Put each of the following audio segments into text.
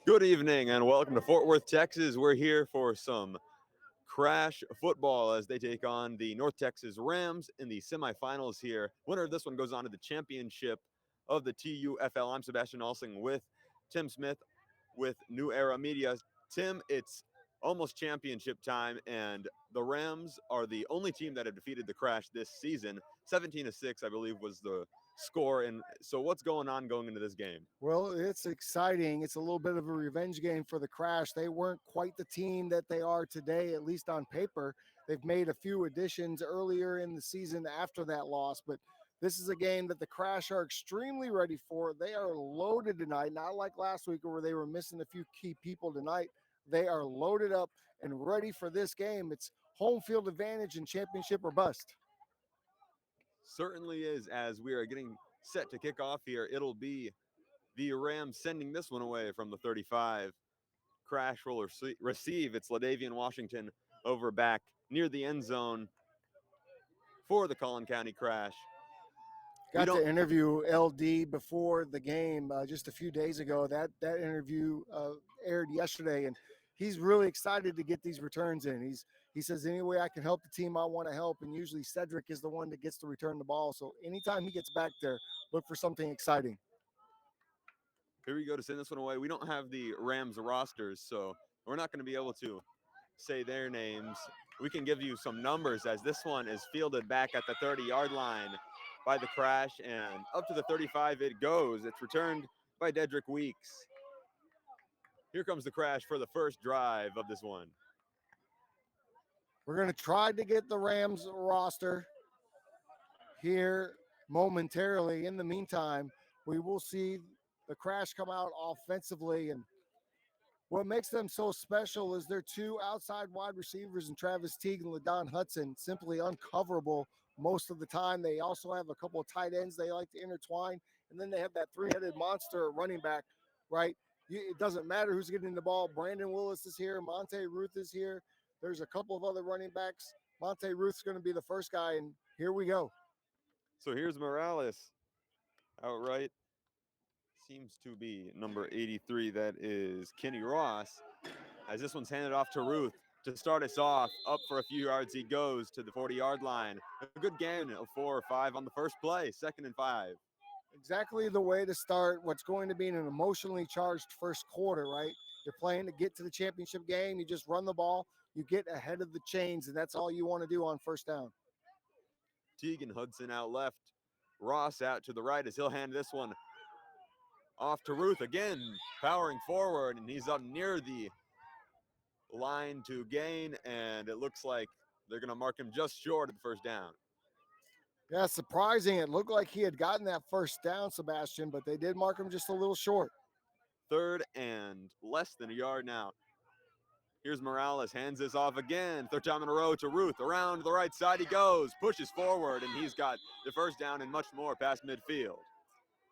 Good evening and welcome to Fort Worth, Texas. We're here for some Crash football as they take on the North Texas Rams in the semifinals here. Winner of this one goes on to the championship of the TUFL. I'm Sebastian Alsing with Tim Smith with New Era Media. Tim, it's almost championship time, and the Rams are the only team that have defeated the Crash this season. 17-6, I believe, was the score. And so what's going on going into this game? Well, it's exciting. It's a little bit of a revenge game for the Crash. They weren't quite the team that they are today, at least on paper. They've made a few additions earlier in the season after that loss, but this is a game that the Crash are extremely ready for. They are loaded tonight, not like last week where they were missing a few key people tonight. They are loaded up and ready for this game. It's home field advantage and championship or bust. Certainly is. As we are getting set to kick off here, it'll be the Rams sending this one away from the 35. Crash will receive. It's LaDavian Washington over back near the end zone for the Collin County Crash. Got to interview LD before the game just a few days ago. That interview aired yesterday, and he's really excited to get these returns in. He says, any way I can help the team, I want to help, and usually Cedric is the one that gets to return the ball. So anytime he gets back there, look for something exciting. Here we go to send this one away. We don't have the Rams rosters, so we're not going to be able to say their names. We can give you some numbers as this one is fielded back at the 30-yard line by the Crash, and up to the 35 it goes. It's returned by Dedrick Weeks. Here comes the Crash for the first drive of this one. We're going to try to get the Rams roster here momentarily. In the meantime, we will see the Crash come out offensively, and what makes them so special is their two outside wide receivers in Travis Teague and LaDon Hudson, simply uncoverable most of the time. They also have a couple of tight ends they like to intertwine, and then they have that three-headed monster running back, right? It doesn't matter who's getting the ball. Brandon Willis is here. Monte Ruth is here. There's a couple of other running backs. Monte Ruth's going to be the first guy, and here we go. So here's Morales outright. Seems to be number 83. That is Kenny Ross. As this one's handed off to Ruth to start us off. Up for a few yards, he goes to the 40-yard line. A good gain of 4 or 5 on the first play, 2nd and 5. Exactly the way to start what's going to be an emotionally charged first quarter, right? You're playing to get to the championship game. You just run the ball. You get ahead of the chains, and that's all you want to do on first down. Teague and Hudson out left. Ross out to the right as he'll hand this one off to Ruth again, powering forward, and he's up near the line to gain, and it looks like they're going to mark him just short of the first down. Yeah, surprising. It looked like he had gotten that first down, Sebastian, but they did mark him just a little short. 3rd and less than a yard now. Here's Morales, hands this off again. 3rd time in a row to Ruth. Around the right side he goes, pushes forward, and he's got the first down and much more past midfield.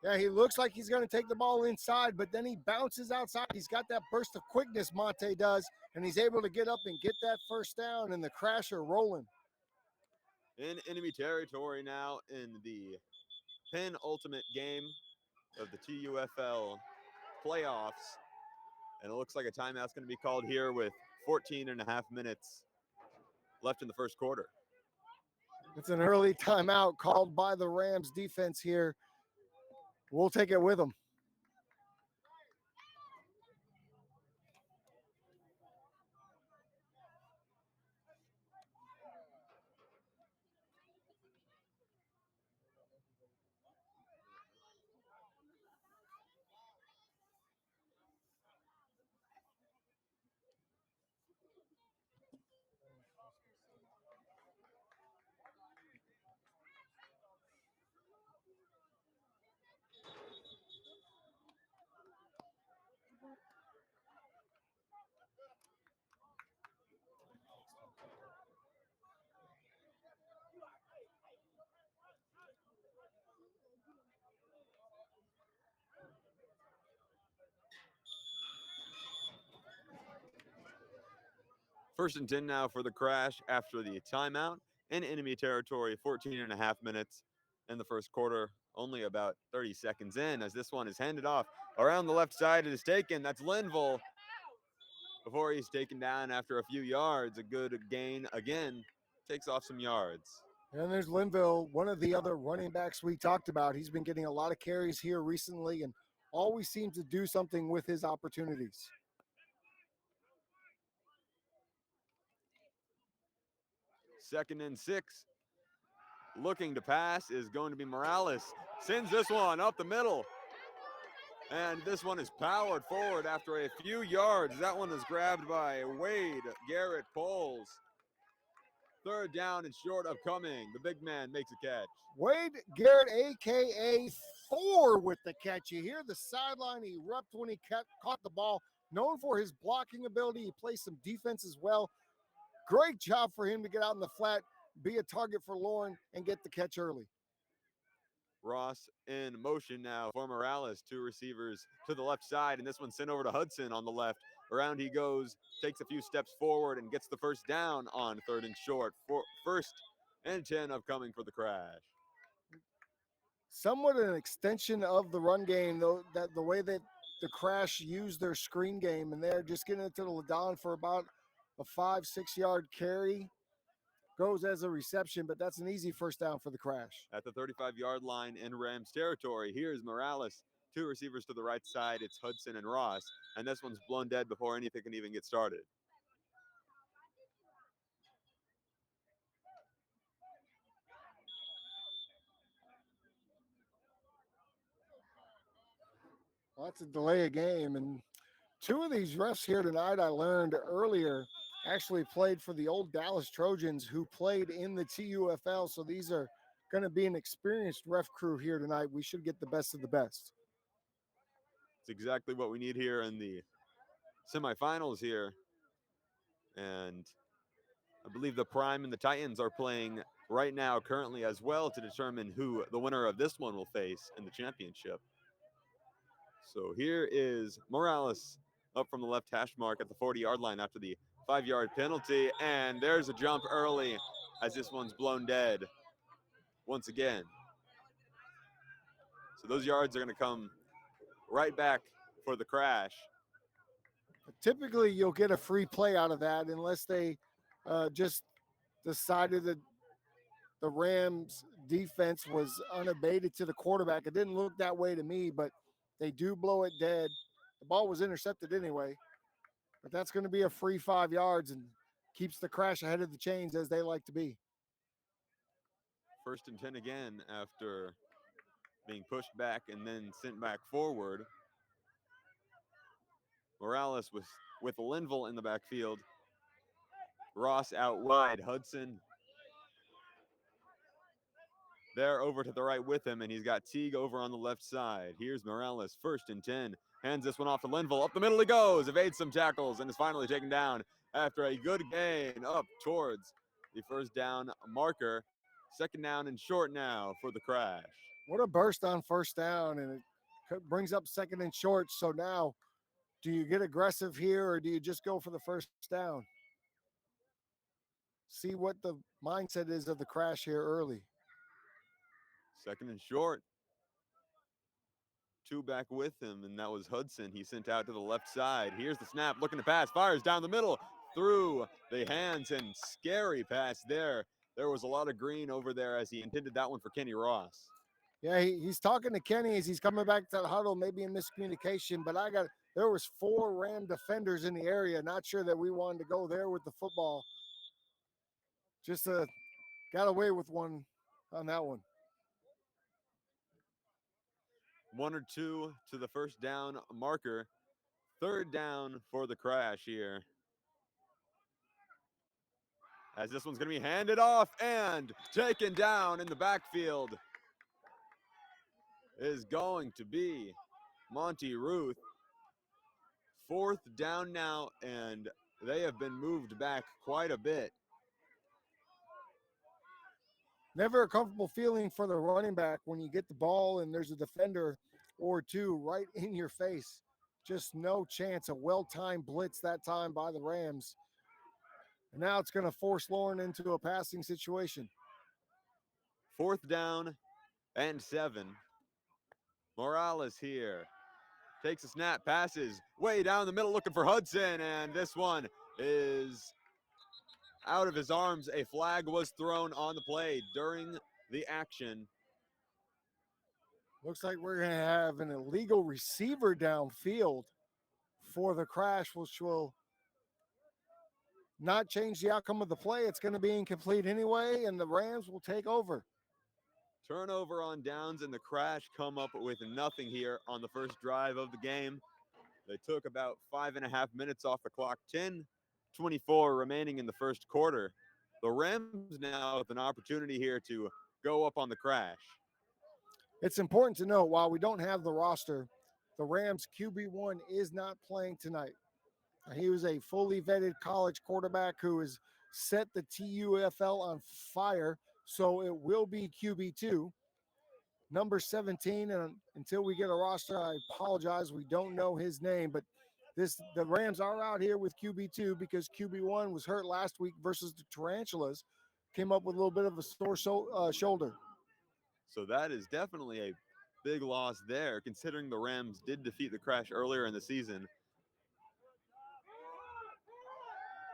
Yeah, he looks like he's going to take the ball inside, but then he bounces outside. He's got that burst of quickness, Monte does, and he's able to get up and get that first down, and the Crash are rolling. In enemy territory now in the penultimate game of the TUFL playoffs. And it looks like a timeout's going to be called here with 14 and a half minutes left in the first quarter. It's an early timeout called by the Rams defense here. We'll take it with them. First and 10 now for the Crash after the timeout in enemy territory. 14 and a half minutes in the first quarter, only about 30 seconds in as this one is handed off Around the left side, it is taken. That's Linville before he's taken down after a few yards. A good gain again. Takes off some yards. And there's Linville, one of the other running backs we talked about. He's been getting a lot of carries here recently and always seems to do something with his opportunities. Second and 6. Looking to pass is going to be Morales. Sends this one up the middle. And this one is powered forward after a few yards. That one is grabbed by Wade Garrett Poles. Third down and short upcoming. The big man makes a catch. Wade Garrett, a.k.a. Thor, with the catch. You hear the sideline erupt when he caught the ball. Known for his blocking ability. He plays some defense as well. Great job for him to get out in the flat, be a target for Lauren, and get the catch early. Ross in motion now for Morales. Two receivers to the left side, and this one sent over to Hudson on the left. Around he goes, takes a few steps forward, and gets the first down on third and short. First and 10 upcoming for the Crash. Somewhat an extension of the run game, though, that the way that the Crash used their screen game, and they're just getting it to the Ladon for about a 5-6 yard carry. Goes as a reception, but that's an easy first down for the Crash. At the 35-yard line in Rams territory, here's Morales. Two receivers to the right side. It's Hudson and Ross, and this one's blown dead before anything can even get started. Well, that's a delay of game, and two of these refs here tonight, I learned earlier, actually played for the old Dallas Trojans who played in the TUFL. So these are going to be an experienced ref crew here tonight. We should get the best of the best. It's exactly what we need here in the semifinals here. And I believe the Prime and the Titans are playing right now currently as well to determine who the winner of this one will face in the championship. So here is Morales up from the left hash mark at the 40-yard line after the 5-yard penalty. And there's a jump early as this one's blown dead once again. So those yards are going to come right back for the Crash. Typically, you'll get a free play out of that unless they just decided that the Rams defense was unabated to the quarterback. It didn't look that way to me, but they do blow it dead. The ball was intercepted anyway, but that's going to be a free 5 yards and keeps the Crash ahead of the chains as they like to be. First and 10 again after being pushed back and then sent back forward. Morales with Linville in the backfield. Ross out wide. Hudson there over to the right with him, and he's got Teague over on the left side. Here's Morales, first and 10. Hands this one off to Linville. Up the middle he goes, evades some tackles, and is finally taken down after a good gain up towards the first down marker. Second down and short now for the Crash. What a burst on first down, and it brings up second and short. So now, do you get aggressive here or do you just go for the first down? See what the mindset is of the Crash here early. Second and short. Two back with him, and that was Hudson. He sent out to the left side. Here's the snap, looking to pass, fires down the middle, through the hands, and scary pass there. There was a lot of green over there as he intended that one for Kenny Ross. Yeah, he's talking to Kenny as he's coming back to the huddle, maybe in miscommunication, but there was 4 Ram defenders in the area. Not sure that we wanted to go there with the football. Just got away with one on that one. 1 or 2 to the first down marker. Third down for the Crash here. As this one's going to be handed off and taken down in the backfield is going to be Monty Ruth. Fourth down now, and they have been moved back quite a bit. Never a comfortable feeling for the running back when you get the ball and there's a defender or two right in your face. Just no chance. A well-timed blitz that time by the Rams. And now it's going to force Lauren into a passing situation. Fourth down and 7. Morales here takes a snap, passes way down the middle looking for Hudson, and this one is out of his arms. A flag was thrown on the play during the action. Looks like we're going to have an illegal receiver downfield for the crash, which will not change the outcome of the play. It's going to be incomplete anyway, and the Rams will take over. Turnover on downs, and the crash come up with nothing here on the first drive of the game. They took about 5.5 minutes off the clock, 10:24 remaining in the first quarter. The Rams now with an opportunity here to go up on the crash. It's important to note, while we don't have the roster, the Rams QB1 is not playing tonight. He was a fully vetted college quarterback who has set the TUFL on fire, so it will be QB2. Number 17, and until we get a roster, I apologize, we don't know his name, but the Rams are out here with QB2 because QB1 was hurt last week versus the Tarantulas, came up with a little bit of a sore shoulder. So that is definitely a big loss there, considering the Rams did defeat the crash earlier in the season.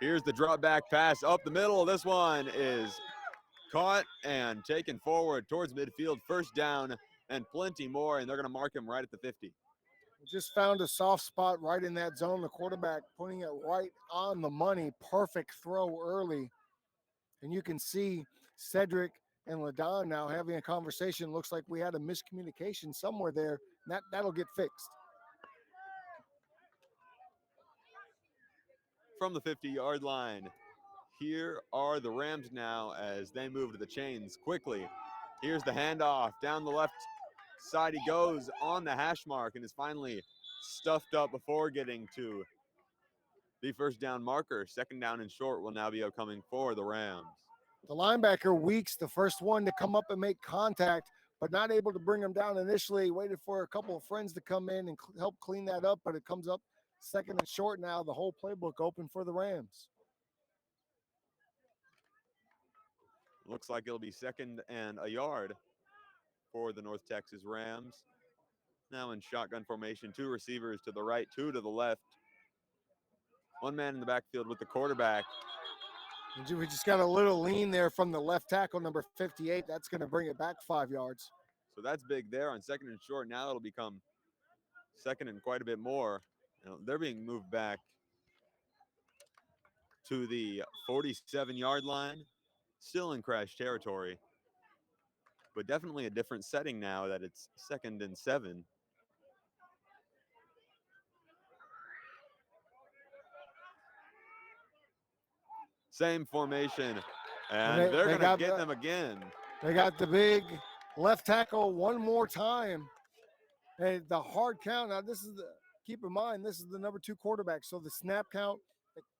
Here's the drop back pass up the middle. This one is caught and taken forward towards midfield. First down and plenty more, and they're going to mark him right at the 50. Just found a soft spot right in that zone. The quarterback putting it right on the money. Perfect throw early. And you can see Cedric and LaDon now having a conversation. Looks like we had a miscommunication somewhere there. That'll get fixed. From the 50-yard line, here are the Rams now as they move to the chains quickly. Here's the handoff. Down the left side he goes on the hash mark and is finally stuffed up before getting to the first down marker. Second down and short will now be upcoming for the Rams. The linebacker Weeks, the first one to come up and make contact, but not able to bring him down initially. Waited for a couple of friends to come in and help clean that up, but it comes up second and short now. The whole playbook open for the Rams. Looks like it'll be second and a yard for the North Texas Rams. Now in shotgun formation, two receivers to the right, two to the left. One man in the backfield with the quarterback. We just got a little lean there from the left tackle, number 58. That's going to bring it back 5 yards. So that's big there on second and short. Now it'll become second and quite a bit more. They're being moved back to the 47-yard line. Still in crash territory, but definitely a different setting now that it's second and 7. Same formation, and they're going to get them again. They got the big left tackle one more time. And the hard count. Now, keep in mind, this is the number 2 quarterback. So the snap count,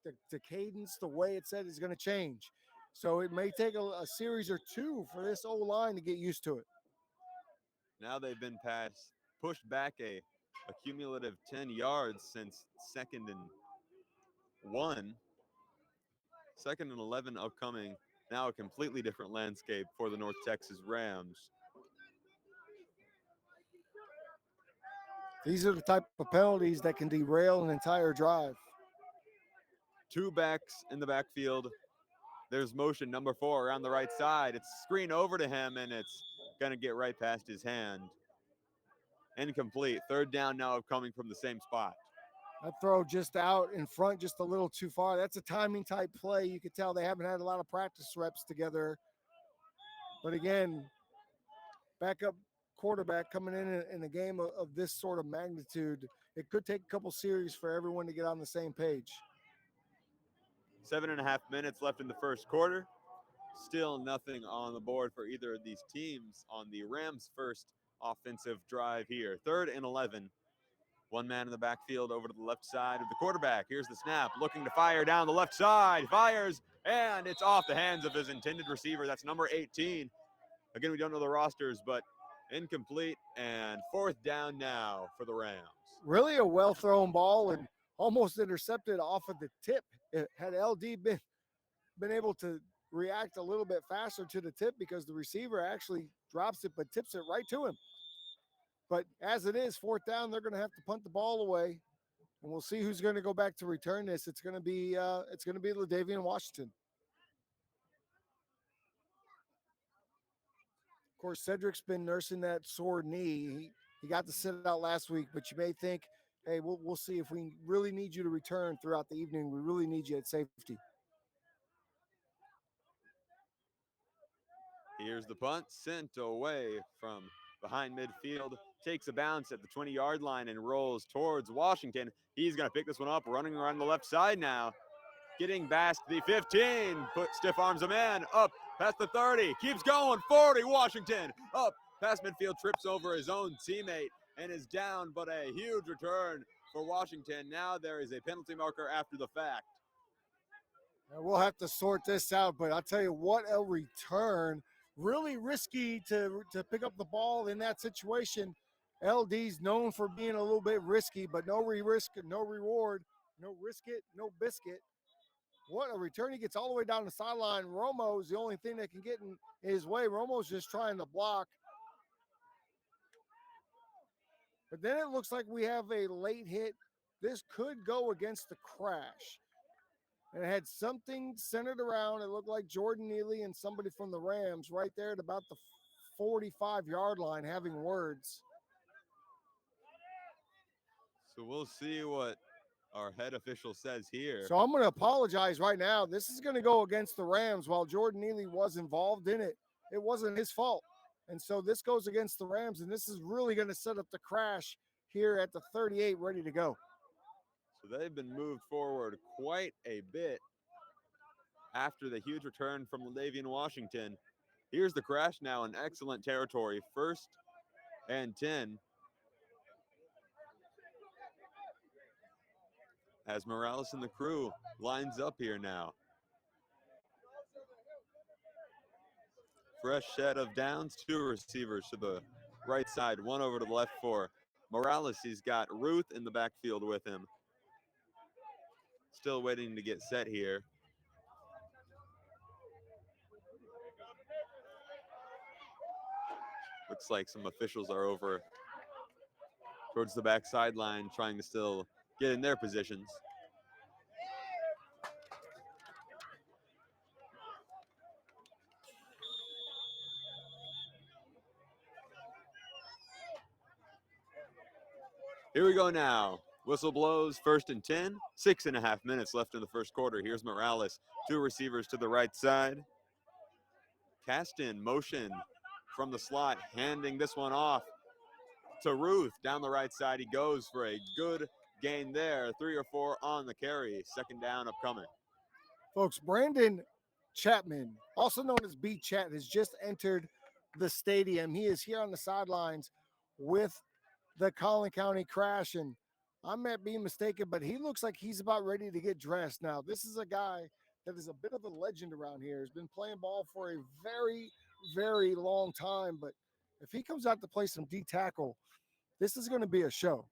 the cadence, the way it's said is going to change. So it may take a series or two for this O-line to get used to it. Now they've been pushed back a cumulative 10 yards since second and 1. Second and 11 upcoming. Now a completely different landscape for the North Texas Rams. These are the type of penalties that can derail an entire drive. 2 backs in the backfield. There's motion number 4 around the right side. It's screen over to him, and it's going to get right past his hand. Incomplete. Third down now coming from the same spot. That throw just out in front, just a little too far. That's a timing type play. You could tell they haven't had a lot of practice reps together. But again, backup quarterback coming in a game of this sort of magnitude, it could take a couple series for everyone to get on the same page. 7.5 minutes left in the first quarter. Still nothing on the board for either of these teams on the Rams' first offensive drive here. 3rd and 11. One man in the backfield over to the left side of the quarterback. Here's the snap, looking to fire down the left side. Fires, and it's off the hands of his intended receiver. That's number 18. Again, we don't know the rosters, but incomplete, and 4th down now for the Rams. Really a well-thrown ball and almost intercepted off of the tip. Had LD been able to react a little bit faster to the tip, because the receiver actually drops it but tips it right to him. But as it is, fourth down, they're going to have to punt the ball away, and we'll see who's going to go back to return this. It's going to be LaDavian Washington. Of course, Cedric's been nursing that sore knee. He got to sit out last week, but you may think, hey, we'll see if we really need you to return throughout the evening. We really need you at safety. Here's the punt, sent away from behind midfield, takes a bounce at the 20-yard line and rolls towards Washington. He's going to pick this one up, running around the left side now. Getting past the 15, stiff arms a man, up past the 30, keeps going, 40, Washington, up past midfield, trips over his own teammate and is down, but a huge return for Washington. Now there is a penalty marker after the fact. We'll have to sort this out, but I'll tell you what, a return. Really risky to pick up the ball in that situation. LD's known for being a little bit risky, but no risk, no reward, no risk it, no biscuit. What a return. He gets all the way down the sideline. Romo's the only thing that can get in his way. Romo's just trying to block. But then it looks like we have a late hit. This could go against the crash. And it had something centered around. It looked like Jordan Neely and somebody from the Rams right there at about the 45-yard line having words. So we'll see what our head official says here. So I'm going to apologize right now. This is going to go against the Rams. While Jordan Neely was involved in it, it wasn't his fault. And so this goes against the Rams, and this is really going to set up the crash here at the 38 ready to go. So they've been moved forward quite a bit after the huge return from LaDavian Washington. Here's the crash now in excellent territory. 1st and 10. As Morales and the crew lines up here now. Fresh set of downs, 2 receivers to the right side, 1 over to the left for Morales. He's got Ruth in the backfield with him. Still waiting to get set here. Looks like some officials are over towards the back sideline trying to still get in their positions. Here we go now. Whistle blows, 1st and 10. 6.5 minutes left in the first quarter. Here's Morales. 2 receivers to the right side. Cast in motion from the slot, handing this one off to Ruth. Down the right side he goes for a good gain there. 3 or 4 on the carry. 2nd down upcoming. Folks, Brandon Chapman, also known as B. Chat, has just entered the stadium. He is here on the sidelines with the Collin County Crash, and I might be mistaken, but he looks like he's about ready to get dressed. Now, this is a guy that is a bit of a legend around here. He's been playing ball for a very, very long time, but if he comes out to play some D tackle, this is going to be a show.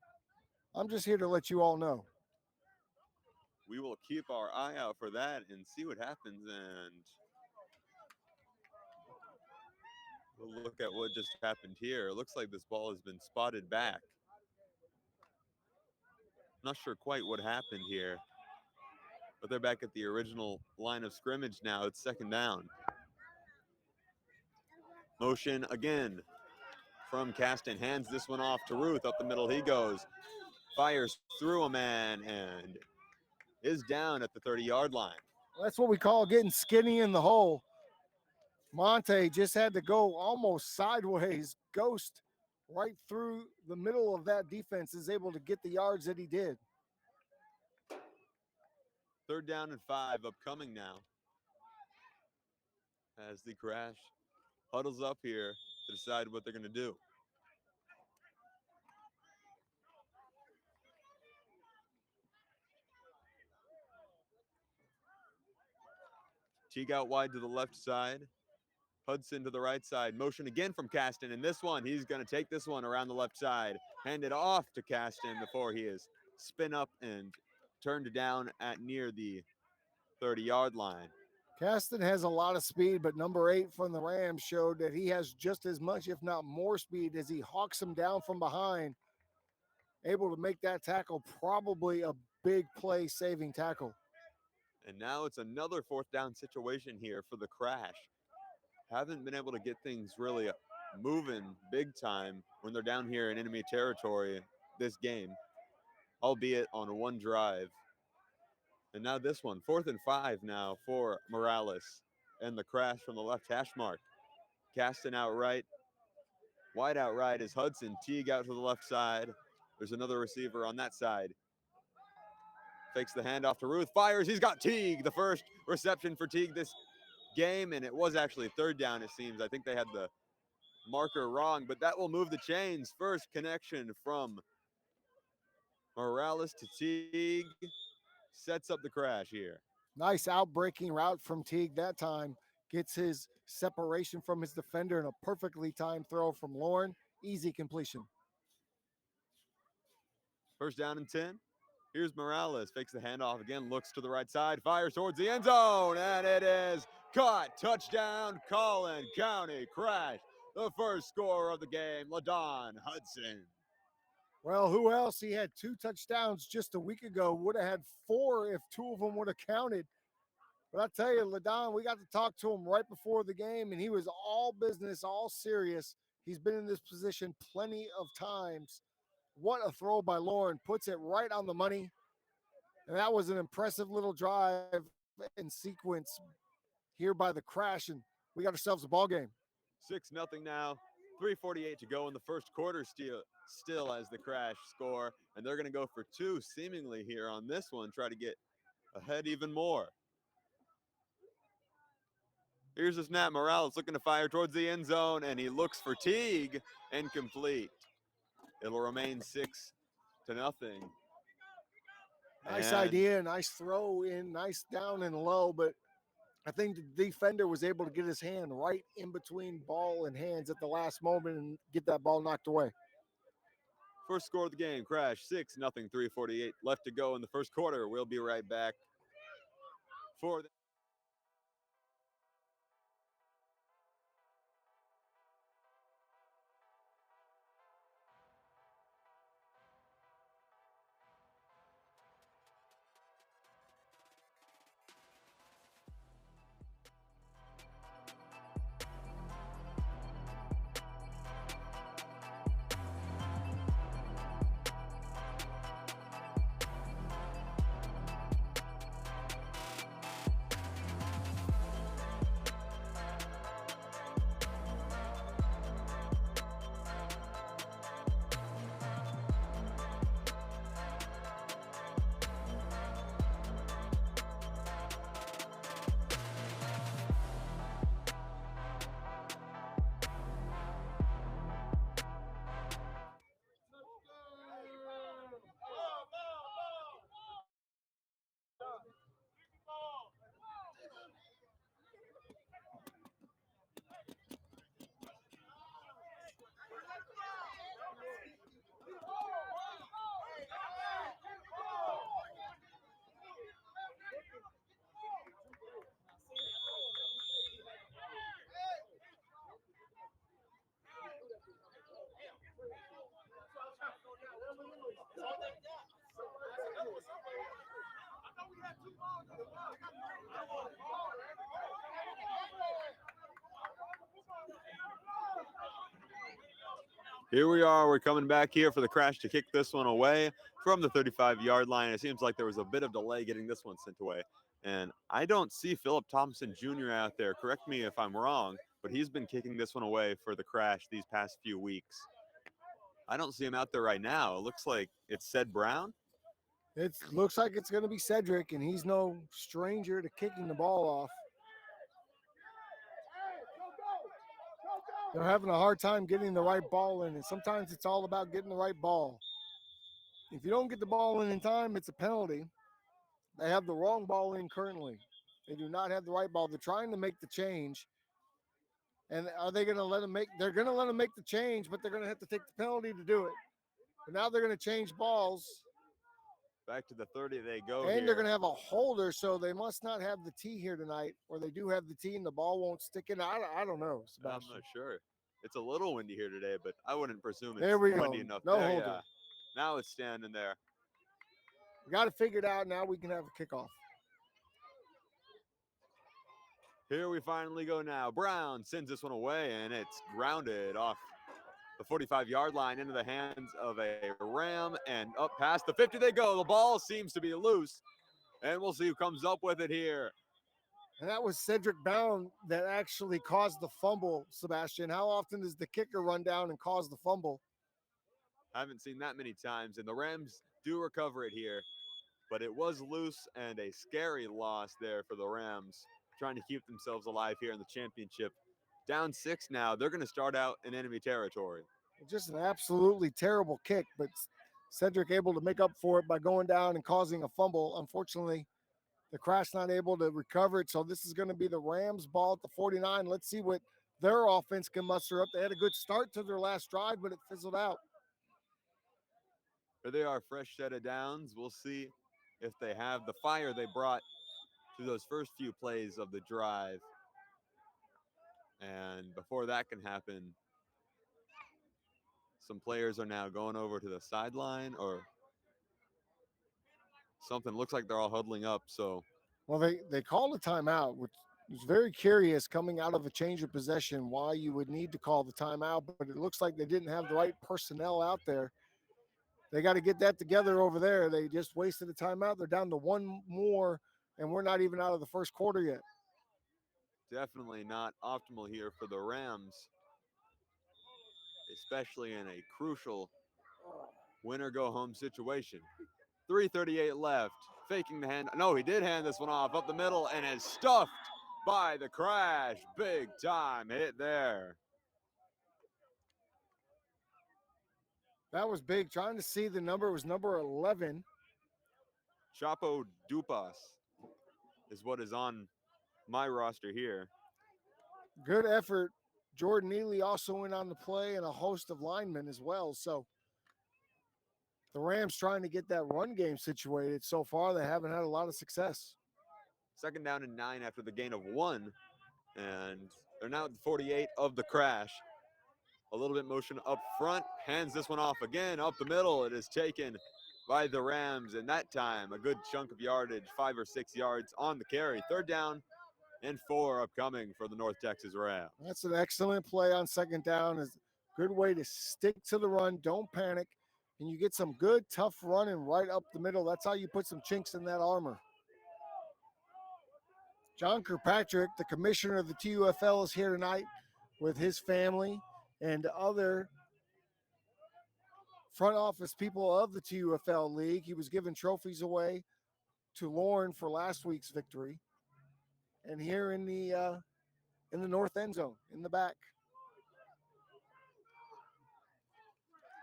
I'm just here to let you all know. We will keep our eye out for that and see what happens, and we'll look at what just happened here. It looks like this ball has been spotted back. Not sure quite what happened here, but they're back at the original line of scrimmage now. It's 2nd down. Motion again from Caston. Hands this one off to Ruth. Up the middle he goes. Fires through a man and is down at the 30-yard line. That's what we call getting skinny in the hole. Monte just had to go almost sideways, ghost right through the middle of that defense, is able to get the yards that he did. 3rd down and 5 upcoming now. As the Crash huddles up here to decide what they're going to do. Teague out wide to the left side. Hudson to the right side. Motion again from Caston. And this one, he's going to take this one around the left side. Hand it off to Caston before he is spin up and turned down at near the 30-yard line. Caston has a lot of speed, but number 8 from the Rams showed that he has just as much, if not more speed, as he hawks him down from behind, able to make that tackle, probably a big play saving tackle. And now it's another fourth down situation here for the Crash. Haven't been able to get things really moving big time when they're down here in enemy territory this game, albeit on one drive. And now this one, 4th and 5 now for Morales. And the Crash from the left hash mark. Casting out right. Wide out right is Hudson. Teague out to the left side. There's another receiver on that side. Fakes the handoff to Ruth. Fires. He's got Teague. The first reception for Teague this game. And it was actually 3rd down, it seems. I think they had the marker wrong, but that will move the chains. First connection from Morales to Teague. Sets up the Crash here. Nice outbreaking route from Teague that time. Gets his separation from his defender and a perfectly timed throw from Lauren. Easy completion. First down and 10. Here's Morales. Fakes the handoff again. Looks to the right side. Fires towards the end zone. And it is caught. Touchdown, Collin County Crash. The first score of the game, LaDon Hudson. Well, who else? He had 2 touchdowns just a week ago. Would have had 4 if 2 of them would have counted. But I tell you, LaDon, we got to talk to him right before the game, and he was all business, all serious. He's been in this position plenty of times. What a throw by Lauren. Puts it right on the money. And that was an impressive little drive and sequence here by the Crash, and we got ourselves a ball game. 6-0 now. 3:48 to go in the first quarter still as the Crash score. And they're going to go for 2 seemingly here on this one. Try to get ahead even more. Here's a snap. Morales looking to fire towards the end zone, and he looks for Teague. Incomplete. It'll remain 6-0. Nice idea, nice throw in, nice down and low, but I think the defender was able to get his hand right in between ball and hands at the last moment and get that ball knocked away. First score of the game, Crash 6-0, 3:48 left to go in the first quarter. We'll be right back for the Here we are. We're coming back here for the Crash to kick this one away from the 35-yard line. It seems like there was a bit of delay getting this one sent away. And I don't see Philip Thompson Jr. out there. Correct me if I'm wrong, but he's been kicking this one away for the Crash these past few weeks. I don't see him out there right now. It looks like it's Ced Brown. It looks like it's going to be Cedric, and he's no stranger to kicking the ball off. They're having a hard time getting the right ball in, and sometimes it's all about getting the right ball. If you don't get the ball in time, it's a penalty. They have the wrong ball in currently. They do not have the right ball. They're trying to make the change. And are they going to let them make – they're going to let them make the change, but they're going to have to take the penalty to do it. But now they're going to change balls. Back to the 30 they go And here. they're going to have a holder, so they must not have the tee here tonight, or they do have the tee and the ball won't stick in. I don't know, Sebastian. I'm not sure. It's a little windy here today, but I wouldn't presume it's There we go. windy enough. No there, holder. yeah. Now it's standing there. We got it figured out. Now we can have a kickoff. Here we finally go now. Brown sends this one away, and it's grounded off the 45-yard line into the hands of a Ram, and up past the 50 they go. The ball seems to be loose, and we'll see who comes up with it here. And that was Cedric Bound that actually caused the fumble, Sebastian. How often does the kicker run down and cause the fumble? I haven't seen that many times, and the Rams do recover it here, but it was loose and a scary loss there for the Rams, trying to keep themselves alive here in the championship. Down 6 now. They're going to start out in enemy territory. Just an absolutely terrible kick, but Cedric able to make up for it by going down and causing a fumble. Unfortunately, the Crash not able to recover it, so this is going to be the Rams ball at the 49. Let's see what their offense can muster up. They had a good start to their last drive, but it fizzled out. Here they are, fresh set of downs. We'll see if they have the fire they brought to those first few plays of the drive. And before that can happen, some players are now going over to the sideline, or something. Looks like they're all huddling up. So, well, they called a timeout, which is very curious coming out of a change of possession why you would need to call the timeout, but it looks like they didn't have the right personnel out there. They got to get that together over there. They just wasted a timeout. They're down to one more, and we're not even out of the first quarter yet. definitely not optimal here for the Rams, especially in a crucial win or go home situation. 3:38 left. Faking the hand. No, he did hand this one off up the middle and is stuffed by the Crash. Big time hit there. That was big. Trying to see the number. It was number 11. Chapo Dupas is what is on my roster here. Good effort. Jordan Neely also went on the play, and a host of linemen as well. So the Rams trying to get that run game situated. So far, they haven't had a lot of success. 2nd down and 9 after the gain of 1. And they're now at the 48 of the Crash. A little bit motion up front. Hands this one off again up the middle. It is taken by the Rams. And that time, a good chunk of yardage, 5 or 6 yards on the carry. 3rd down and 4 upcoming for the North Texas Rams. That's an excellent play on 2nd down. Is a good way to stick to the run. Don't panic. And you get some good, tough running right up the middle. That's how you put some chinks in that armor. John Kirkpatrick, the commissioner of the TUFL, is here tonight with his family and other front office people of the TUFL League. He was giving trophies away to Lauren for last week's victory. And here in the north end zone, in the back.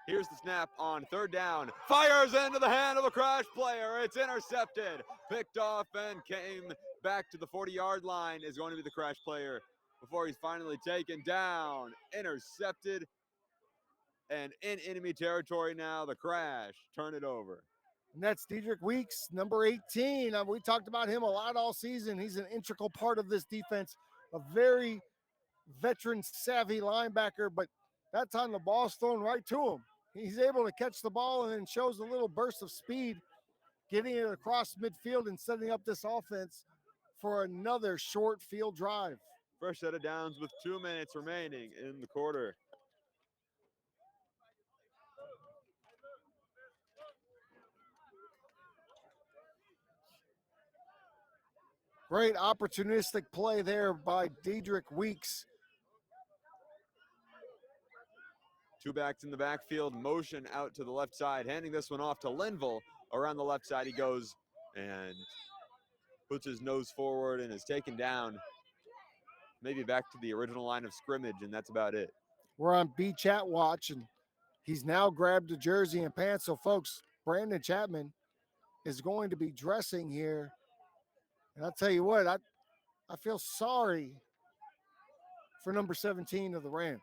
Here's the snap on 3rd down. Fires into the hand of a Crash player. It's intercepted. Picked off and came back to the 40-yard line is going to be the Crash player before he's finally taken down. Intercepted. And in enemy territory now, the Crash turn it over. And that's Dedrick Weeks, number 18. We talked about him a lot all season. He's an integral part of this defense, a very veteran-savvy linebacker, but that time the ball's thrown right to him. He's able to catch the ball and then shows a little burst of speed, getting it across midfield and setting up this offense for another short field drive. Fresh set of downs with 2 minutes remaining in the quarter. Great opportunistic play there by Dedrick Weeks. 2 backs in the backfield, motion out to the left side, handing this one off to Linville. Around the left side he goes and puts his nose forward and is taken down. Maybe back to the original line of scrimmage, and that's about it. We're on B Chat Watch, and he's now grabbed a jersey and pants. So, folks, Brandon Chapman is going to be dressing here. And I'll tell you what, I feel sorry for number 17 of the Rams.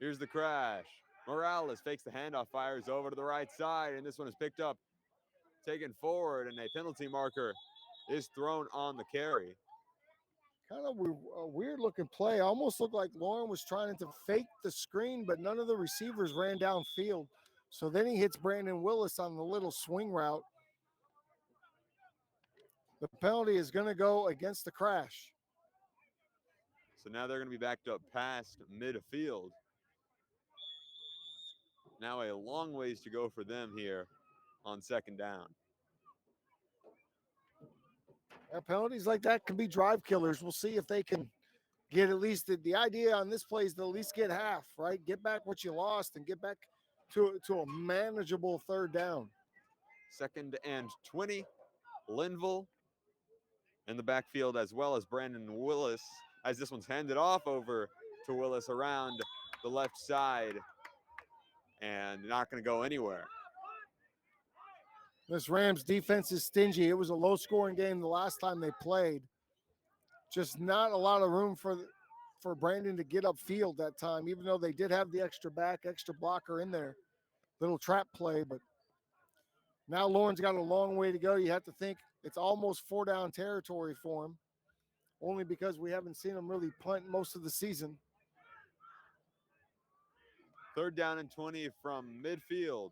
Here's the Crash. Morales fakes the handoff, fires over to the right side, and this one is picked up, taken forward, and a penalty marker is thrown on the carry. Kind of a weird looking play. Almost looked like Lauren was trying to fake the screen, but none of the receivers ran downfield. So then he hits Brandon Willis on the little swing route. The penalty is going to go against the Crash. So now they're going to be backed up past midfield. Now a long ways to go for them here on second down. Penalties like that can be drive killers. We'll see if they can get at least the idea on this play is to at least get half, right? Get back what you lost and get back to a manageable third down. 2nd and 20. Linville in the backfield, as well as Brandon Willis, as this one's handed off over to Willis around the left side and not going to go anywhere. This Rams defense is stingy. It was a low-scoring game the last time they played. Just not a lot of room for Brandon to get upfield that time, even though they did have the extra back, extra blocker in there. Little trap play, but now Lauren's got a long way to go. You have to think it's almost 4-down territory for him, only because we haven't seen him really punt most of the season. 3rd down and 20 from midfield.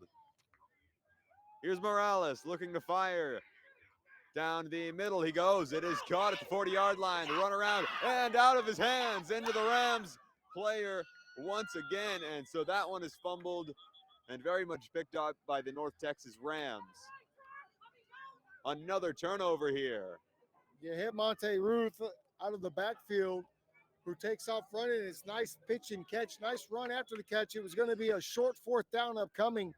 Here's Morales looking to fire. Down the middle he goes. It is caught at the 40-yard line. The run around and out of his hands into the Rams player once again. And so that one is fumbled and very much picked up by the North Texas Rams. Another turnover here. You hit Monte Ruth out of the backfield, who takes off running. It's nice pitch and catch. Nice run after the catch. It was going to be a short 4th down upcoming.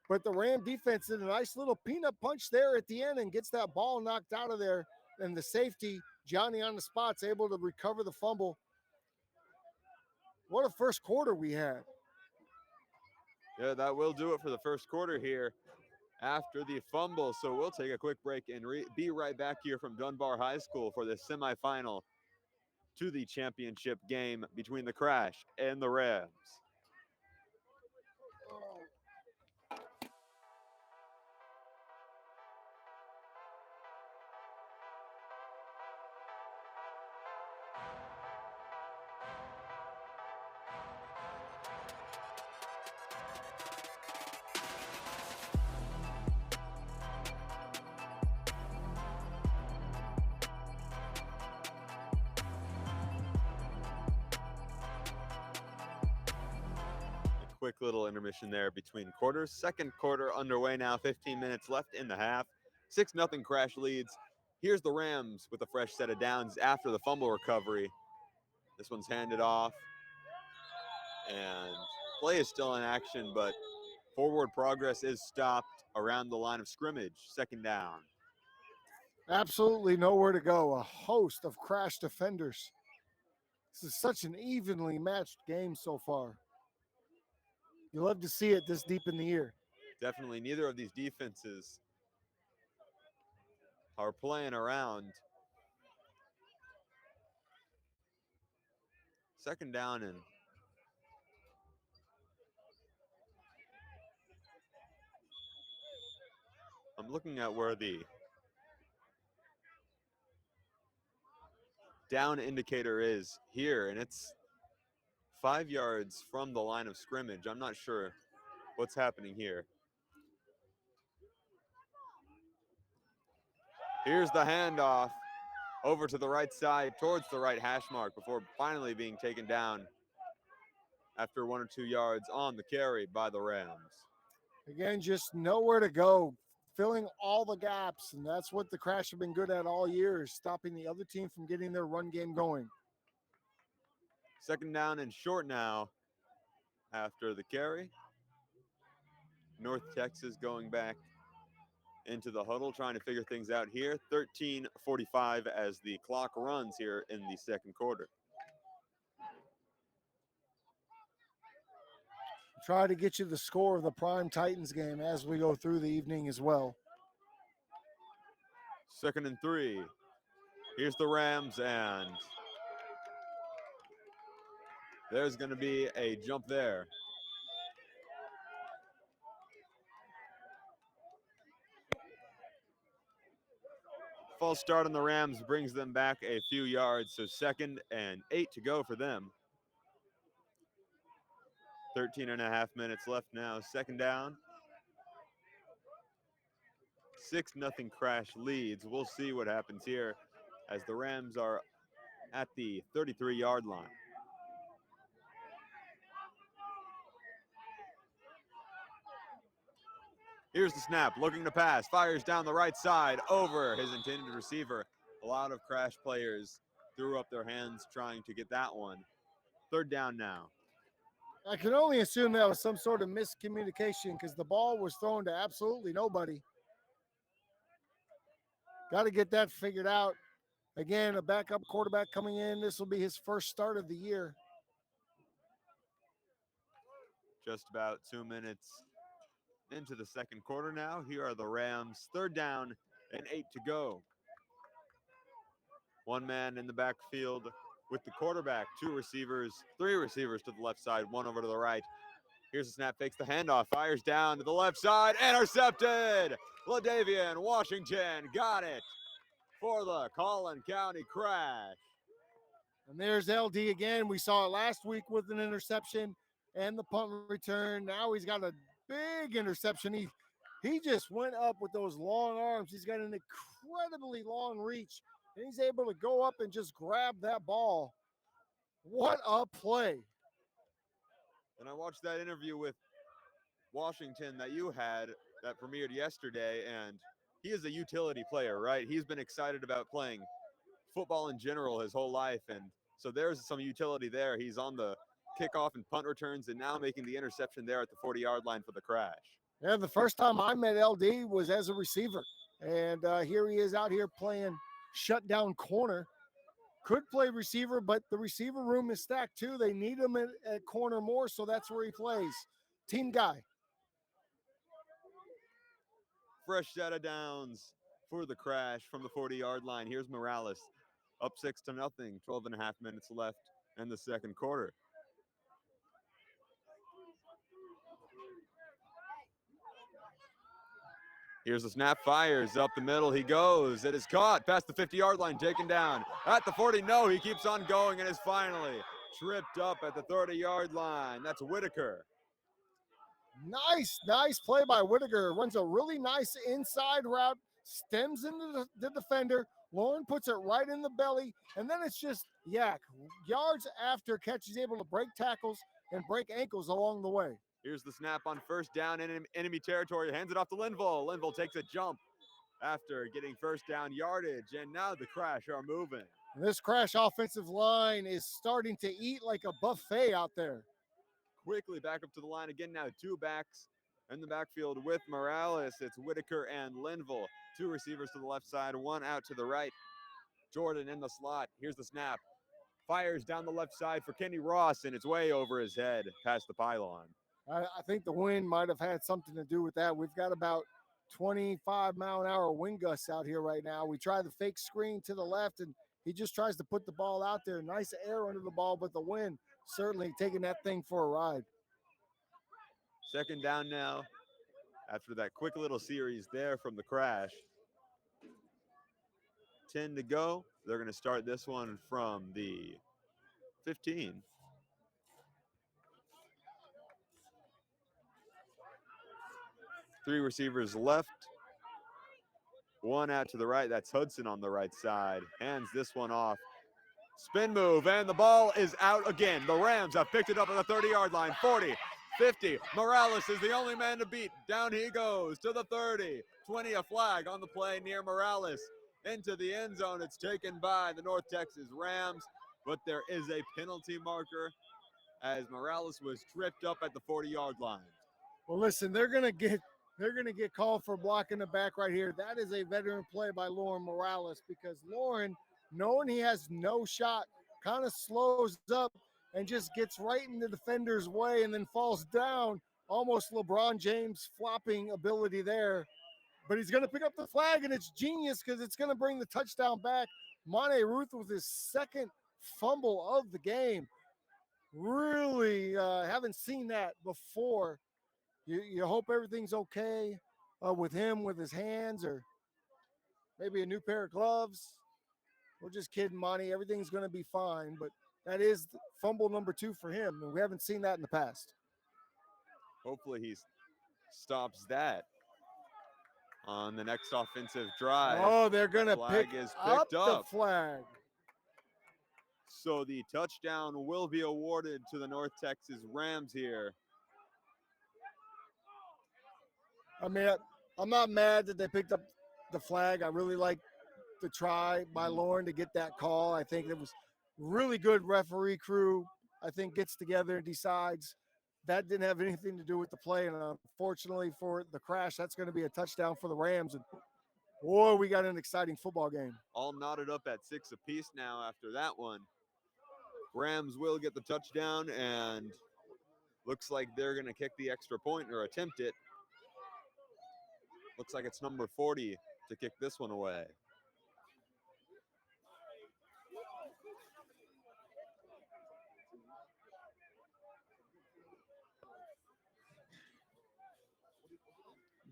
But the Ram defense did a nice little peanut punch there at the end and gets that ball knocked out of there. And the safety, Johnny on the spot's able to recover the fumble. What a first quarter we had. Yeah, that will do it for the first quarter here after the fumble. So we'll take a quick break and be right back here from Dunbar High School for the semifinal to the championship game between the Crash and the Rams. Quick little intermission there between quarters. Second quarter underway now, 15 minutes left in the half. 6-0 Crash leads. Here's the Rams with a fresh set of downs after the fumble recovery. This one's handed off. And play is still in action, but forward progress is stopped around the line of scrimmage. 2nd down. Absolutely nowhere to go. A host of Crash defenders. This is such an evenly matched game so far. You love to see it this deep in the year. Definitely neither of these defenses are playing around. 2nd down, and I'm looking at where the down indicator is here, and it's 5 yards from the line of scrimmage. I'm not sure what's happening here. Here's the handoff over to the right side towards the right hash mark before finally being taken down after 1 or 2 yards on the carry by the Rams. Again, just nowhere to go, filling all the gaps, and that's what the Crash have been good at all year, is stopping the other team from getting their run game going. 2nd down and short now after the carry. North Texas going back into the huddle, trying to figure things out here. 13:45 as the clock runs here in the second quarter. Try to get you the score of the Prime Titans game as we go through the evening as well. 2nd and 3. Here's the Rams, and there's going to be a jump there. False start on the Rams brings them back a few yards, so 2nd and 8 to go for them. 13 and a half minutes left now, 2nd down. 6-0 Crash leads. We'll see what happens here as the Rams are at the 33-yard line. Here's the snap, looking to pass, fires down the right side over his intended receiver. A lot of Crash players threw up their hands trying to get that one. 3rd down now. I can only assume that was some sort of miscommunication because the ball was thrown to absolutely nobody. Got to get that figured out. Again, a backup quarterback coming in. This will be his first start of the year. Just about 2 minutes into the 2nd quarter now. Here are the Rams, 3rd down and 8 to go. One man in the backfield with the quarterback, 2 receivers, 3 receivers to the left side, 1 over to the right. Here's the snap, fakes the handoff, fires down to the left side, intercepted! LaDavian Washington got it for the Collin County Crash. And there's LD again. We saw it last week with an interception and the punt return. Now he's got a big interception. He just went up with those long arms. He's got an incredibly long reach, and he's able to go up and just grab that ball. What a play. And I watched that interview with Washington that you had that premiered yesterday, and he is a utility player, right? He's been excited about playing football in general his whole life, and so there's some utility there. He's on the kickoff and punt returns and now making the interception there at the 40-yard line for the Crash. Yeah, the first time I met LD was as a receiver, and here he is out here playing shutdown corner. Could play receiver, but the receiver room is stacked too. They need him at corner more, so that's where he plays. Team guy. Fresh set of downs for the Crash from the 40-yard line. Here's Morales, up 6-0, 12 and a half minutes left in the 2nd quarter. Here's the snap, fires up the middle. He goes. It is caught past the 50-yard line, taken down at the 40. No, he keeps on going and is finally tripped up at the 30-yard line. That's Whitaker. Nice play by Whitaker. Runs a really nice inside route, stems into the defender. Lauren puts it right in the belly, and then it's just yak. Yards after catch, he's able to break tackles and break ankles along the way. Here's the snap on 1st down in enemy territory. Hands it off to Linville. Linville takes a jump after getting 1st down yardage, and now the Crash are moving. And this Crash offensive line is starting to eat like a buffet out there. Quickly back up to the line again now. 2 backs in the backfield with Morales. It's Whitaker and Linville. 2 receivers to the left side, 1 out to the right. Jordan in the slot. Here's the snap. Fires down the left side for Kenny Ross, and it's way over his head past the pylon. I think the wind might have had something to do with that. We've got about 25-mile-an-hour wind gusts out here right now. We try the fake screen to the left, and he just tries to put the ball out there. Nice air under the ball, but the wind certainly taking that thing for a ride. 2nd down now after that quick little series there from the Crash. 10 to go. They're going to start this one from the 15. 3 receivers left. 1 out to the right. That's Hudson on the right side. Hands this one off. Spin move, and the ball is out again. The Rams have picked it up at the 30-yard line. 40, 50. Morales is the only man to beat. Down he goes to the 30. 20, a flag on the play near Morales. Into the end zone. It's taken by the North Texas Rams, but there is a penalty marker as Morales was tripped up at the 40-yard line. Well, listen, they're gonna get called for blocking the back right here. That is a veteran play by Lauren Morales because Lauren, knowing he has no shot, kind of slows up and just gets right in the defender's way and then falls down. Almost LeBron James flopping ability there. But he's going to pick up the flag, and it's genius because it's going to bring the touchdown back. Monte Ruth with his 2nd fumble of the game. Really haven't seen that before. You hope everything's okay with him, with his hands, or maybe a new pair of gloves. We're just kidding, Monty. Everything's going to be fine. But that is fumble number 2 for him, and we haven't seen that in the past. Hopefully he stops that on the next offensive drive. Oh, they're going to Flag pick is up picked the up. flag. So the touchdown will be awarded to the North Texas Rams here. I mean, I'm not mad that they picked up the flag. I really like the try by Lauren to get that call. I think it was really good referee crew. I think gets together and decides that didn't have anything to do with the play. And unfortunately for the crash, that's going to be a touchdown for the Rams. And boy, we got an exciting football game. All knotted up at 6 apiece now after that one. Rams will get the touchdown, and looks like they're going to kick the extra point or attempt it. Looks like it's number 40 to kick this one away.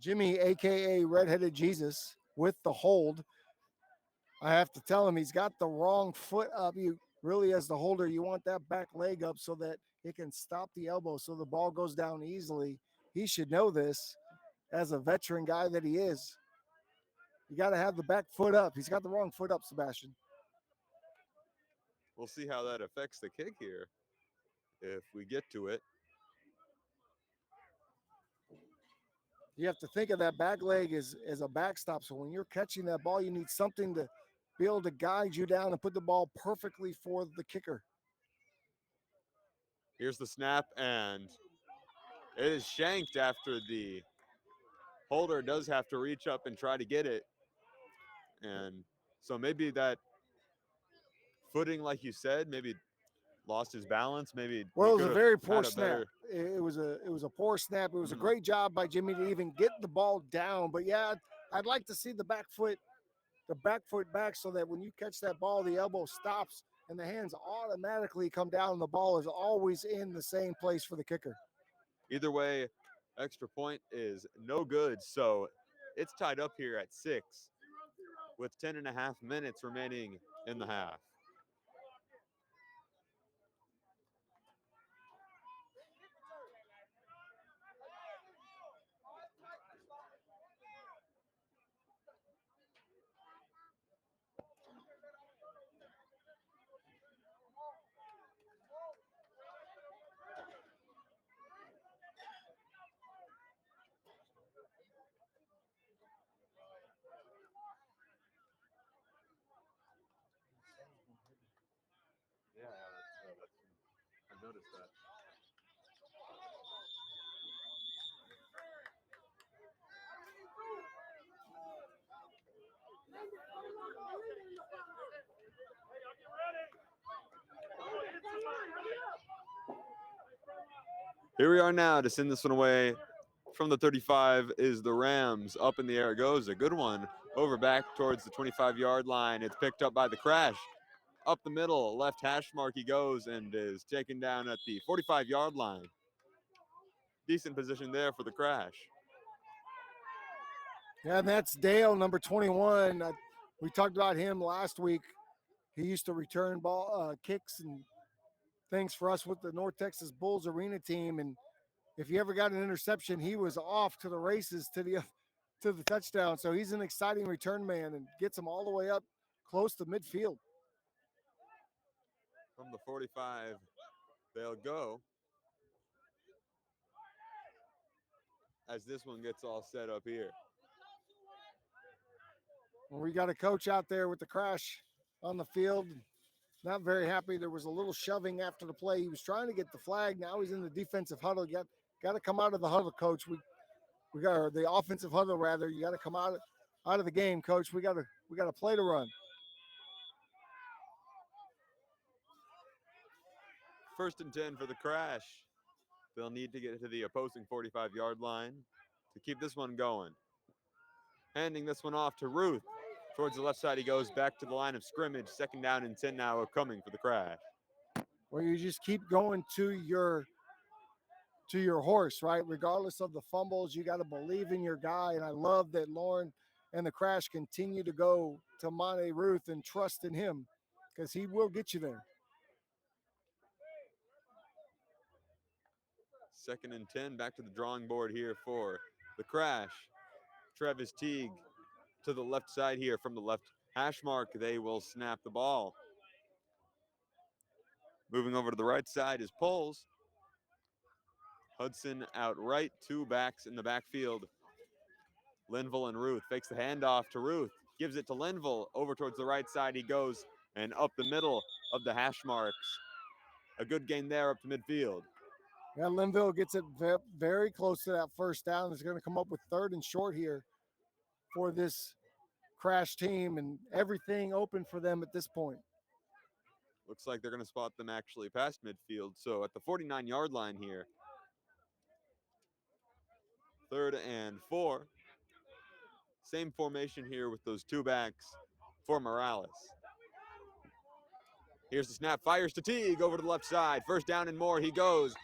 Jimmy, a.k.a. Redheaded Jesus, with the hold. I have to tell him he's got the wrong foot up. You really, as the holder, you want that back leg up so that it can stop the elbow so the ball goes down easily. He should know this as a veteran guy that he is. You got to have the back foot up. He's got the wrong foot up, Sebastian. We'll see how that affects the kick here if we get to it. You have to think of that back leg as a backstop. So when you're catching that ball, you need something to be able to guide you down and put the ball perfectly for the kicker. Here's the snap, and it is shanked after the holder does have to reach up and try to get it. And so maybe that footing, like you said, maybe lost his balance. Maybe well, it was a very poor snap. It was a poor snap. It was a great job by Jimmy to even get the ball down. But yeah, I'd like to see the back foot back so that when you catch that ball, the elbow stops and the hands automatically come down and the ball is always in the same place for the kicker. Either way, extra point is no good. So it's tied up here at 6 with 10.5 minutes remaining in the half. Yeah, I've noticed that. Here we are now to send this one away from the 35 is the Rams. Up in the air it goes. A good one over back towards the 25-yard line. It's picked up by the crash. Up the middle, left hash mark he goes and is taken down at the 45-yard line. Decent position there for the crash. Yeah, and that's Dale, number 21. We talked about him last week. He used to return ball kicks and things for us with the North Texas Bulls Arena team. And if he ever got an interception, he was off to the races to the touchdown. So he's an exciting return man and gets him all the way up close to midfield. From the 45, they'll go as this one gets all set up here. We got a coach out there with the crash on the field. Not very happy. There was a little shoving after the play. He was trying to get the flag. Now he's in the defensive huddle. Got to come out of the huddle, coach. We got the offensive huddle rather. You got to come out of the game, coach. We got a play to run. First and 10 for the crash. They'll need to get to the opposing 45-yard line to keep this one going. Handing this one off to Ruth. Towards the left side he goes, back to the line of scrimmage. 2nd down and 10 now coming for the crash. Well, you just keep going to your horse, right? Regardless of the fumbles, you got to believe in your guy. And I love that Lauren and the crash continue to go to Monte Ruth and trust in him because he will get you there. 2nd and 10, back to the drawing board here for the crash. Travis Teague to the left side here from the left hash mark. They will snap the ball. Moving over to the right side is Poles. Hudson out right, 2 backs in the backfield. Linville and Ruth fakes the handoff to Ruth, gives it to Linville. Over towards the right side he goes and up the middle of the hash marks. A good gain there up to midfield. Yeah, Linville gets it very close to that first down. It's going to come up with 3rd and short here for this crash team, and everything open for them at this point. Looks like they're going to spot them actually past midfield. So at the 49-yard line here, 3rd and 4. Same formation here with those 2 backs for Morales. Here's the snap, fires to Teague over to the left side. 1st down and more, he goes.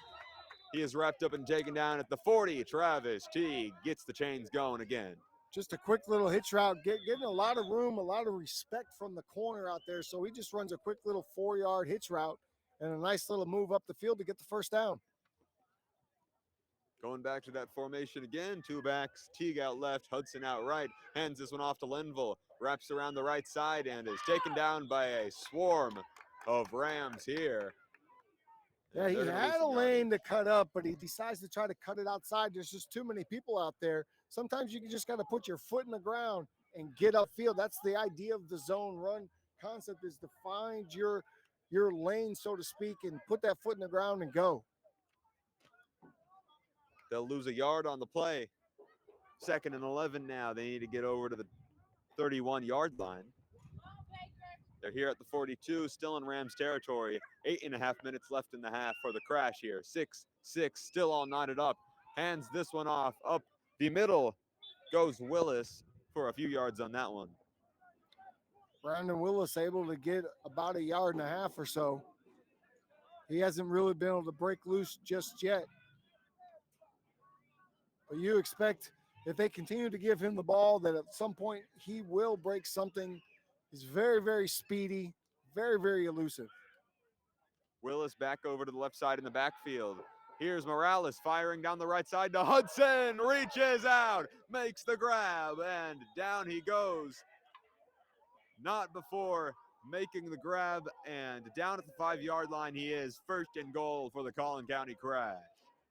He is wrapped up and taken down at the 40. Travis Teague gets the chains going again. Just a quick little hitch route, getting a lot of room, a lot of respect from the corner out there. So he just runs a quick little 4-yard hitch route and a nice little move up the field to get the 1st down. Going back to that formation again, 2 backs, Teague out left, Hudson out right, hands this one off to Linville, wraps around the right side and is taken down by a swarm of Rams here. Yeah, he had a lane to cut up, but he decides to try to cut it outside. There's just too many people out there. Sometimes you just got to put your foot in the ground and get upfield. That's the idea of the zone run concept, is to find your lane, so to speak, and put that foot in the ground and go. They'll lose a yard on the play. 2nd and 11 now. They need to get over to the 31-yard line. They're here at the 42, still in Rams territory. 8.5 minutes left in the half for the crash here. 6-6, still all knotted up. Hands this one off. Up the middle goes Willis for a few yards on that one. Brandon Willis able to get about 1.5 yards or so. He hasn't really been able to break loose just yet. But you expect, if they continue to give him the ball, that at some point he will break something. He's very, very speedy, very, very elusive. Willis back over to the left side in the backfield. Here's Morales firing down the right side to Hudson. Reaches out, makes the grab, and down he goes. Not before making the grab, and down at the 5-yard line he is. 1st and goal for the Collin County Crash.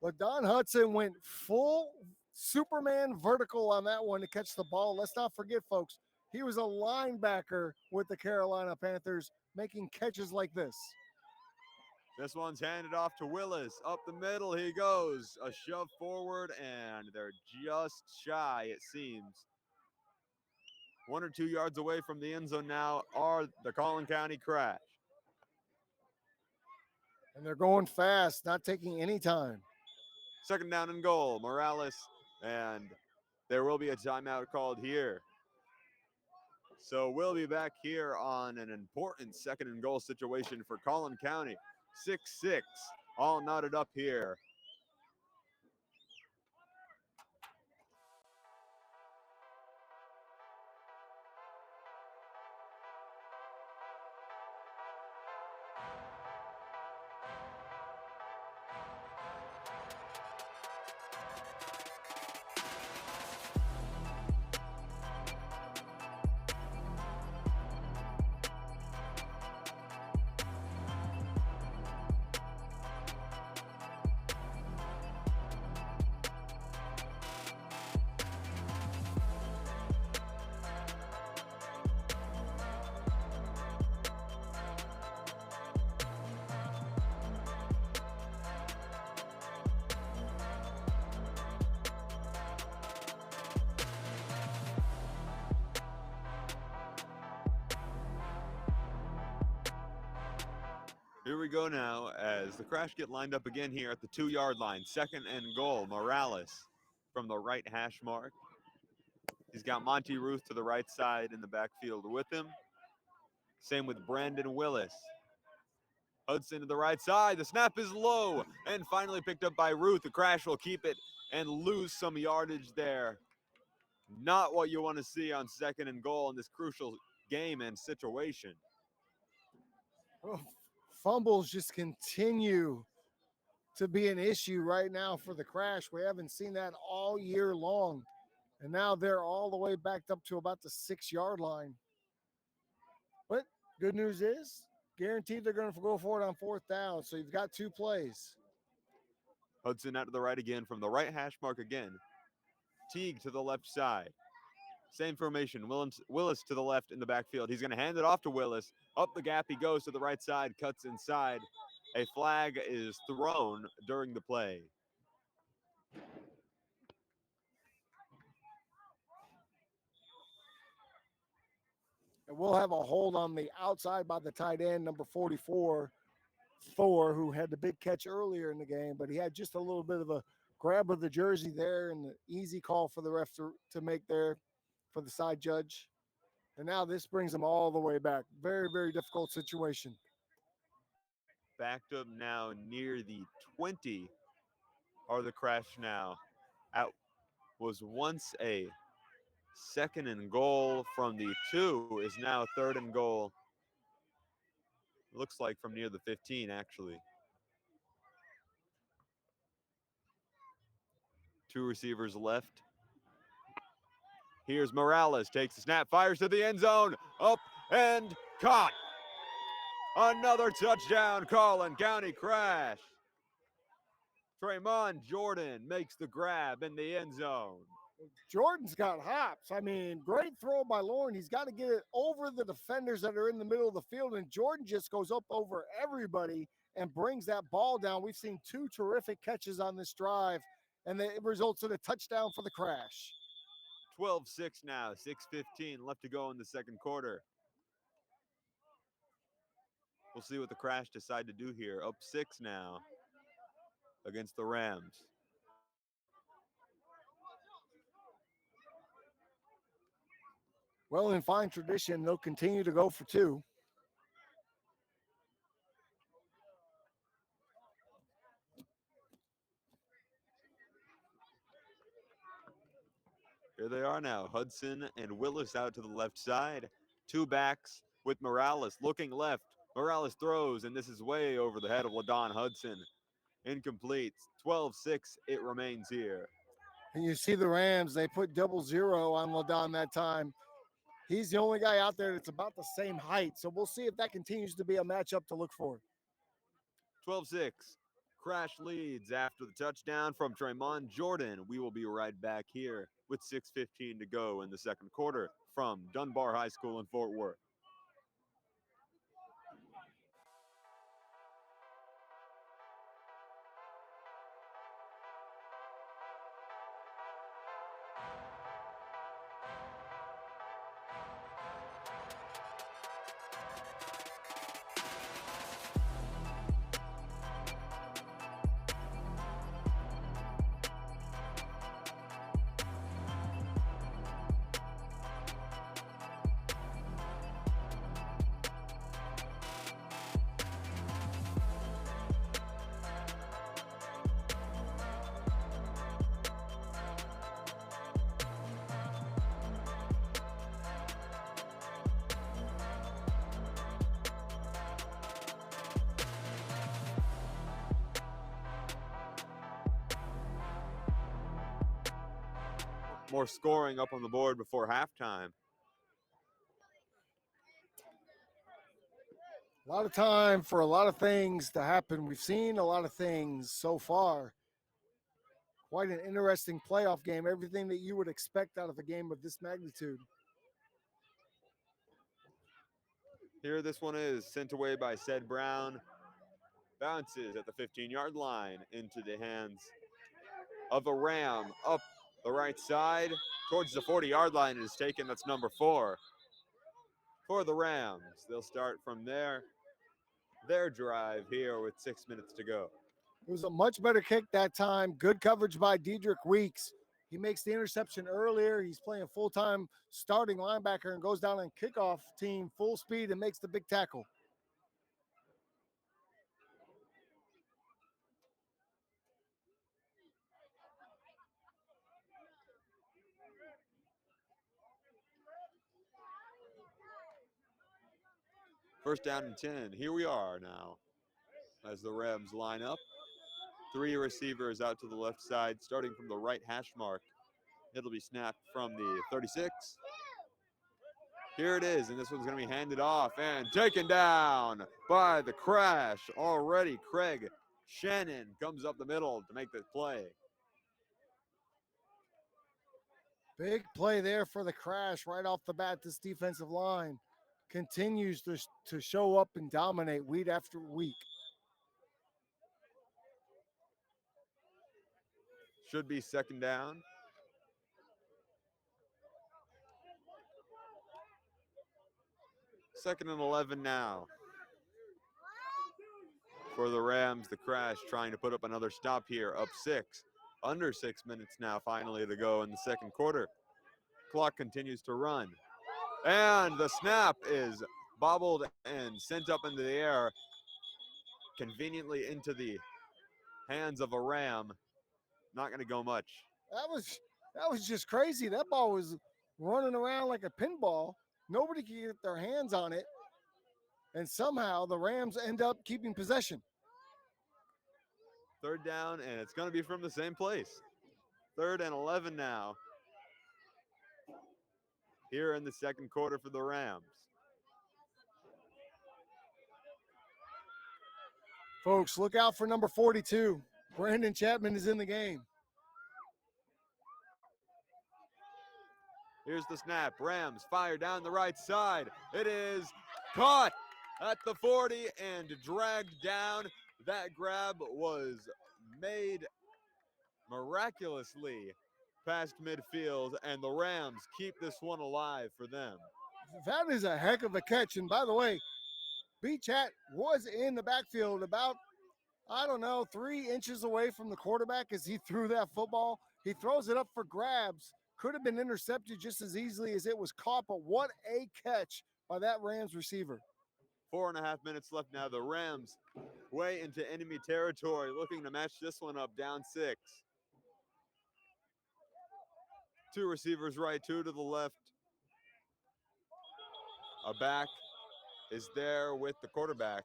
But Don Hudson went full Superman vertical on that one to catch the ball. Let's not forget, folks, he was a linebacker with the Carolina Panthers making catches like this. This one's handed off to Willis. Up the middle he goes. A shove forward, and they're just shy, it seems. 1 or 2 yards away from the end zone now are the Collin County Crash. And they're going fast, not taking any time. 2nd down and goal. Morales, and there will be a timeout called here. So we'll be back here on an important 2nd and goal situation for Collin County. 6-6, all knotted up here. Here we go now as the Crash get lined up again here at the 2-yard line. 2nd and goal. Morales from the right hash mark. He's got Monty Ruth to the right side in the backfield with him. Same with Brandon Willis. Hudson to the right side. The snap is low and finally picked up by Ruth. The Crash will keep it and lose some yardage there. Not what you want to see on 2nd and goal in this crucial game and situation. Fumbles just continue to be an issue right now for the Crash. We haven't seen that all year long. And now they're all the way backed up to about the 6-yard line. But good news is, guaranteed they're going to go for it on 4th down. So you've got 2 plays. Hudson out to the right again from the right hash mark again. Teague to the left side. Same formation. Willis to the left in the backfield. He's going to hand it off to Willis. Up the gap he goes to the right side, cuts inside. A flag is thrown during the play. And we'll have a hold on the outside by the tight end, number 44, Thor, who had the big catch earlier in the game, but he had just a little bit of a grab of the jersey there and the easy call for the ref to make there for the side judge. And now this brings them all the way back. Very, very difficult situation. Backed up now near the 20 are the Crash now. Out was once a 2nd and goal from the 2 is now 3rd and goal. Looks like from near the 15 actually. 2 receivers left. Here's Morales, takes the snap, fires to the end zone, up and caught. Another touchdown call in County Crash. Tremont Jordan makes the grab in the end zone. Jordan's got hops. I mean, great throw by Lauren. He's got to get it over the defenders that are in the middle of the field, and Jordan just goes up over everybody and brings that ball down. We've seen 2 terrific catches on this drive, and it results in a touchdown for the Crash. 12-6 now, 6:15 left to go in the 2nd quarter. We'll see what the Crash decide to do here. Up 6 now against the Rams. Well, in fine tradition, they'll continue to go for 2. Here they are now. Hudson and Willis out to the left side. 2 backs with Morales looking left. Morales throws, and this is way over the head of LaDon Hudson. Incomplete. 12-6, it remains here. And you see the Rams, they put 00 on LaDon that time. He's the only guy out there that's about the same height. So we'll see if that continues to be a matchup to look for. 12-6. Crash leads after the touchdown from Tremont Jordan. We will be right back here with 6:15 to go in the 2nd quarter from Dunbar High School in Fort Worth. More scoring up on the board before halftime. A lot of time for a lot of things to happen. We've seen a lot of things so far. Quite an interesting playoff game. Everything that you would expect out of a game of this magnitude. Here this one is sent away by Ced Brown. Bounces at the 15-yard line into the hands of a Ram up the right side towards the 40-yard line. It is taken. That's number 4 for the Rams. They'll start from there. Their drive here with 6 minutes to go. It was a much better kick that time. Good coverage by Dedrick Weeks. He makes the interception earlier. He's playing full-time starting linebacker and goes down on kickoff team full speed and makes the big tackle. First down and 10. Here we are now as the Rams line up. 3 receivers out to the left side, starting from the right hash mark. It'll be snapped from the 36. Here it is, and this one's going to be handed off and taken down by the crash. Already, Craig Shannon comes up the middle to make the play. Big play there for the crash right off the bat. This defensive line continues to show up and dominate week after week. Should be second down. Second and 11 now. For the Rams, the crash trying to put up another stop here, up 6. Under 6 minutes now finally to go in the second quarter. Clock continues to run. And the snap is bobbled and sent up into the air, conveniently into the hands of a Ram. Not going to go much. That was just crazy. That ball was running around like a pinball. Nobody could get their hands on it. And somehow the Rams end up keeping possession. Third down, and it's going to be from the same place. 3rd and 11 now. Here in the second quarter for the Rams. Folks, look out for number 42. Brandon Chapman is in the game. Here's the snap. Rams fire down the right side. It is caught at the 40 and dragged down. That grab was made miraculously past midfield, and the Rams keep this one alive for them. That is a heck of a catch. And by the way, B-Chat was in the backfield about, 3 inches away from the quarterback as he threw that football. He throws it up for grabs. Could have been intercepted just as easily as it was caught, but what a catch by that Rams receiver. 4.5 minutes left now. The Rams way into enemy territory, looking to match this one up, down 6. 2 receivers right, 2 to the left. A back is there with the quarterback.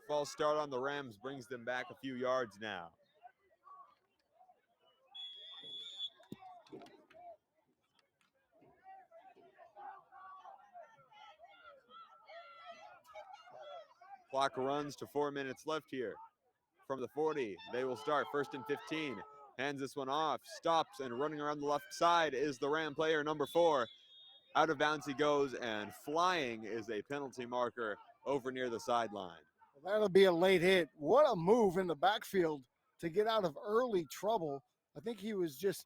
False start on the Rams brings them back a few yards now. Clock runs to 4 minutes left here. From the 40, they will start 1st and 15. Hands this one off, stops, and running around the left side is the Ram player, number 4. Out of bounds he goes, and flying is a penalty marker over near the sideline. Well, that'll be a late hit. What a move in the backfield to get out of early trouble. I think he was just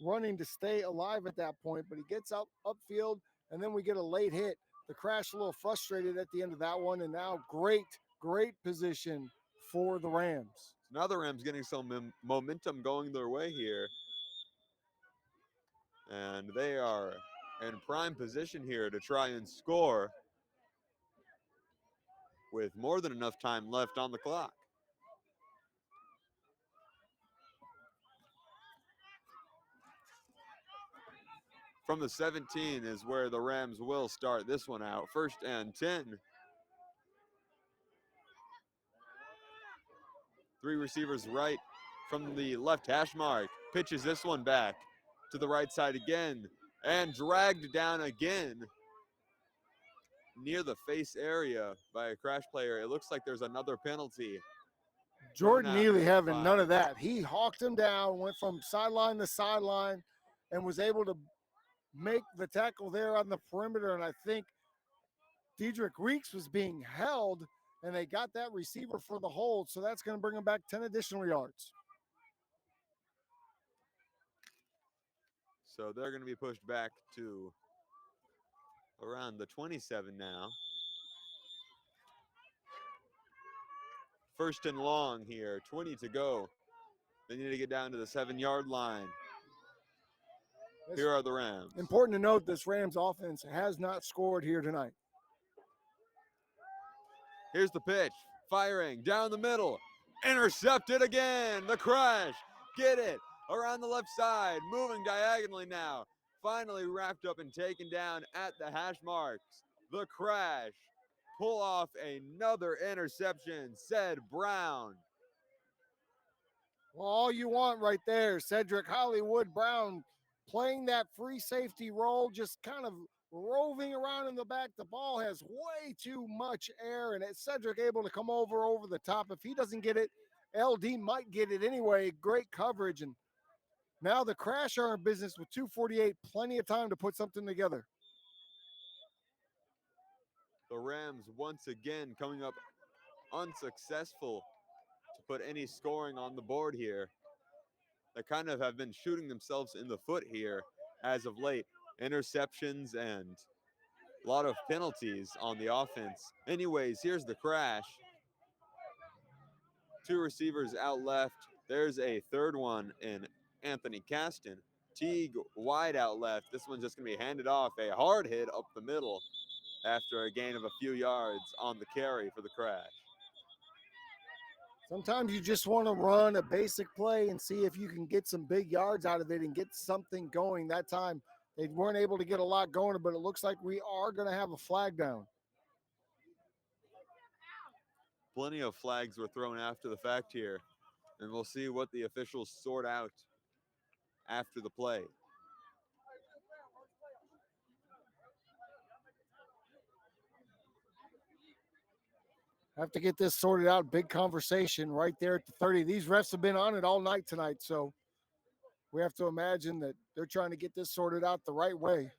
running to stay alive at that point, but he gets upfield, and then we get a late hit. The crash a little frustrated at the end of that one, and now great position for the Rams. Now the Rams getting some momentum going their way here. And they are in prime position here to try and score with more than enough time left on the clock. From the 17 is where the Rams will start this one out. 1st and 10. 3 receivers right from the left hash mark. Pitches this one back to the right side again and dragged down again near the face area by a crash player. It looks like there's another penalty. Jordan Neely having none of that. He hawked him down, went from sideline to sideline, and was able to make the tackle there on the perimeter. And I think Dedrick Weeks was being held, and they got that receiver for the hold. So that's going to bring him back 10 additional yards. So they're going to be pushed back to around the 27 now. 1st and long here, 20 to go. They need to get down to the 7-yard line. Here are the Rams. Important to note, this Rams offense has not scored here tonight. Here's the pitch, firing down the middle, intercepted again. The crash, get it around the left side, moving diagonally now. finally wrapped up and taken down at the hash marks. The Crash pull off another interception, said Brown. Well, all you want right there, Cedric Hollywood Brown playing that free safety role, just kind of roving around in the back. The ball has way too much air, and it's Cedric able to come over the top. If he doesn't get it, LD might get it anyway. Great coverage, and now the Crash are in business with 2:48, plenty of time to put something together. The Rams once again coming up unsuccessful to put any scoring on the board here. They kind of have been shooting themselves in the foot here as of late. Interceptions and a lot of penalties on the offense. Anyways, here's the Crash. Two receivers out left. There's a third one in Anthony Caston. Teague wide out left. This one's just going to be handed off. A hard hit up the middle after a gain of a few yards on the carry for the Crash. Sometimes you just want to run a basic play and see if you can get some big yards out of it and get something going. That time they weren't able to get a lot going, but it looks like we are going to have a flag down. Plenty of flags were thrown after the fact here, and we'll see what the officials sort out after the play. Have to get this sorted out. Big conversation right there at the 30. These refs have been on it all night tonight, so we have to imagine that they're trying to get this sorted out the right way.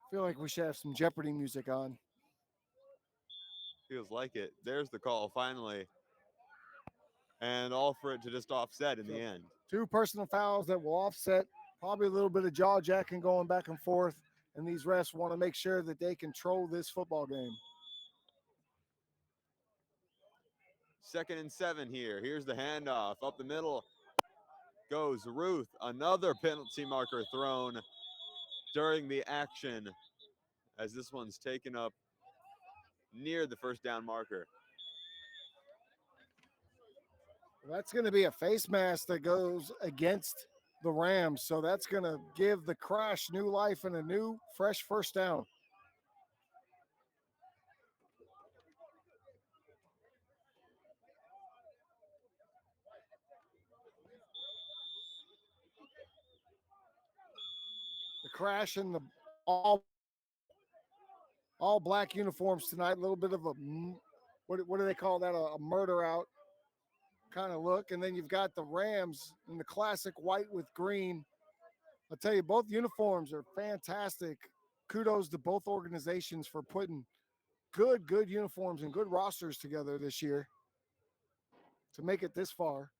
I feel like we should have some Jeopardy music on. Feels like it. There's the call finally. And all for it to just offset in the end. Two personal fouls that will offset, probably a little bit of jaw jacking going back and forth. And these refs want to make sure that they control this football game. 2nd and 7 here. Here's the handoff. Up the middle goes Ruth. Another penalty marker thrown during the action as this one's taken up near the first down marker. That's going to be a face mask that goes against the Rams. So that's going to give the Crash new life and a new, fresh first down. The Crash in the all black uniforms tonight. A little bit of a, what do they call that? A murder out kind of look. And then you've got the Rams in the classic white with green. I'll tell you, both uniforms are fantastic. Kudos to both organizations for putting good uniforms and good rosters together this year to make it this far.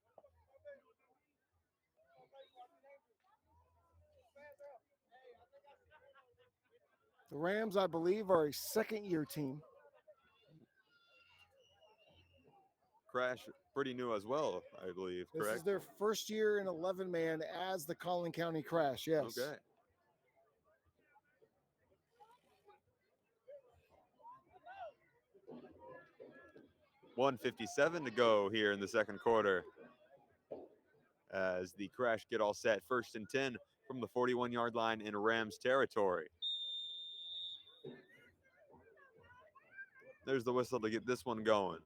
The Rams, I believe, are a second-year team. Crash, pretty new as well, I believe, correct? This is their first year in 11-man as the Collin County Crash, yes. Okay. $1:57 to go here in the second quarter as the Crash get all set. 1st and 10 from the 41-yard line in Rams territory. There's the whistle to get this one going.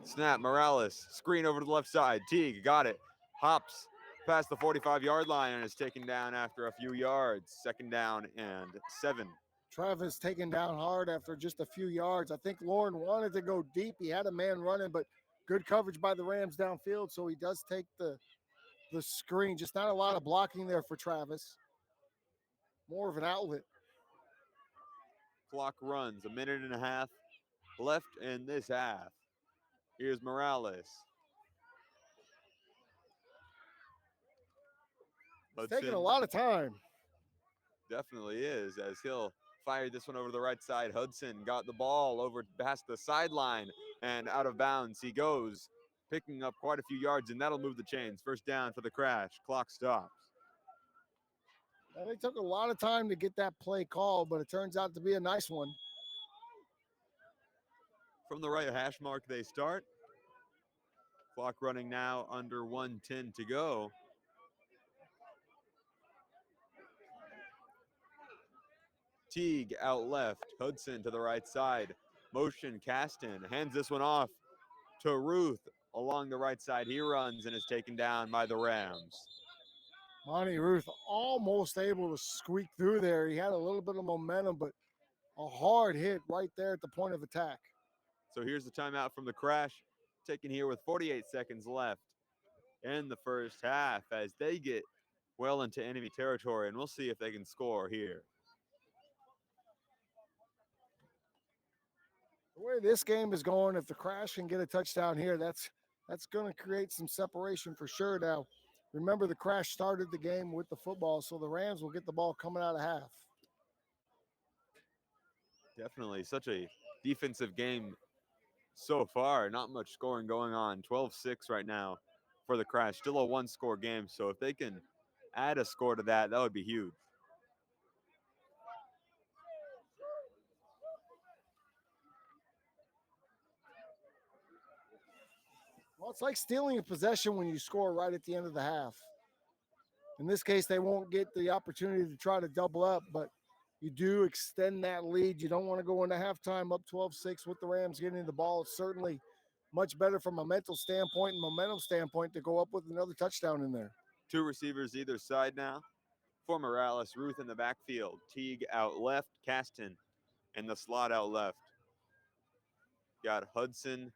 Snap, Morales, screen over to the left side. Teague got it, hops past the 45-yard line and is taken down after a few yards. 2nd down and 7. Travis taken down hard after just a few yards. I think Lauren wanted to go deep. He had a man running, but good coverage by the Rams downfield, so he does take the screen. Just not a lot of blocking there for Travis. More of an outlet. Clock runs, 1.5 minutes left in this half. Here's Morales. It's taking a Hudson lot of time. definitely is, as he'll fire this one over the right side. Hudson got the ball over past the sideline and out of bounds. He goes, picking up quite a few yards, and that'll move the chains. First down for the Crash. Clock stops. And they took a lot of time to get that play called, but it turns out to be a nice one. From the right hash mark, they start. Clock running now under 1:10 to go. Teague out left. Hudson to the right side. Motion Caston hands this one off to Ruth along the right side. He runs and is taken down by the Rams. Monty Ruth almost able to squeak through there. He had a little bit of momentum, but a hard hit right there at the point of attack. So here's the timeout from the Crash, taken here with 48 seconds left in the first half as they get well into enemy territory, and we'll see if they can score here. The way this game is going, if the Crash can get a touchdown here, that's going to create some separation for sure. Now, remember the Crash started the game with the football, so the Rams will get the ball coming out of half. Definitely such a defensive game so far. Not much scoring going on. 12-6 right now for the Crash. Still a one-score game, so if they can add a score to that, that would be huge. Well, it's like stealing a possession when you score right at the end of the half. In this case, they won't get the opportunity to try to double up, but you do extend that lead. You don't want to go into halftime up 12-6 with the Rams getting the ball. It's certainly much better from a mental standpoint and momentum standpoint to go up with another touchdown in there. Two receivers either side now. For Morales, Ruth in the backfield. Teague out left. Caston in the slot out left. Got Hudson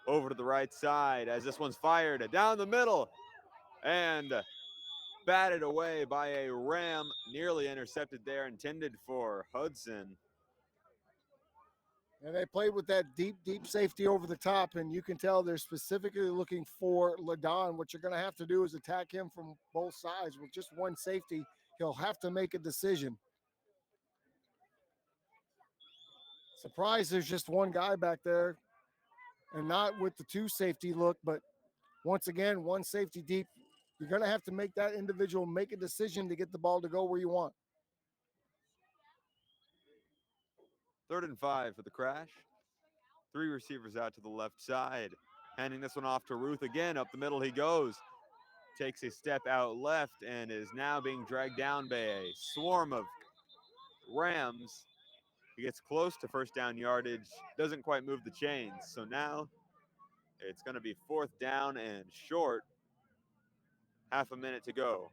over to the right side as this one's fired down the middle and batted away by a Ram, nearly intercepted there, intended for Hudson. And they played with that deep safety over the top, and you can tell they're specifically looking for LaDon. What you're going to have to do is attack him from both sides. With just one safety, he'll have to make a decision. Surprised there's just one guy back there, and not with the two safety look, but once again, one safety deep. You're going to have to make that individual make a decision to get the ball to go where you want. 3rd and 5 for the Crash. Three receivers out to the left side. Handing this one off to Ruth again. Up the middle he goes. Takes a step out left and is now being dragged down by a swarm of Rams. He gets close to first down yardage. Doesn't quite move the chains. So now it's going to be 4th down and short. Half a minute to go.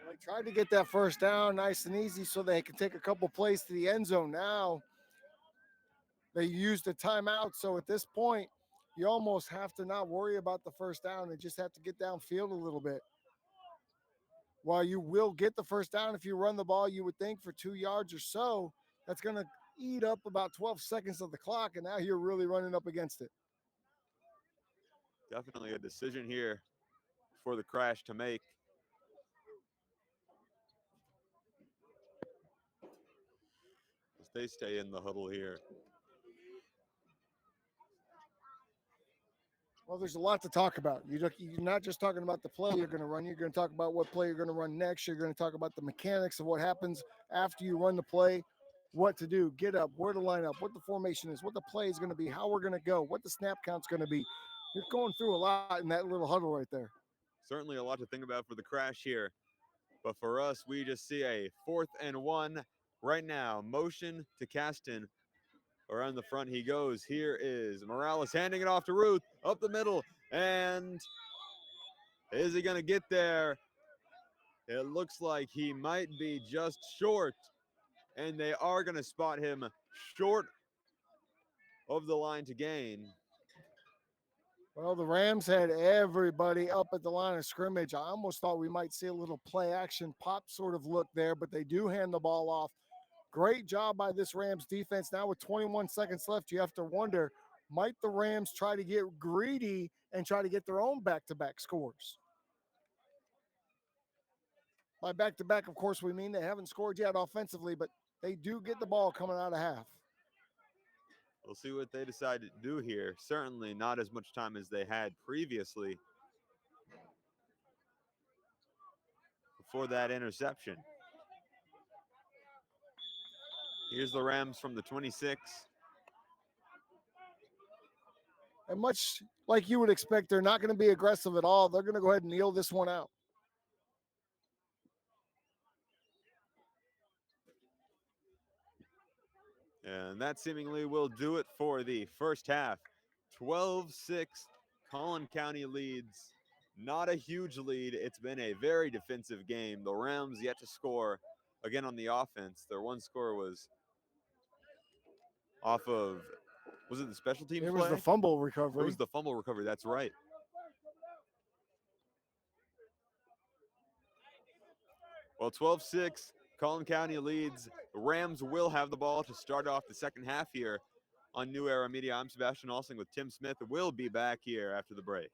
They tried to get that first down nice and easy so they can take a couple plays to the end zone. Now they used a timeout. So at this point, you almost have to not worry about the first down and just have to get downfield a little bit. While you will get the first down if you run the ball, you would think for 2 yards or so, that's going to eat up about 12 seconds of the clock, and now you're really running up against it. Definitely a decision here for the Crash to make. As they stay in the huddle here. Well, there's a lot to talk about. You're not just talking about the play you're going to run. You're going to talk about what play you're going to run next. You're going to talk about the mechanics of what happens after you run the play, what to do, get up, where to line up, what the formation is, what the play is going to be, how we're going to go, what the snap count's going to be. You're going through a lot in that little huddle right there. Certainly a lot to think about for the Crash here. But for us, we just see a 4th and 1 right now. Motion to Caston. Around the front he goes. Here is Morales handing it off to Ruth. Up the middle. And is he going to get there? It looks like he might be just short. And they are going to spot him short of the line to gain. Well, the Rams had everybody up at the line of scrimmage. I almost thought we might see a little play action pop sort of look there, but they do hand the ball off. Great job by this Rams defense. Now with 21 seconds left, you have to wonder, might the Rams try to get greedy and try to get their own back-to-back scores? By back-to-back, of course, we mean they haven't scored yet offensively, but they do get the ball coming out of half. We'll see what they decide to do here. Certainly not as much time as they had previously before that interception. Here's the Rams from the 26. And much like you would expect, they're not going to be aggressive at all. They're going to go ahead and kneel this one out. And that seemingly will do it for the first half. 12-6, Collin County leads. Not a huge lead. It's been a very defensive game. The Rams yet to score again on the offense. Their one score was off of, was it the special teams It play? was the fumble recovery. It was the fumble recovery, that's right. Well, 12-6, Collin County leads. The Rams will have the ball to start off the second half here on New Era Media. I'm Sebastian Alsing with Tim Smith. We'll be back here after the break.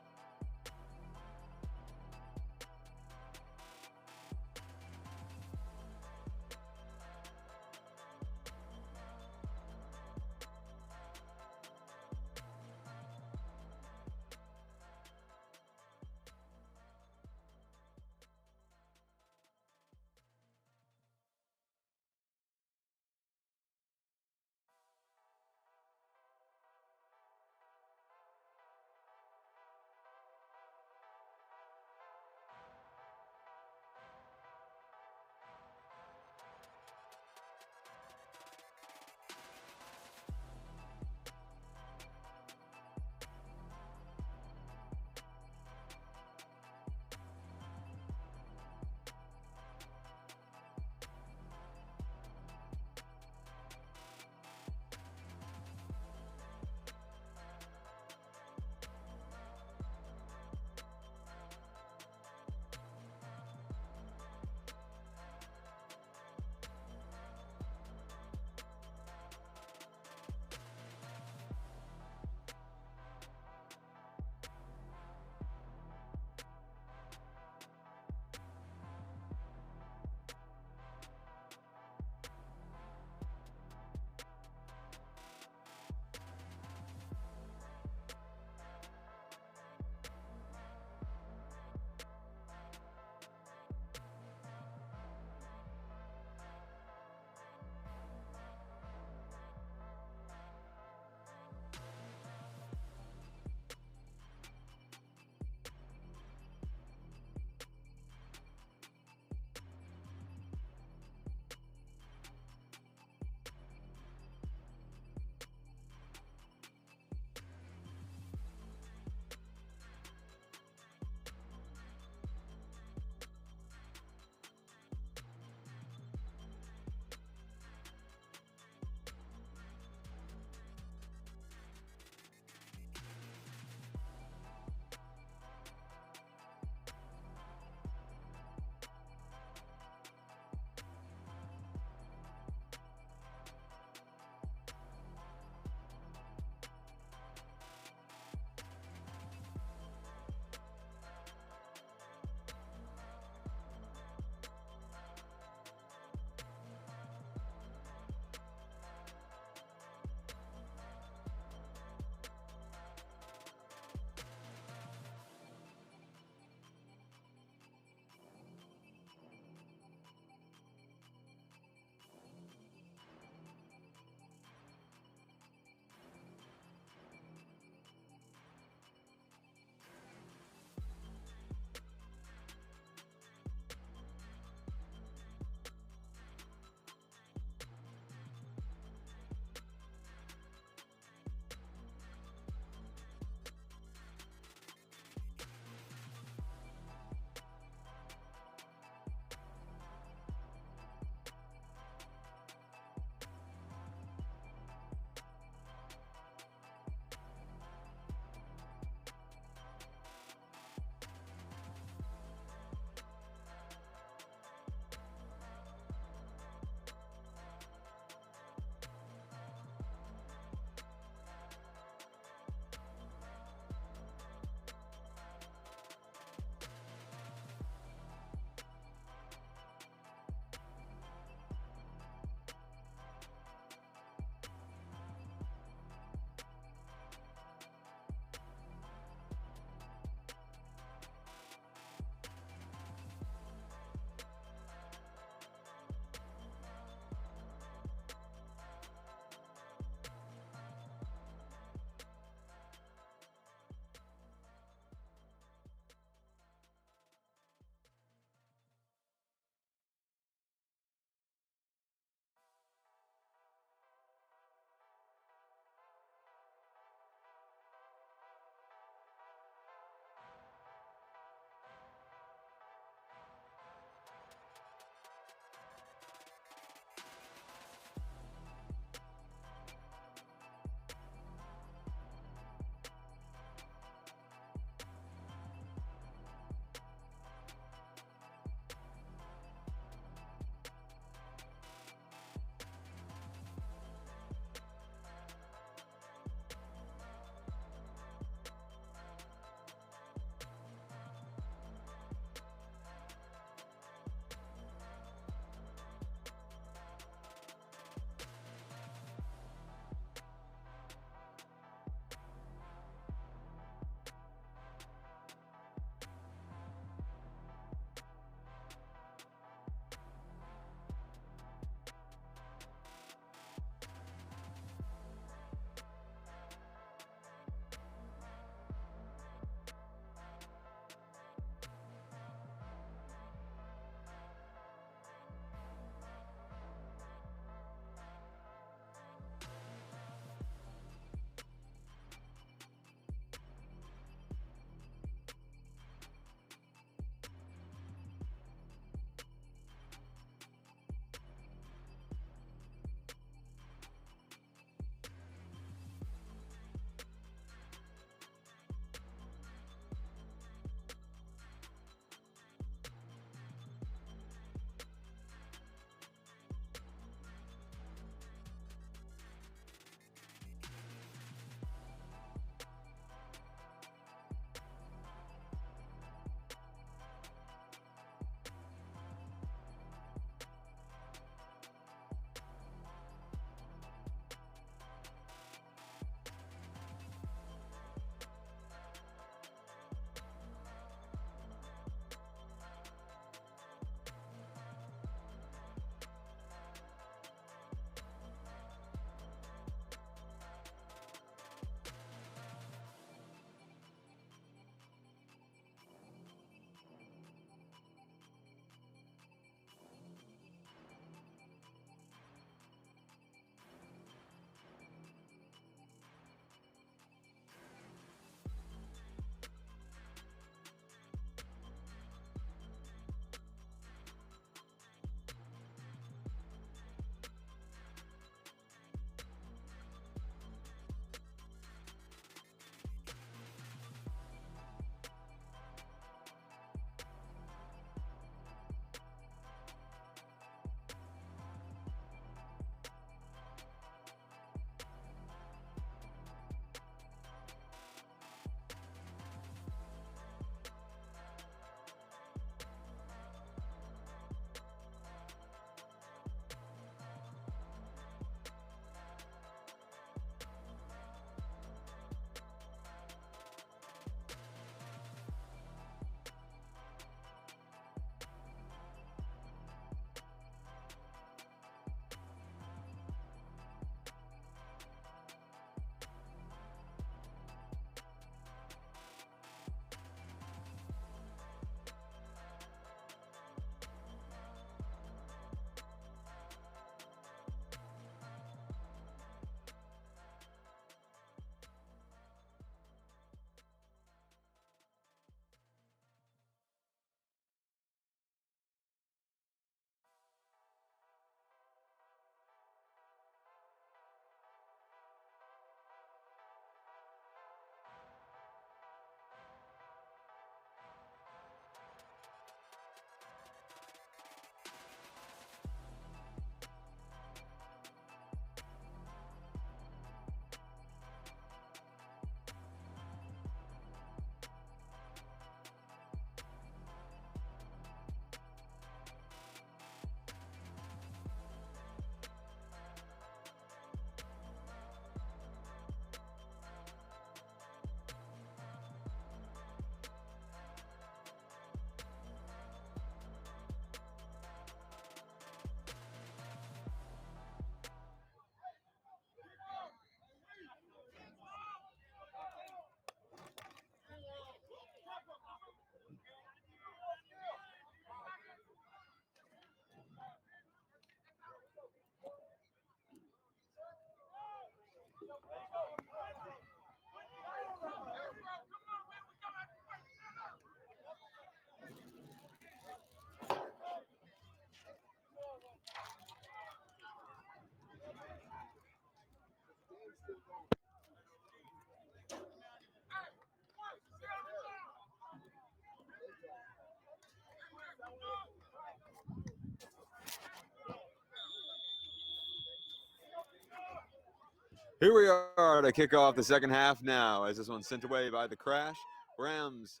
Here we are to kick off the second half now as this one's sent away by the crash. Rams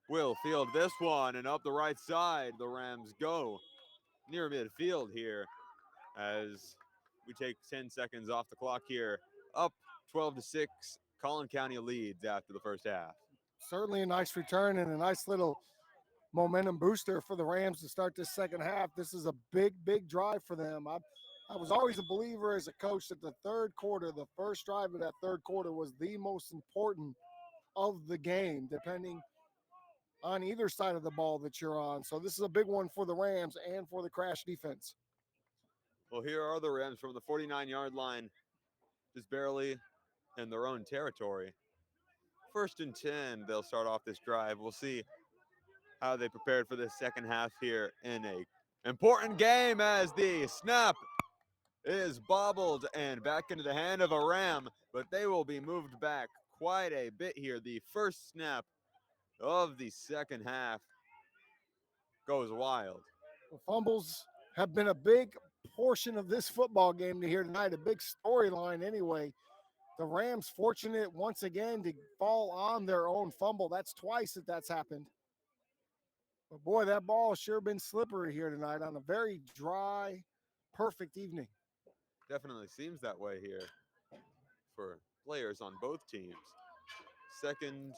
will field this one, and up the right side, the Rams go near midfield here as we take 10 seconds off the clock here. Up 12-6, Collin County leads after the first half. Certainly a nice return and a nice little momentum booster for the Rams to start this second half. This is a big, big drive for them. I was always a believer as a coach that the third quarter, the first drive of that third quarter, was the most important of the game, depending on either side of the ball that you're on. So this is a big one for the Rams and for the crash defense. Well, here are the Rams from the 49-yard line, just barely in their own territory. 1st and 10, they'll start off this drive. We'll see how they prepared for this second half here in a important game as the snap is bobbled and back into the hand of a Ram, but they will be moved back quite a bit here. The first snap of the second half goes wild. The fumbles have been a big portion of this football game to here tonight, a big storyline anyway. The Rams fortunate once again to fall on their own fumble. That's twice that's happened. But boy, that ball sure been slippery here tonight on a very dry, perfect evening. Definitely seems that way here for players on both teams. Second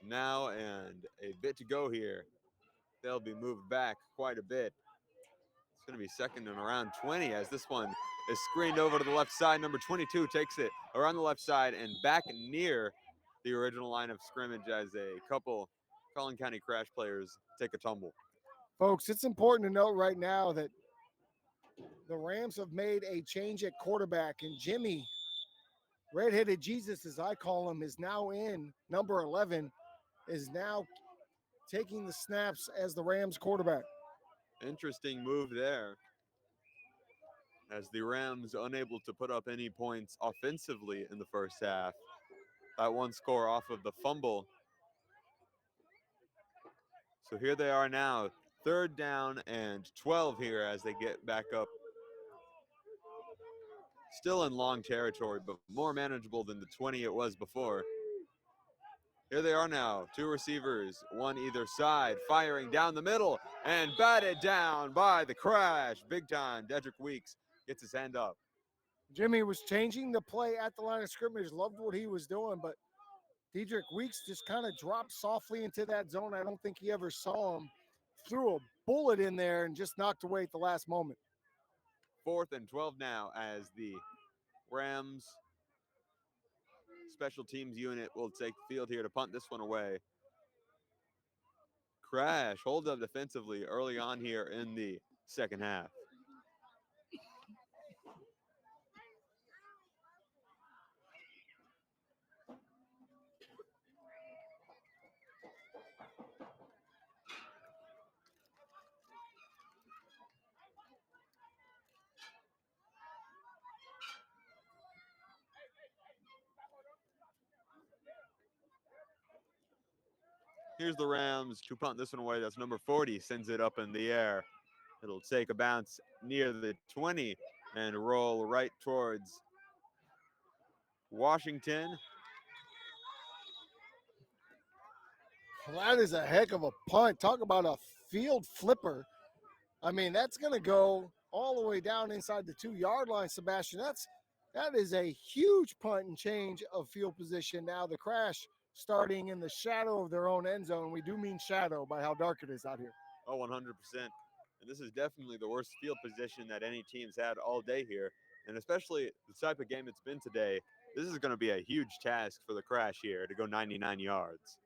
now and a bit to go here. They'll be moved back quite a bit. It's going to be second and around 20 as this one is screened over to the left side. Number 22 takes it around the left side and back near the original line of scrimmage as a couple Collin County Crash players take a tumble. Folks, it's important to note right now that the Rams have made a change at quarterback, and Jimmy, Redheaded Jesus, as I call him, is now in. Number 11 is now taking the snaps as the Rams quarterback. Interesting move there as the Rams unable to put up any points offensively in the first half. That one score off of the fumble. So here they are now, 3rd down and 12 here as they get back up. Still in long territory, but more manageable than the 20 it was before. Here they are now, 2 receivers, one either side, firing down the middle and batted down by the crash. Big time, Dedrick Weeks gets his hand up. Jimmy was changing the play at the line of scrimmage, loved what he was doing, but Dedrick Weeks just kind of dropped softly into that zone. I don't think he ever saw him. Threw a bullet in there and just knocked away at the last moment. 4th and 12 now as the Rams special teams unit will take the field here to punt this one away. Crash holds up defensively early on here in the second half. Here's the Rams to punt this one away. That's number 40, sends it up in the air. It'll take a bounce near the 20 and roll right towards Washington. Well, that is a heck of a punt. Talk about a field flipper. I mean, that's going to go all the way down inside the 2-yard line, Sebastian. That is a huge punt and change of field position. Now the crash starting in the shadow of their own end zone. We do mean shadow by how dark it is out here. Oh, 100%. And this is definitely the worst field position that any team's had all day here. And especially the type of game it's been today, this is going to be a huge task for the crash here to go 99 yards.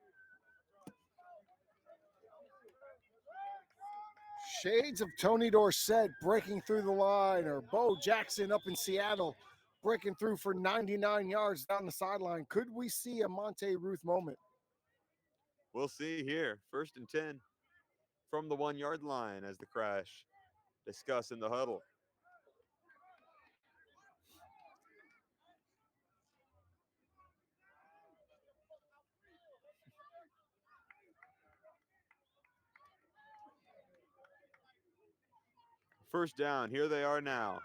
Shades of Tony Dorsett breaking through the line, or Bo Jackson up in Seattle breaking through for 99 yards down the sideline. Could we see a Monte Ruth moment? We'll see here. 1st and 10 from the 1-yard line as the crash discuss in the huddle. First down, here they are now.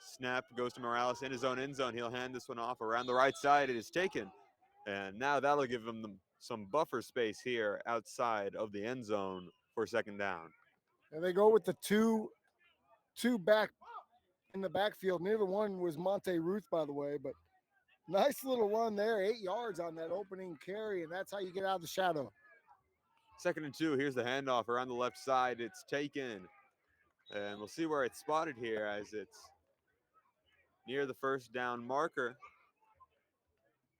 Snap goes to Morales in his own end zone. He'll hand this one off around the right side. It is taken. And now that'll give him some buffer space here outside of the end zone for second down. And they go with the two back in the backfield. Neither one was Monte Ruth, by the way, but nice little run there, 8 yards on that opening carry, and that's how you get out of the shadow. 2nd and 2. Here's the handoff around the left side. It's taken. And we'll see where it's spotted here as it's near the first down marker.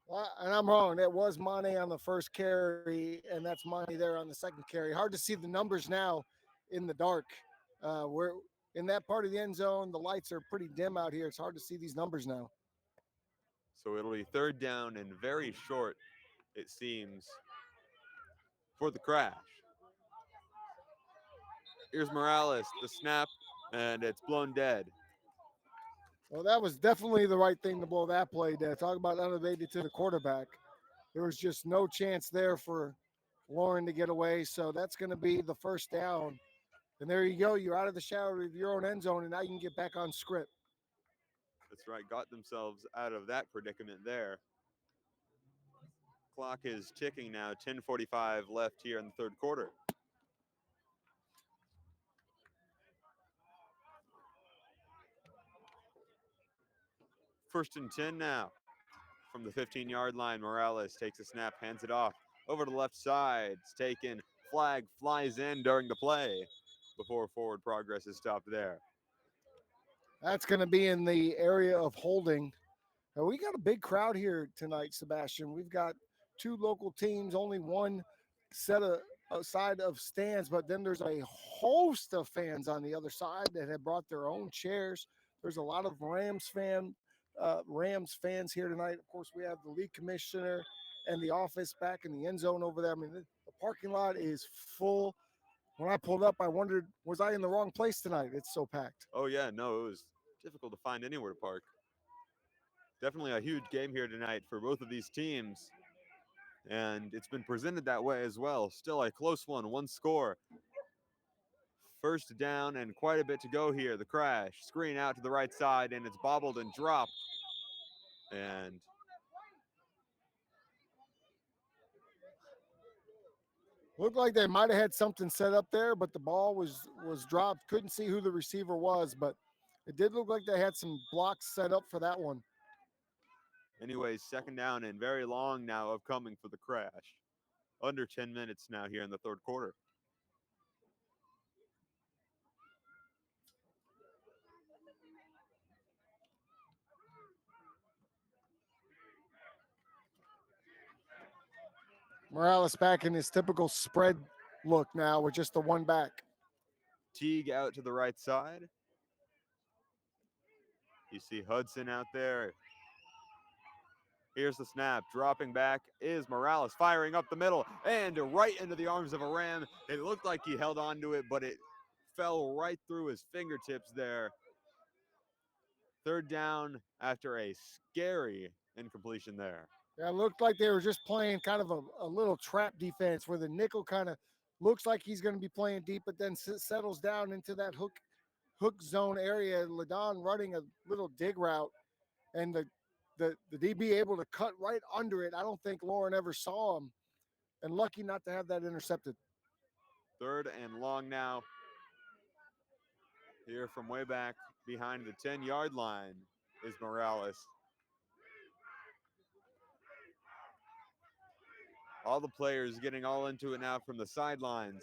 Well, and I'm wrong. That was Monte on the first carry, and that's Monte there on the second carry. Hard to see the numbers now in the dark. We're in that part of the end zone. The lights are pretty dim out here. It's hard to see these numbers now. So it'll be 3rd down and very short, it seems, for the crash. Here's Morales, the snap, and it's blown dead. Well, that was definitely the right thing to blow that play dead. Talk about elevated to the quarterback. There was just no chance there for Lauren to get away. So that's going to be the first down. And there you go. You're out of the shadow of your own end zone, and now you can get back on script. That's right, got themselves out of that predicament there. Clock is ticking now, 10:45 left here in the 3rd quarter. First and 10 now. From the 15-yard line, Morales takes a snap, hands it off. Over to the left side, it's taken. Flag flies in during the play before forward progress is stopped there. That's going to be in the area of holding. Now, we got a big crowd here tonight, Sebastian. We've got 2 local teams, only one set of side of stands, but then there's a host of fans on the other side that have brought their own chairs. There's a lot of Rams fans here tonight. Of course, we have the league commissioner and the office back in the end zone over there. I mean, the parking lot is full. When I pulled up, I wondered, was I in the wrong place tonight? It's so packed. Oh, yeah, no, it was difficult to find anywhere to park. Definitely a huge game here tonight for both of these teams. And it's been presented that way as well. Still a close one score. First down and quite a bit to go here. The crash, screen out to the right side, and it's bobbled and dropped. And looked like they might have had something set up there, but the ball was dropped. Couldn't see who the receiver was, but it did look like they had some blocks set up for that one. anyways, 2nd down and very long now of coming for the crash. Under 10 minutes now here in the 3rd quarter. Morales back in his typical spread look now with just the one back. Teague out to the right side. You see Hudson out there. Here's the snap. Dropping back is Morales, firing up the middle and right into the arms of a Ram. It looked like he held on to it, but it fell right through his fingertips there. 3rd down after a scary incompletion there. Yeah, it looked like they were just playing kind of a little trap defense where the nickel kind of looks like he's going to be playing deep, but then settles down into that hook zone area. Ladon running a little dig route, and the DB able to cut right under it. I don't think Lauren ever saw him, and lucky not to have that intercepted. 3rd and long now. Here from way back behind the 10-yard line is Morales. All the players getting all into it now from the sidelines.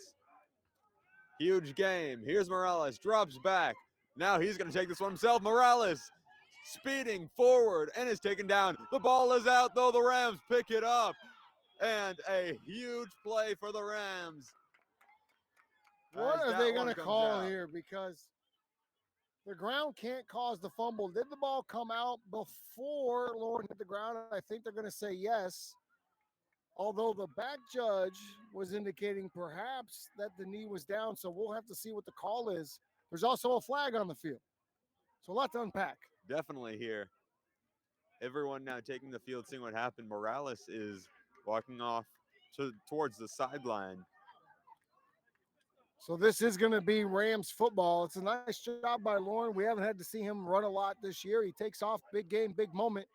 Huge game. Here's Morales, drops back. Now he's going to take this one himself. Morales speeding forward and is taken down. The ball is out, though. The Rams pick it up. And a huge play for the Rams. What are they going to call here? Because the ground can't cause the fumble. Did the ball come out before Lauren hit the ground? I think they're going to say yes. Although the back judge was indicating perhaps that the knee was down, so we'll have to see what the call is. There's also a flag on the field. So a lot to unpack. Definitely here. Everyone now taking the field, seeing what happened. Morales is walking off towards the sideline. So this is going to be Rams football. It's a nice job by Lauren. We haven't had to see him run a lot this year. He takes off, big game, big moment.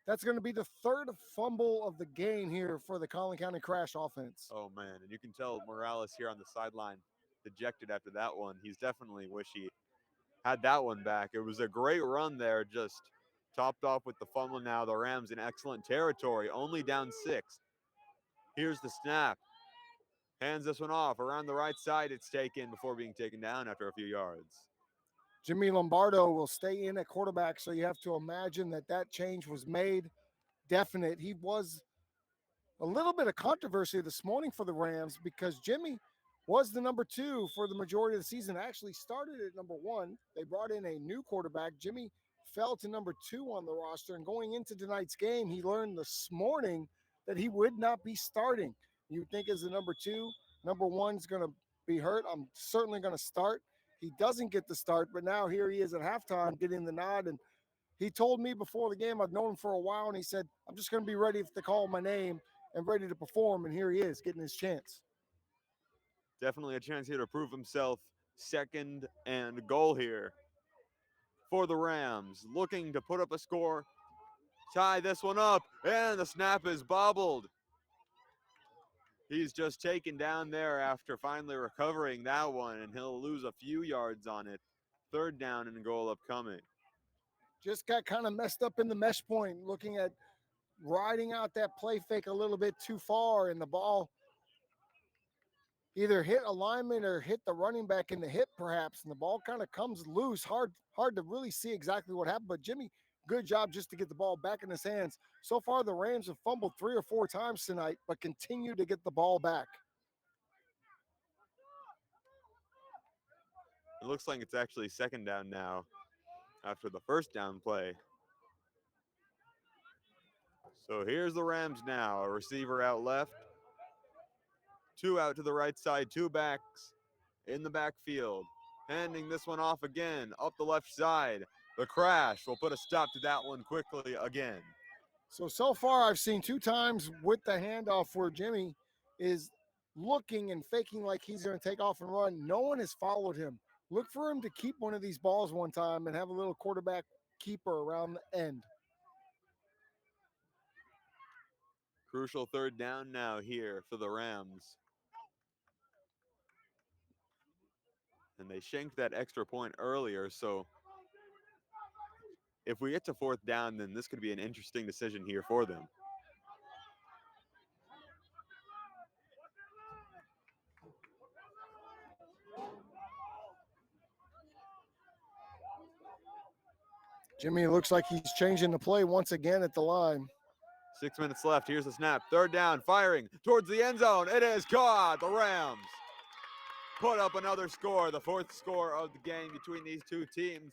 That's going to be the third fumble of the game here for the Collin County Crash offense. Oh, man, and you can tell Morales here on the sideline dejected after that one. He's definitely wish he had that one back. It was a great run there, just topped off with the fumble. Now the Rams in excellent territory, only down 6. Here's the snap. Hands this one off. Around the right side, it's taken before being taken down after a few yards. Jimmy Lombardo will stay in at quarterback, so you have to imagine that change was made definite. He was a little bit of controversy this morning for the Rams because Jimmy was the number 2 for the majority of the season, actually started at number 1. They brought in a new quarterback. Jimmy fell to number 2 on the roster, and going into tonight's game, he learned this morning that he would not be starting. You think as the number 2, number 1's going to be hurt. I'm certainly going to start. He doesn't get the start, but now here he is at halftime getting the nod. And he told me before the game, I've known him for a while, and he said, I'm just going to be ready if they call my name and ready to perform. And here he is getting his chance. Definitely a chance here to prove himself. 2nd and goal here for the Rams, looking to put up a score, tie this one up, and the snap is bobbled. He's just taken down there after finally recovering that one, and he'll lose a few yards on it. 3rd down and goal upcoming. Just got kind of messed up in the mesh point, looking at riding out that play fake a little bit too far, and the ball either hit a lineman or hit the running back in the hip perhaps, and the ball kind of comes loose. Hard to really see exactly what happened, but Jimmy, good job just to get the ball back in his hands. So far, the Rams have fumbled 3 or 4 times tonight, but continue to get the ball back. It looks like it's actually 2nd down now after the 1st down play. So here's the Rams now, a receiver out left, 2 out to the right side, 2 backs in the backfield. Handing this one off again, up the left side. The Crash will put a stop to that one quickly again. So far I've seen 2 times with the handoff where Jimmy is looking and faking like he's going to take off and run. No one has followed him. Look for him to keep one of these balls one time and have a little quarterback keeper around the end. Crucial 3rd down now here for the Rams. And they shanked that extra point earlier, so if we get to 4th down, then this could be an interesting decision here for them. Jimmy looks like he's changing the play once again at the line. 6 minutes left. Here's the snap. 3rd down, firing towards the end zone. It is caught. The Rams put up another score, the 4th score of the game between these 2 teams.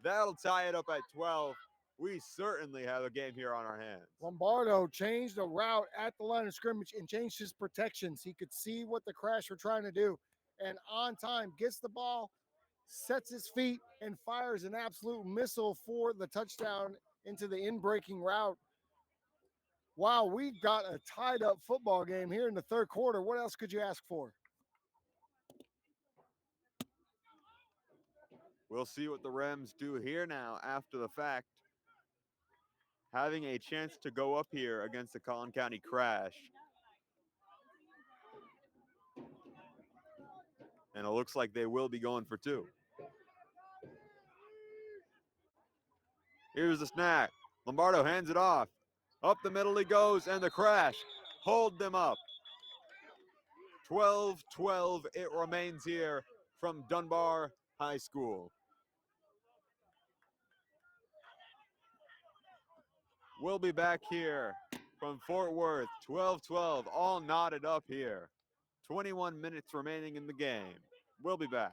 That'll tie it up at 12. We certainly have a game here on our hands. Lombardo changed the route at the line of scrimmage and changed his protections. He could see what the Crash were trying to do. And on time, gets the ball, sets his feet, and fires an absolute missile for the touchdown into the in-breaking route. Wow, we've got a tied-up football game here in the 3rd quarter. What else could you ask for? We'll see what the Rams do here now after the fact. Having a chance to go up here against the Collin County Crash. And it looks like they will be going for 2. Here's the snap. Lombardo hands it off. Up the middle he goes, and the Crash hold them up. 12-12 it remains here from Dunbar High School. We'll be back here from Fort Worth, 12-12, all knotted up here. 21 minutes remaining in the game. We'll be back.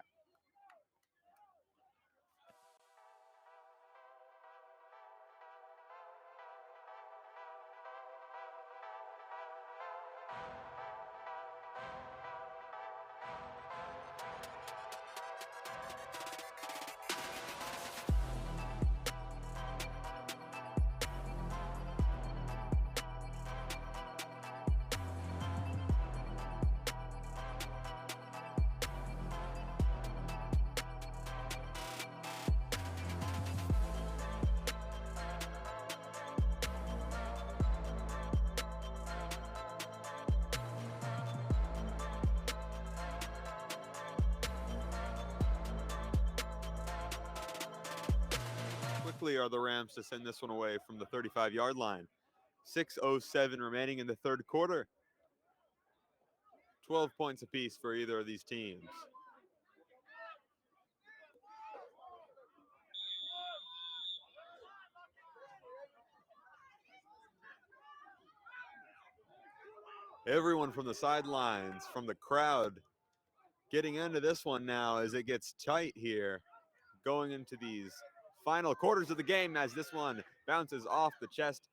likely are the Rams to send this one away from the 35-yard line. 6:07 remaining in the third quarter. 12 points apiece for either of these teams. Everyone from the sidelines, from the crowd, getting into this one now as it gets tight here, going into these final quarters of the game as this one bounces off the chest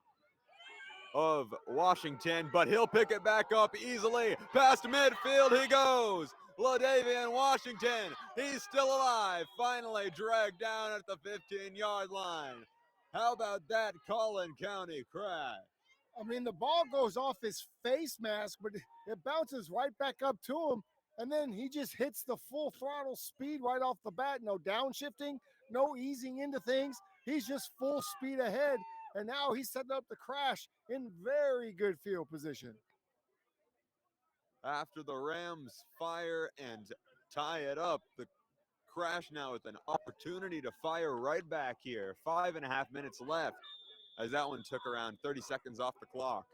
of Washington, but he'll pick it back up easily. Past midfield he goes. LaDavian Washington, he's still alive. Finally dragged down at the 15-yard line. How about that Collin County crash? I mean, the ball goes off his face mask, but it bounces right back up to him. And then he just hits the full throttle speed right off the bat. No downshifting, no easing into things. He's just full speed ahead. And now he's setting up the crash in very good field position. After the Rams fire and tie it up, the crash now with an opportunity to fire right back here. 5.5 minutes left as that one took around 30 seconds off the clock.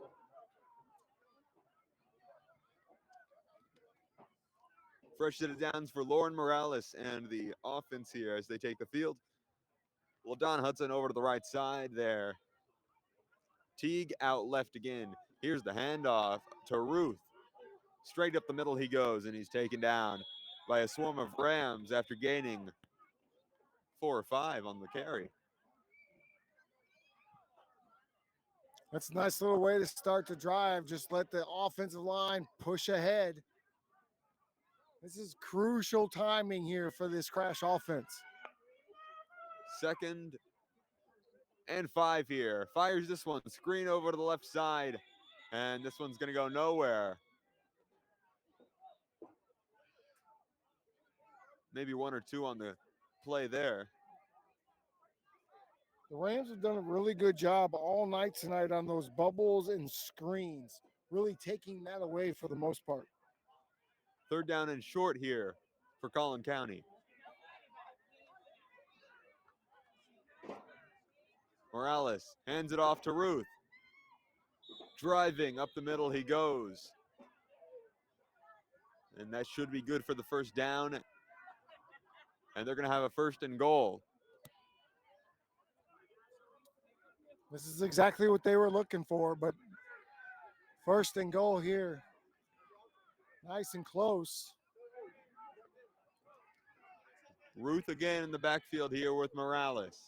Fresh set of downs for Lauren Morales and the offense here as they take the field. LaDon Hudson over to the right side there. Teague out left again. Here's the handoff to Ruth. Straight up the middle he goes, and he's taken down by a swarm of Rams after gaining 4 or 5 on the carry. That's a nice little way to start the drive. Just let the offensive line push ahead. This is crucial timing here for this crash offense. 2nd and 5 here. Fires this one. Screen over to the left side. And this one's going to go nowhere. Maybe 1 or 2 on the play there. The Rams have done a really good job all night tonight on those bubbles and screens, really taking that away for the most part. 3rd down and short here for Collin County. Morales hands it off to Ruth. Driving up the middle he goes. And that should be good for the first down. And they're going to have a 1st and goal. This is exactly what they were looking for, but 1st and goal here. Nice and close. Ruth again in the backfield here with Morales.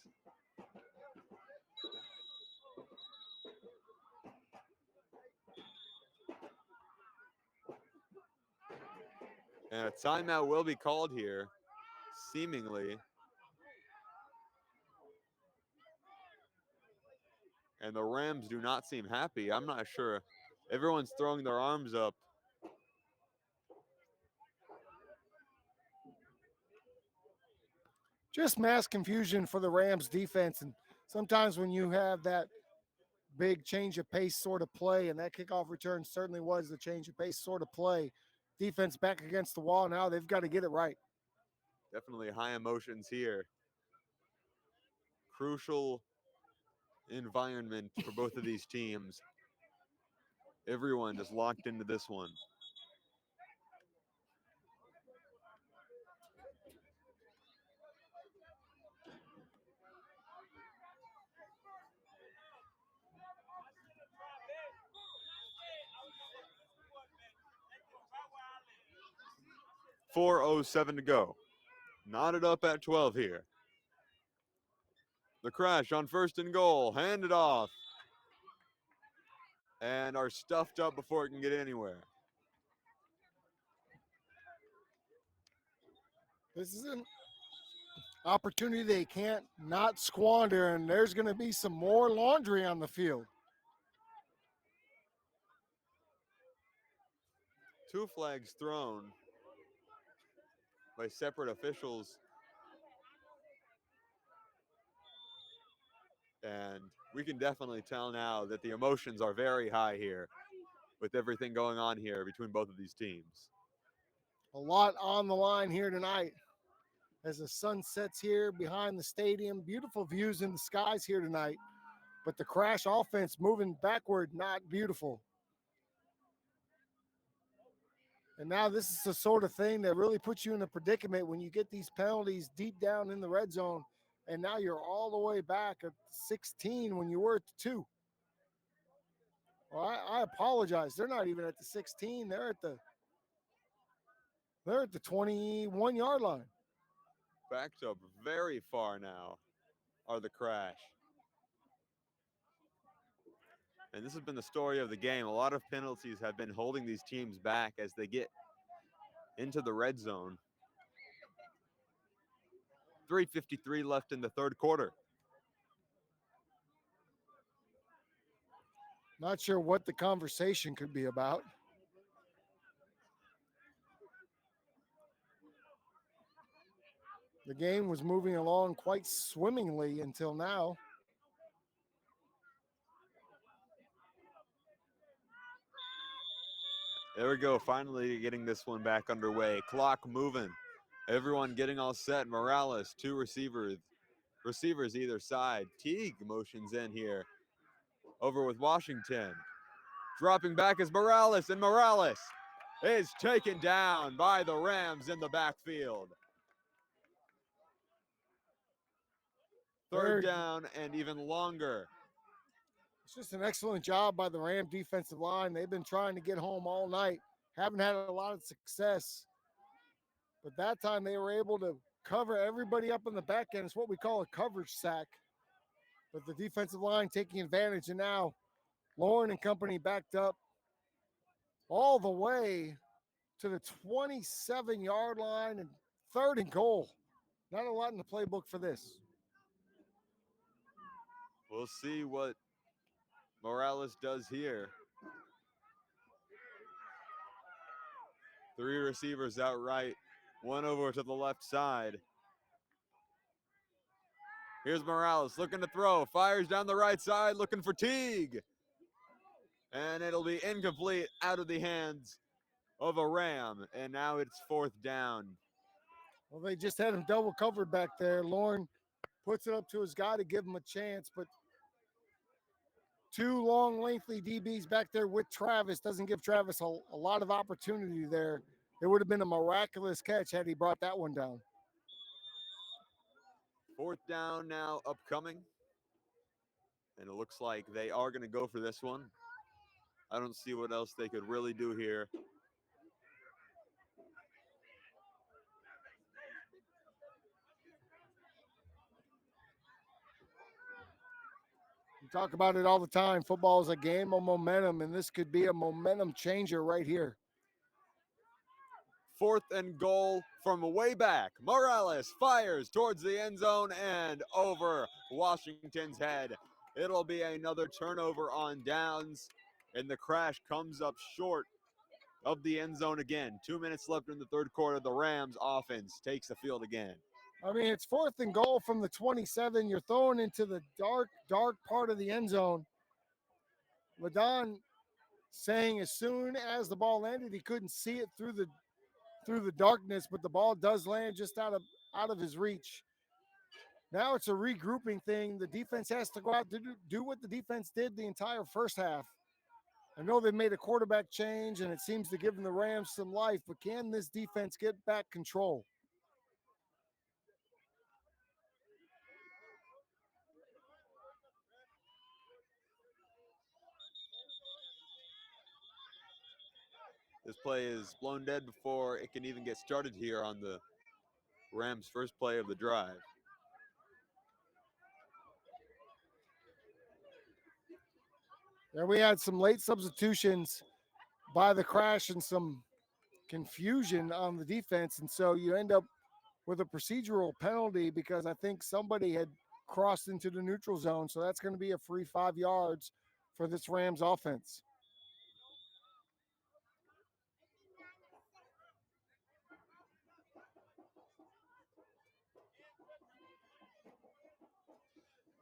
And a timeout will be called here, seemingly. And the Rams do not seem happy. I'm not sure. Everyone's throwing their arms up. Just mass confusion for the Rams defense. And sometimes when you have that big change of pace sort of play, and that kickoff return certainly was the change of pace sort of play, defense back against the wall now, they've got to get it right. Definitely high emotions here. Crucial environment for both of these teams. Everyone just locked into this one. .407 to go. Knotted up at 12 here. The crash on 1st and goal. Hand it off. And are stuffed up before it can get anywhere. This is an opportunity they can't not squander, and there's going to be some more laundry on the field. 2 flags thrown by separate officials. And we can definitely tell now that the emotions are very high here with everything going on here between both of these teams. A lot on the line here tonight. as the sun sets here behind the stadium. Beautiful views in the skies here tonight, but the Crash offense moving backward, not beautiful. And now this is the sort of thing that really puts you in a predicament when you get these penalties deep down in the red zone, and now you're all the way back at 16 when you were at 2. Well, I apologize. They're not even at the 16. They're at the 21-yard line. Backed up very far now are the Crash. And this has been the story of the game. A lot of penalties have been holding these teams back as they get into the red zone. 3:53 left in the third quarter. Not sure what the conversation could be about. The game was moving along quite swimmingly until now. There we go, finally getting this one back underway. Clock moving. Everyone getting all set. Morales, 2 receivers either side. Teague motions in here. Over with Washington. Dropping back is Morales, and Morales is taken down by the Rams in the backfield. Third down and even longer. It's just an excellent job by the Ram defensive line. They've been trying to get home all night. Haven't had a lot of success. But that time they were able to cover everybody up in the back end. It's what we call a coverage sack. But the defensive line taking advantage. And now Lauren and company backed up all the way to the 27-yard line and 3rd and goal. Not a lot in the playbook for this. We'll see what Morales does here. 3 receivers out right, 1 over to the left side. Here's Morales looking to throw, fires down the right side, looking for Teague. And it'll be incomplete, out of the hands of a Ram. And now it's 4th down. Well, they just had him double covered back there. Lauren puts it up to his guy to give him a chance, but 2 long, lengthy DBs back there with Travis doesn't give Travis a lot of opportunity there. It would have been a miraculous catch had he brought that one down. 4th down now upcoming. And it looks like they are going to go for this one. I don't see what else they could really do here. We talk about it all the time. Football is a game of momentum, and this could be a momentum changer right here. 4th and goal from way back. Morales fires towards the end zone and over Washington's head. It'll be another turnover on downs, and the Crash comes up short of the end zone again. 2 minutes left in the third quarter. The Rams offense takes the field again. I mean, it's 4th and goal from the 27. You're throwing into the dark part of the end zone. LaDon saying as soon as the ball landed, he couldn't see it through the darkness, but the ball does land just out of his reach. Now it's a regrouping thing. The defense has to go out to do what the defense did the entire first half. I know they made a quarterback change, and it seems to give the Rams some life, but can this defense get back control? This play is blown dead before it can even get started here on the Rams' first play of the drive. There we had some late substitutions by the Crash and some confusion on the defense, and so you end up with a procedural penalty because I think somebody had crossed into the neutral zone, so that's going to be a free 5 yards for this Rams offense.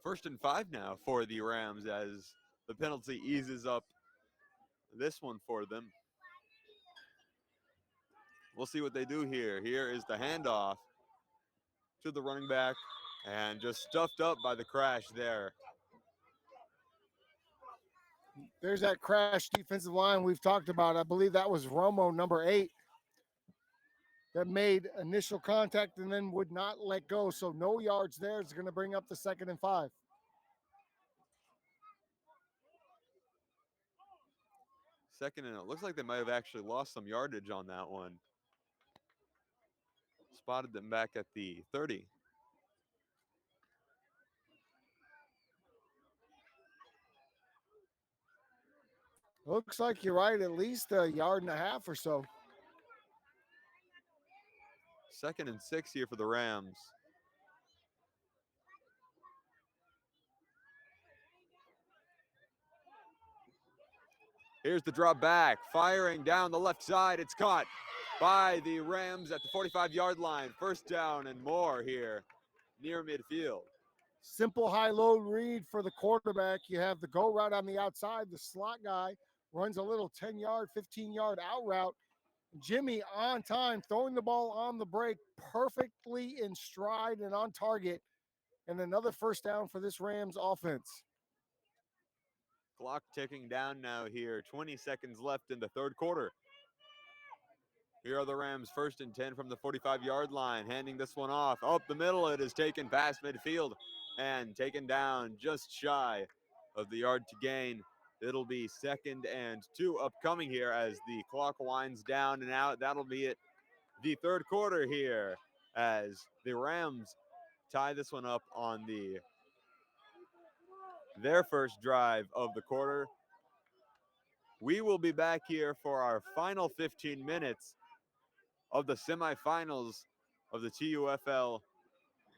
First and 5 now for the Rams as the penalty eases up this one for them. We'll see what they do here. Here is the handoff. to the running back and just stuffed up by the crash there. There's that crash defensive line we've talked about. I believe that was Romo, number 8, that made initial contact and then would not let go. So no yards there. It's going to bring up the 2nd and 5. Second, and it looks like they might have actually lost some yardage on that one. Spotted them back at the 30. Looks like you're right, at least a yard and a half or so. 2nd and 6 here for the Rams. Here's the drop back, firing down the left side. It's caught by the Rams at the 45-yard line. First down and more here near midfield. Simple high-low read for the quarterback. You have the go route on the outside. The slot guy runs a little 10-yard, 15-yard out route. Jimmy on time, throwing the ball on the break, perfectly in stride and on target. And another first down for this Rams offense. Clock ticking down now here. 20 seconds left in the third quarter. Here are the Rams, 1st and 10 from the 45-yard line, handing this one off. Up the middle, it is taken past midfield and taken down just shy of the yard to gain. It'll be 2nd and 2 upcoming here as the clock winds down and out. That'll be it. The third quarter here as the Rams tie this one up on their first drive of the quarter. We will be back here for our final 15 minutes of the semifinals of the TUFL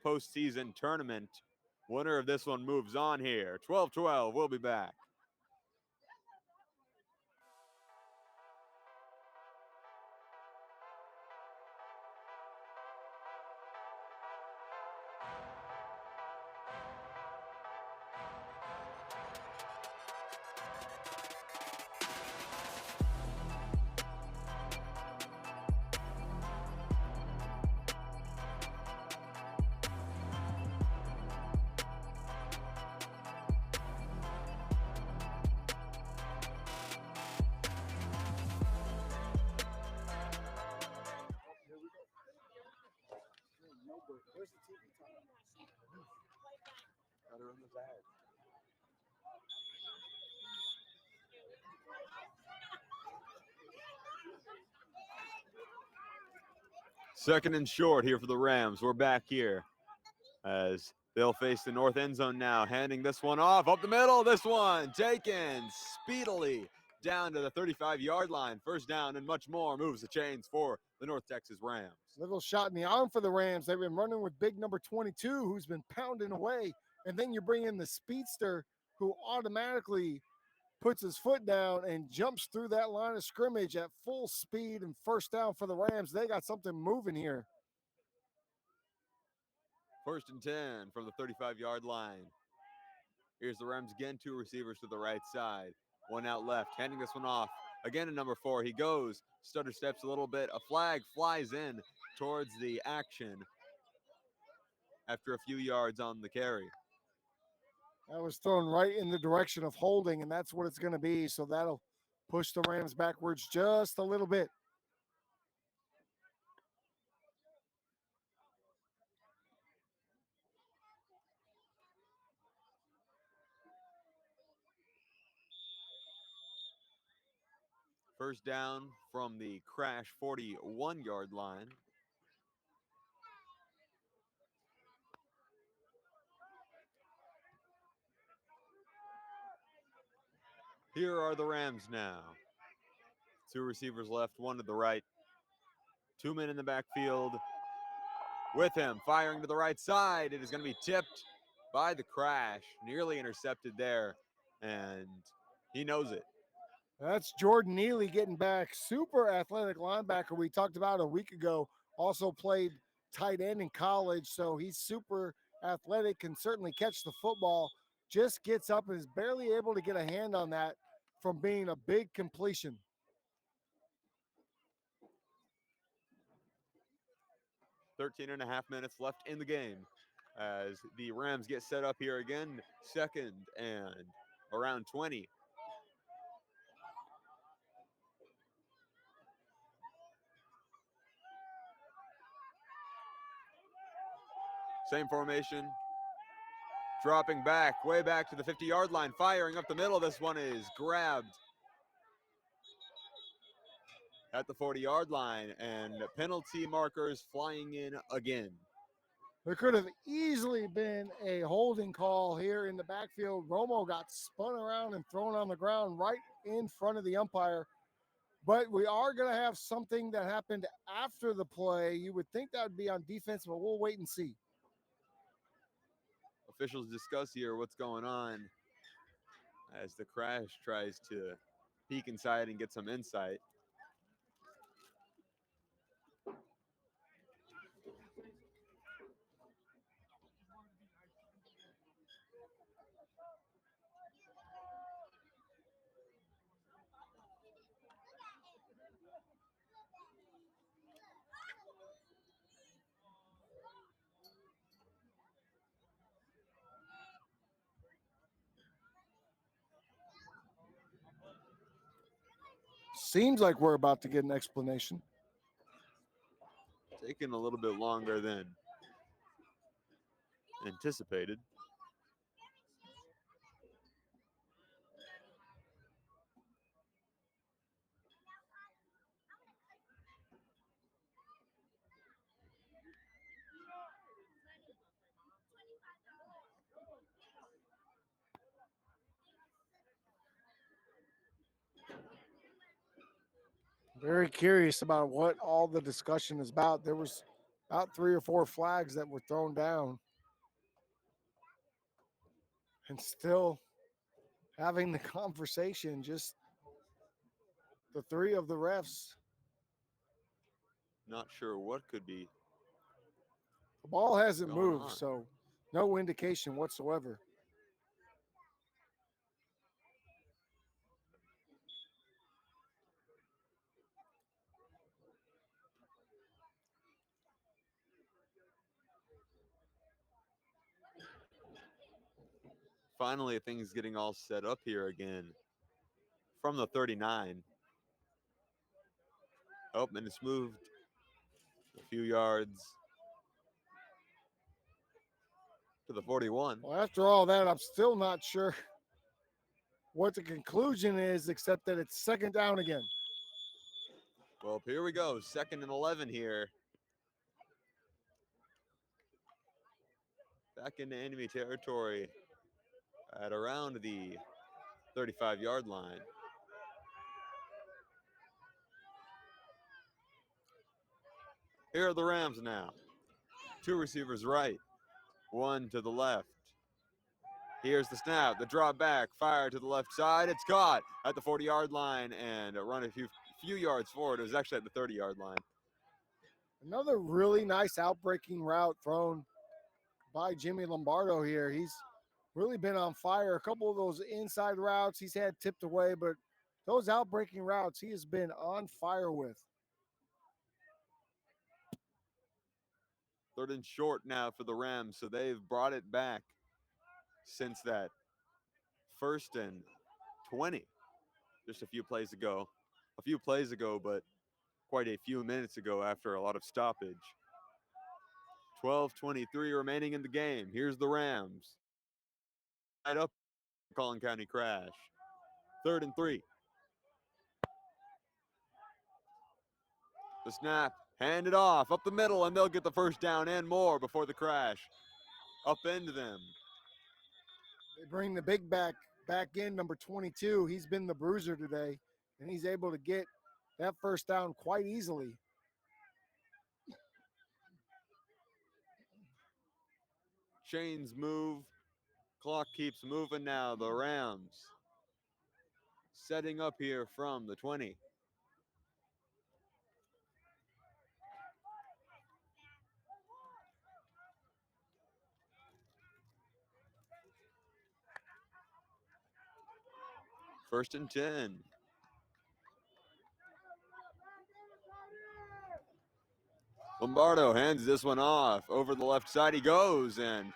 postseason tournament. Winner of this one moves on here. 12-12, we'll be back. Where's the TV time? Got her on the tag. Second and short here for the Rams. We're back here as they'll face the north end zone now, handing this one off up the middle. This one taken speedily down to the 35-yard line. First down and much more moves the chains for the North Texas Rams. Little shot in the arm for the Rams. They've been running with big number 22, who's been pounding away. And then you bring in the speedster, who automatically puts his foot down and jumps through that line of scrimmage at full speed, and first down for the Rams. They got something moving here. 1st and 10 from the 35-yard line. Here's the Rams again, 2 receivers to the right side. One out left, handing this one off. Again to number 4. He goes, stutter steps a little bit. A flag flies in towards the action after a few yards on the carry. That was thrown right in the direction of holding, and that's what it's going to be. So that'll push the Rams backwards just a little bit. First down from the crash 41-yard line. Here are the Rams now. 2 receivers left, 1 to the right. 2 men in the backfield with him, firing to the right side. It is going to be tipped by the crash, nearly intercepted there, and he knows it. That's Jordan Neely getting back. Super athletic linebacker we talked about a week ago. Also played tight end in college, so he's super athletic, can certainly catch the football. Just gets up and is barely able to get a hand on that from being a big completion. 13 and a half minutes left in the game as the Rams get set up here again. 2nd and around 20. Same formation. Dropping back, way back to the 50-yard line, firing up the middle. This one is grabbed at the 40-yard line, and penalty markers flying in again. There could have easily been a holding call here in the backfield. Romo got spun around and thrown on the ground right in front of the umpire. But we are going to have something that happened after the play. You would think that would be on defense, but we'll wait and see. Officials discuss here what's going on as the crash tries to peek inside and get some insight. Seems like we're about to get an explanation. Taking a little bit longer than anticipated. Very curious about what all the discussion is about. There was about 3 or 4 flags that were thrown down. And still having the conversation, just the 3 of the refs. Not sure what could be. The ball hasn't going moved, on. so no indication whatsoever. Finally, things getting all set up here again from the 39. Oh, and it's moved a few yards to the 41. Well, after all that, I'm still not sure what the conclusion is, except that it's 2nd down again. Well, here we go. 2nd and 11 here. Back into enemy territory at around the 35-yard line. Here are the Rams now. 2 receivers right, 1 to the left. Here's the snap, the drop back, fire to the left side. It's caught at the 40-yard line and run a few yards forward. It was actually at the 30-yard line. Another really nice outbreaking route thrown by Jimmy Lombardo here. He's really been on fire. A couple of those inside routes he's had tipped away, but those outbreaking routes he has been on fire with. 3rd and short now for the Rams, so they've brought it back since that 1st and 20 just a few plays ago, but quite a few minutes ago after a lot of stoppage. 12:23 remaining in the game. Here's the Rams. Right up, Collin County crash. 3rd and 3. The snap, hand it off up the middle, and they'll get the 1st down and more before the crash. Up into them. They bring the big back in, number 22. He's been the bruiser today, and he's able to get that 1st down quite easily. Chains move. Clock keeps moving now. The Rams setting up here from the 20. First and 10. Lombardo hands this one off. Over the left side he goes, and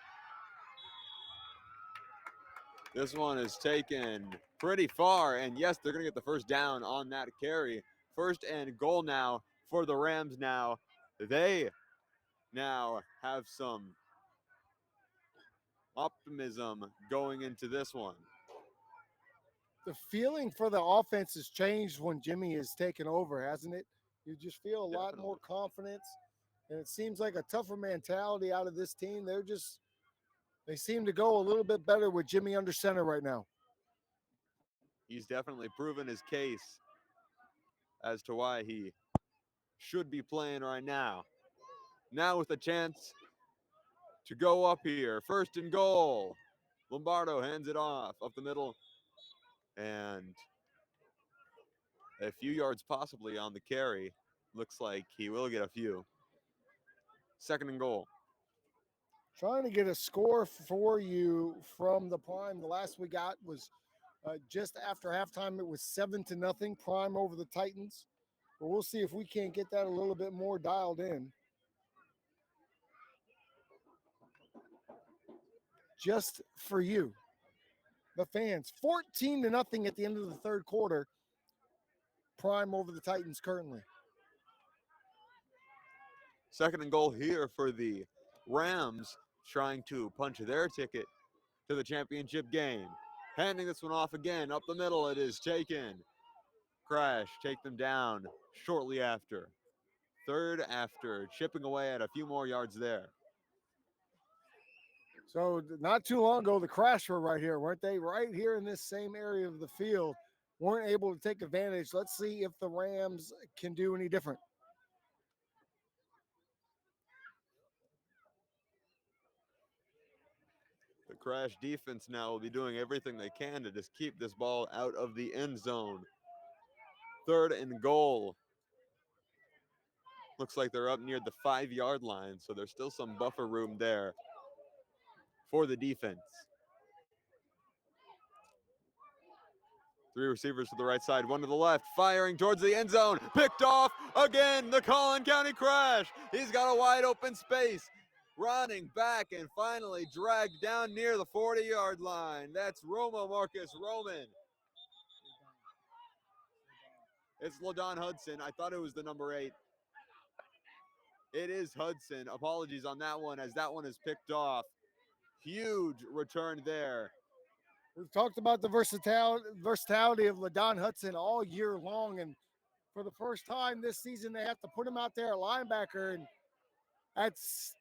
this one is taken pretty far. And yes, they're going to get the first down on that carry. First and goal now for the Rams now. They now have some optimism going into this one. The feeling for the offense has changed when Jimmy has taken over, hasn't it? You just feel a lot more confidence, and it seems like a tougher mentality out of this team. They seem to go a little bit better with Jimmy under center right now. He's definitely proven his case as to why he should be playing right now. Now with a chance to go up here. First and goal. Lombardo hands it off up the middle. And a few yards possibly on the carry. Looks like he will get a few. Second and goal. Trying to get a score for you from the Prime. The last we got was just after halftime. It was 7-0 Prime over the Titans. But we'll see if we can't get that a little bit more dialed in. Just for you, the fans. 14-0 at the end of the third quarter. Prime over the Titans currently. Second and goal here for the Rams, trying to punch their ticket to the championship game. Handing this one off again. Up the middle it is taken. Crash, take them down shortly after. Third after, chipping away at a few more yards there. So not too long ago, the Crash were right here, weren't they? Right here in this same area of the field. Weren't able to take advantage. Let's see if the Rams can do any different. The Crash defense now will be doing everything they can to just keep this ball out of the end zone. Third and goal. Looks like they're up near the 5-yard line, so there's still some buffer room there for the defense. Three receivers to the right side, one to the left, firing towards the end zone. Picked off again, the Collin County Crash. He's got a wide open space. Running back and finally dragged down near the 40-yard line. That's Marcus Roman. It's LaDon Hudson. I thought it was the number 8. It is Hudson. Apologies on that one, as that one is picked off. Huge return there. We've talked about the versatility of LaDon Hudson all year long, and for the first time this season, they have to put him out there at linebacker, and that's,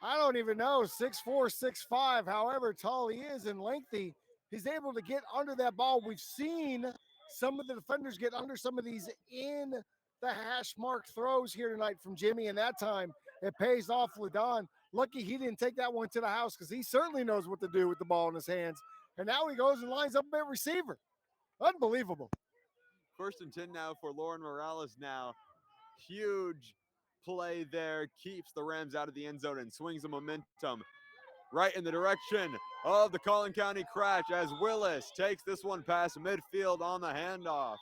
I don't even know, 6'4", 6'5", however tall he is and lengthy. He's able to get under that ball. We've seen some of the defenders get under some of these in the hash mark throws here tonight from Jimmy, and that time it pays off LaDon. Lucky he didn't take that one to the house, because he certainly knows what to do with the ball in his hands. And now he goes and lines up at receiver. Unbelievable. First and 10 now for Lauren Morales now. Huge play there, keeps the Rams out of the end zone and swings the momentum right in the direction of the Collin County Crash as Willis takes this one past midfield on the handoff.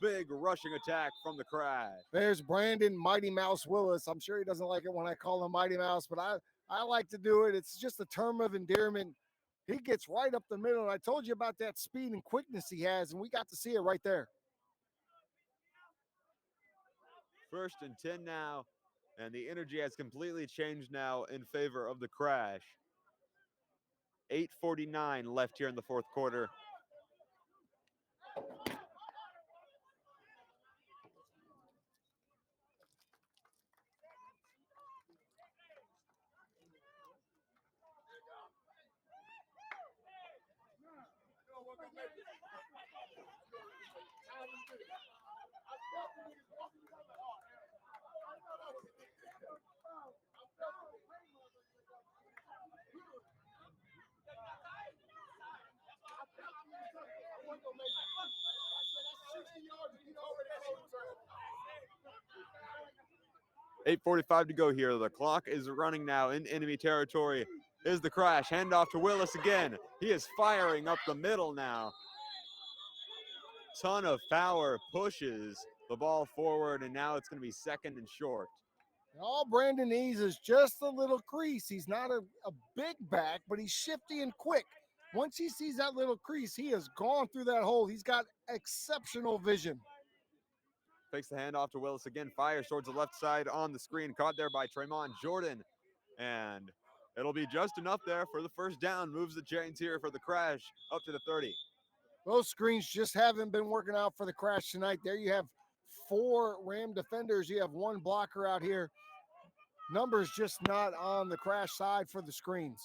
Big rushing attack from the Crash. There's Brandon Mighty Mouse Willis. I'm sure he doesn't like it when I call him Mighty Mouse, but I like to do it. It's just a term of endearment. He gets right up the middle, and I told you about that speed and quickness he has, and we got to see it right there. First and 10 now, and the energy has completely changed now in favor of the Crash. 8:49 left here in the fourth quarter. $8:45 to go here. The clock is running now in enemy territory. Is the Crash. Handoff to Willis again. He is firing up the middle now. Ton of power, pushes the ball forward, and now it's going to be second and short. All Brandon needs is just a little crease. He's not a big back, but he's shifty and quick. Once he sees that little crease, he has gone through that hole. He's got exceptional vision. Fakes the handoff to Willis again, fires towards the left side on the screen, caught there by Tremont Jordan. And it'll be just enough there for the first down. Moves the chains here for the Crash up to the 30. Those screens just haven't been working out for the Crash tonight. There you have 4 Ram defenders. You have 1 blocker out here. Numbers just not on the Crash side for the screens.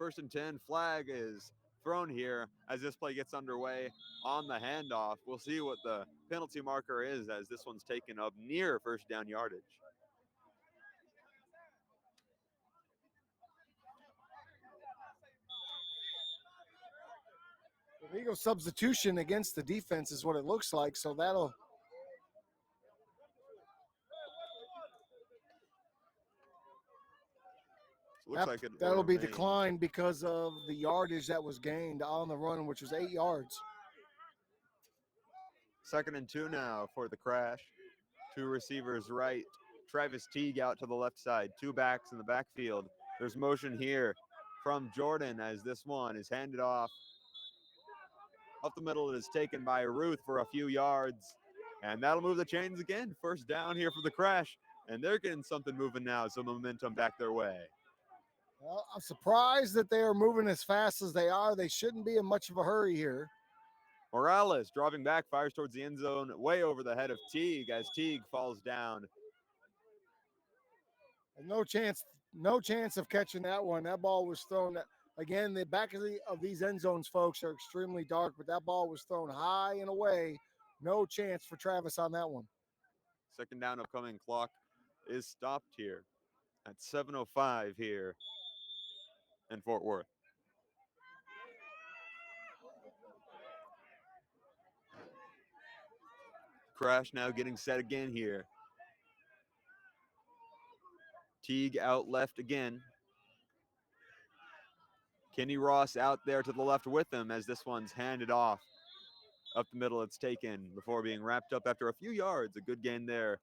1st and 10, flag is thrown here as this play gets underway on the handoff. We'll see what the penalty marker is as this one's taken up near first down yardage. Illegal substitution against the defense is what it looks like, so that'll Looks like that'll be declined because of the yardage that was gained on the run, which was 8 yards. 2nd and 2 now for the Crash. 2 receivers right. Travis Teague out to the left side. 2 backs in the backfield. There's motion here from Jordan as this one is handed off. Up the middle, it is taken by Ruth for a few yards. And that'll move the chains again. First down here for the Crash. And they're getting something moving now, some momentum back their way. Well, I'm surprised that they are moving as fast as they are. They shouldn't be in much of a hurry here. Morales dropping back, fires towards the end zone, way over the head of Teague as Teague falls down. And no chance of catching that one. That ball was thrown. Again, the back of these end zones, folks, are extremely dark, but that ball was thrown high and away. No chance for Travis on that one. 2nd down upcoming. Clock is stopped here at 7:05 here in Fort Worth. Crash now getting set again here. Teague out left again. Kenny Ross out there to the left with him as this one's handed off. Up the middle, it's taken before being wrapped up after a few yards. A good gain there.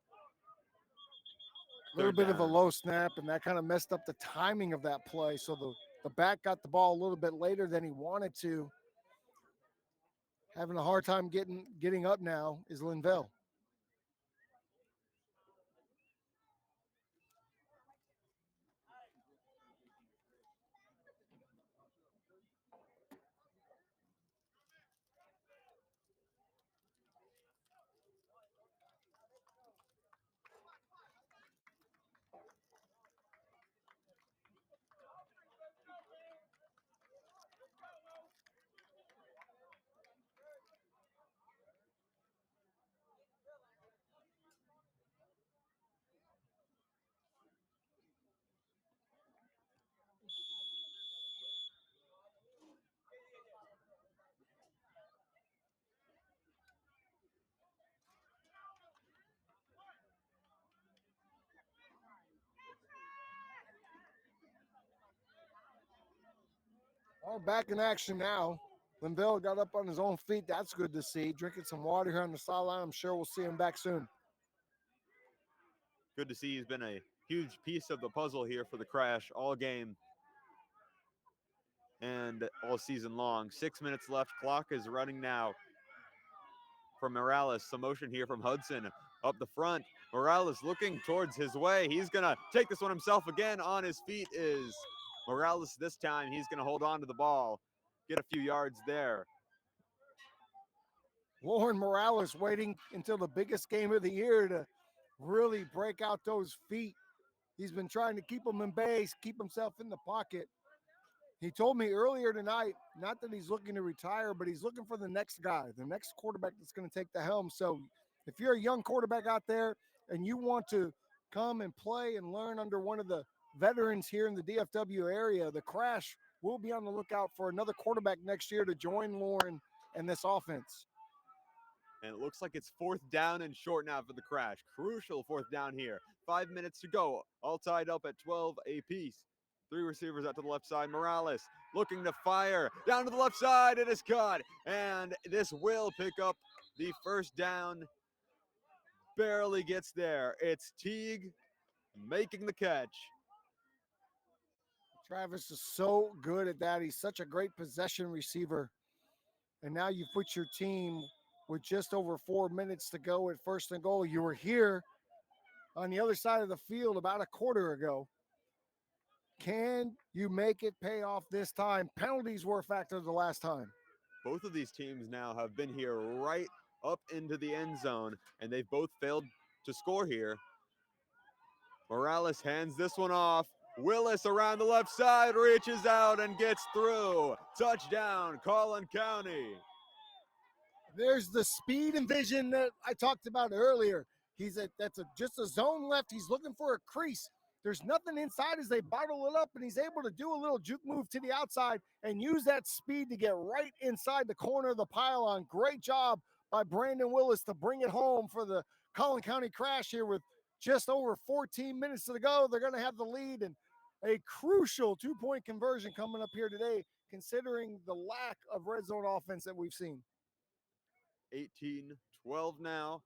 A little bit of a low snap, and that kind of messed up the timing of that play. So the back got the ball a little bit later than he wanted to. Having a hard time getting up now is Linville. All back in action now. Linville got up on his own feet. That's good to see. Drinking some water here on the sideline. I'm sure we'll see him back soon. Good to see. He's been a huge piece of the puzzle here for the Crash all game and all season long. 6 minutes left. Clock is running now. From Morales, some motion here from Hudson up the front. Morales looking towards his way. He's going to take this one himself again. On his feet is Morales this time. He's going to hold on to the ball, get a few yards there. Lauren Morales waiting until the biggest game of the year to really break out those feet. He's been trying to keep them in base, keep himself in the pocket. He told me earlier tonight, not that he's looking to retire, but he's looking for the next guy, the next quarterback that's going to take the helm. So if you're a young quarterback out there and you want to come and play and learn under one of the veterans here in the DFW area, the Crash will be on the lookout for another quarterback next year to join Lauren and this offense. And it looks like it's 4th down and short now for the Crash. Crucial 4th down here. 5 minutes to go, all tied up at 12 apiece. 3 receivers out to the left side. Morales looking to fire. Down to the left side. It is caught. And this will pick up the first down. Barely gets there. It's Teague making the catch. Travis is so good at that. He's such a great possession receiver. And now you put your team with just over 4 minutes to go at first and goal. You were here on the other side of the field about a quarter ago. Can you make it pay off this time? Penalties were a factor the last time. Both of these teams now have been here right up into the end zone, and they've both failed to score here. Morales hands this one off. Willis around the left side reaches out and gets through. Touchdown, Collin County. There's the speed and vision that I talked about earlier. Just a zone left. He's looking for a crease. There's nothing inside as they bottle it up, and he's able to do a little juke move to the outside and use that speed to get right inside the corner of the pylon. Great job by Brandon Willis to bring it home for the Collin County Crash here with just over 14 minutes to go. They're going to have the lead, and a crucial 2-point conversion coming up here today, considering the lack of red zone offense that we've seen. 18-12 now.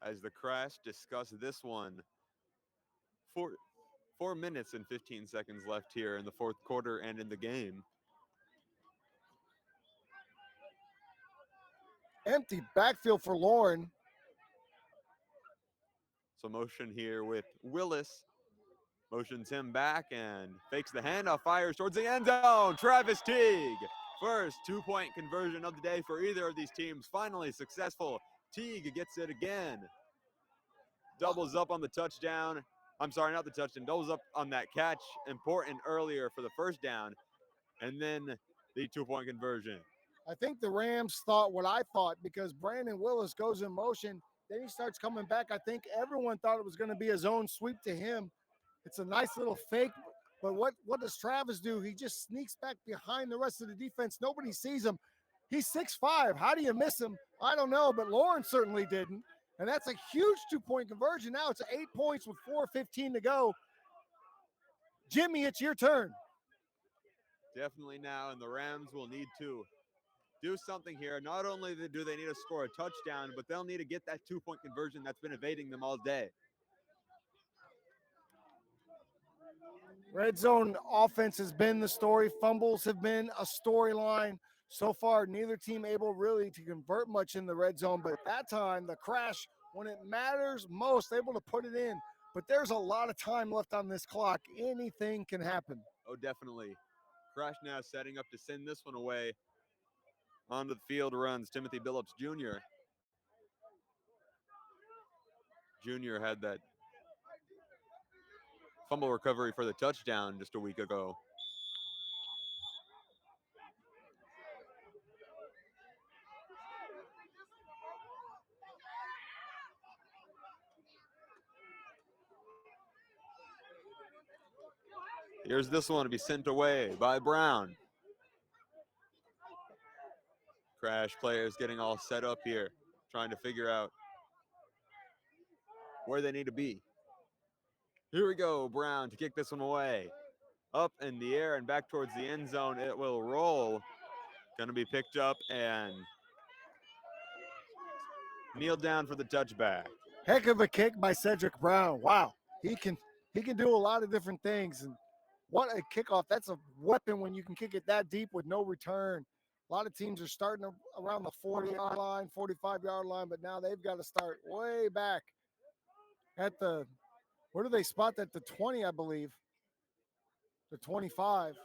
As the Crash discuss this one. 4 minutes and 15 seconds left here in the fourth quarter and in the game. Empty backfield for Lauren. So motion here with Willis. Motions him back and fakes the handoff, fires towards the end zone. Travis Teague. First 2-point conversion of the day for either of these teams. Finally successful. Teague gets it again. Doubles up on the touchdown. I'm sorry, not the touchdown. Doubles up on that catch. Important earlier for the first down. And then the 2-point conversion. I think the Rams thought what I thought, because Brandon Willis goes in motion. Then he starts coming back. I think everyone thought it was going to be a zone sweep to him. It's a nice little fake. But what does Travis do? He just sneaks back behind the rest of the defense. Nobody sees him. He's 6'5". How do you miss him? I don't know, but Lauren certainly didn't. And that's a huge 2-point conversion. Now it's 8 points with 4:15 to go. Jimmy, it's your turn. Definitely now, and the Rams will need to do something here. Not only do they need to score a touchdown, but they'll need to get that 2-point conversion that's been evading them all day. Red zone offense has been the story. Fumbles have been a storyline. So far, neither team able really to convert much in the red zone. But at that time, the Crash, when it matters most, able to put it in. But there's a lot of time left on this clock. Anything can happen. Oh, definitely. Crash now setting up to send this one away. Onto the field runs Timothy Billups Jr. Jr. had that fumble recovery for the touchdown just a week ago. Here's this one to be sent away by Brown. Crash players getting all set up here, trying to figure out where they need to be. Here we go, Brown to kick this one away. Up in the air and back towards the end zone. It will roll. Going to be picked up and kneel down for the touchback. Heck of a kick by Cedric Brown. Wow. He can do a lot of different things. And what a kickoff. That's a weapon when you can kick it that deep with no return. A lot of teams are starting around the 40-yard line, 45-yard line, but now they've got to start way back at the, where do they spot that? The 20, I believe. The 25.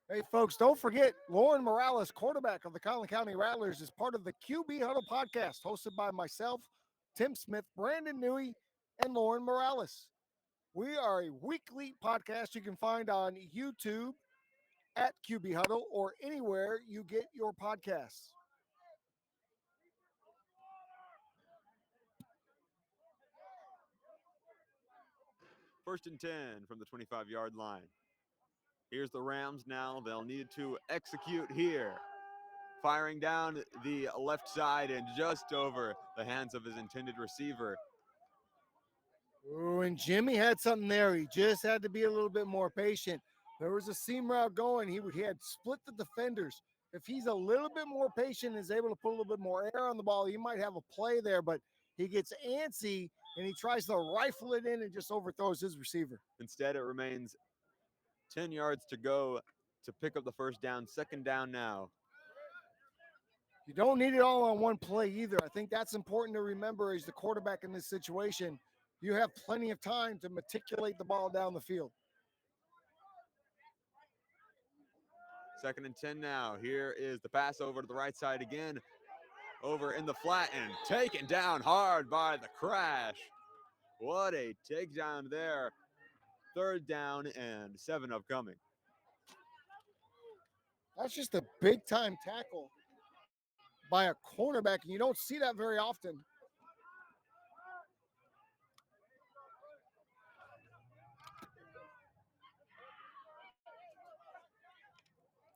Hey, folks, don't forget, Lauren Morales, quarterback of the Collin County Rattlers, is part of the QB Huddle podcast, hosted by myself, Tim Smith, Brandon Newey, and Lauren Morales. We are a weekly podcast you can find on YouTube at QB Huddle or anywhere you get your podcasts. First and 10 from the 25-yard line. Here's the Rams now. They'll need to execute here. Firing down the left side and just over the hands of his intended receiver. Ooh, and Jimmy had something there. He just had to be a little bit more patient. There was a seam route going. He had split the defenders. If he's a little bit more patient and is able to put a little bit more air on the ball, he might have a play there. But he gets antsy and he tries to rifle it in and just overthrows his receiver. Instead, it remains 10 yards to go to pick up the first down. Second down now. You don't need it all on one play either. I think that's important to remember as the quarterback in this situation. You have plenty of time to matriculate the ball down the field. 2nd and 10 now. Here is the pass over to the right side again. Over in the flat and taken down hard by the Crash. What a takedown there. 3rd down and 7 upcoming. That's just a big time tackle by a cornerback, and you don't see that very often.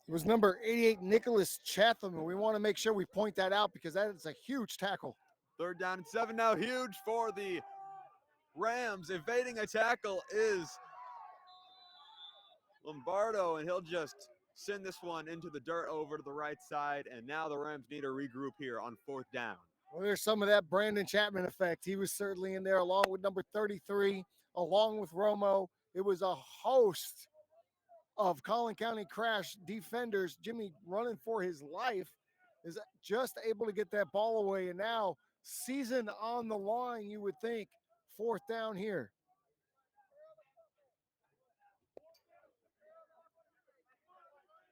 It was number 88, Nicholas Chatham, and we want to make sure we point that out because that is a huge tackle. 3rd down and 7 now. Huge for the Rams. Evading a tackle is Lombardo, and he'll just send this one into the dirt over to the right side, and now the Rams need to regroup here on 4th down. Well, there's some of that Brandon Chapman effect. He was certainly in there along with number 33, along with Romo. It was a host of Collin County Crash defenders. Jimmy running for his life is just able to get that ball away, and now season on the line, you would think. 4th down here.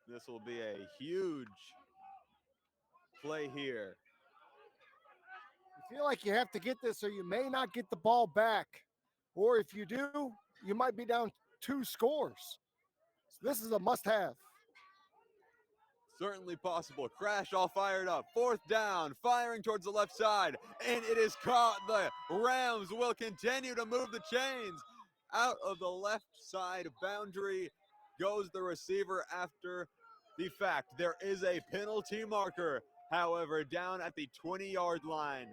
This will be a huge play here. You feel like you have to get this or you may not get the ball back. Or if you do, you might be down 2 scores. So this is a must-have. Certainly possible. Crash all fired up. 4th down, firing towards the left side, and it is caught. The Rams will continue to move the chains. Out of the left side boundary goes the receiver after the fact. There is a penalty marker, however, down at the 20-yard line.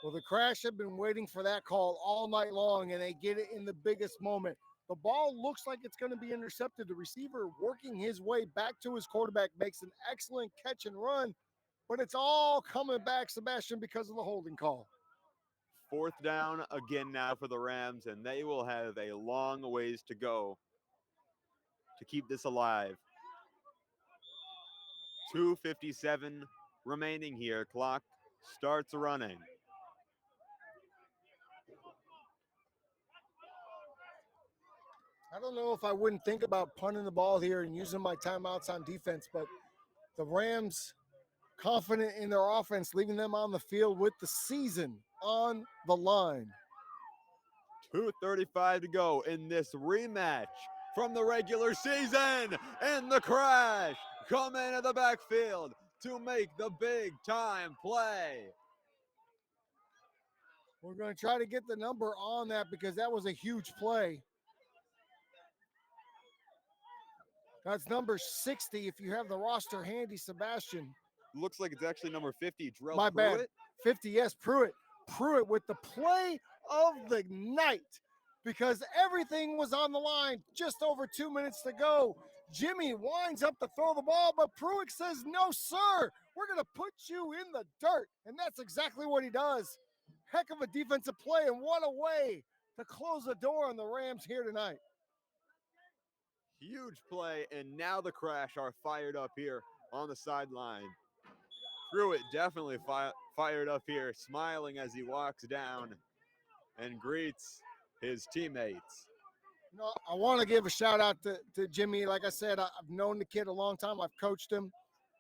Well, the Crash have been waiting for that call all night long, and they get it in the biggest moment. The ball looks like it's going to be intercepted. The receiver working his way back to his quarterback makes an excellent catch and run, but it's all coming back, Sebastian, because of the holding call. 4th down again now for the Rams, and they will have a long ways to go to keep this alive. 2:57 remaining here. Clock starts running. I don't know if I wouldn't think about punting the ball here and using my timeouts on defense, but the Rams confident in their offense, leaving them on the field with the season on the line. 2:35 to go in this rematch from the regular season, and the Crash come into the backfield to make the big time play. We're going to try to get the number on that because that was a huge play. That's number 60 if you have the roster handy, Sebastian. Looks like it's actually number 50, Drell My Pruitt. bad. 50, yes, Pruitt. Pruitt with the play of the night because everything was on the line. Just over 2 minutes to go. Jimmy winds up to throw the ball, but Pruitt says, no, sir. We're going to put you in the dirt. And that's exactly what he does. Heck of a defensive play, and what a way to close the door on the Rams here tonight. Huge play, and now the Crash are fired up here on the sideline. Pruitt definitely fired up here, smiling as he walks down and greets his teammates. You know, I want to give a shout out to Jimmy. Like I said, I've known the kid a long time. I've coached him.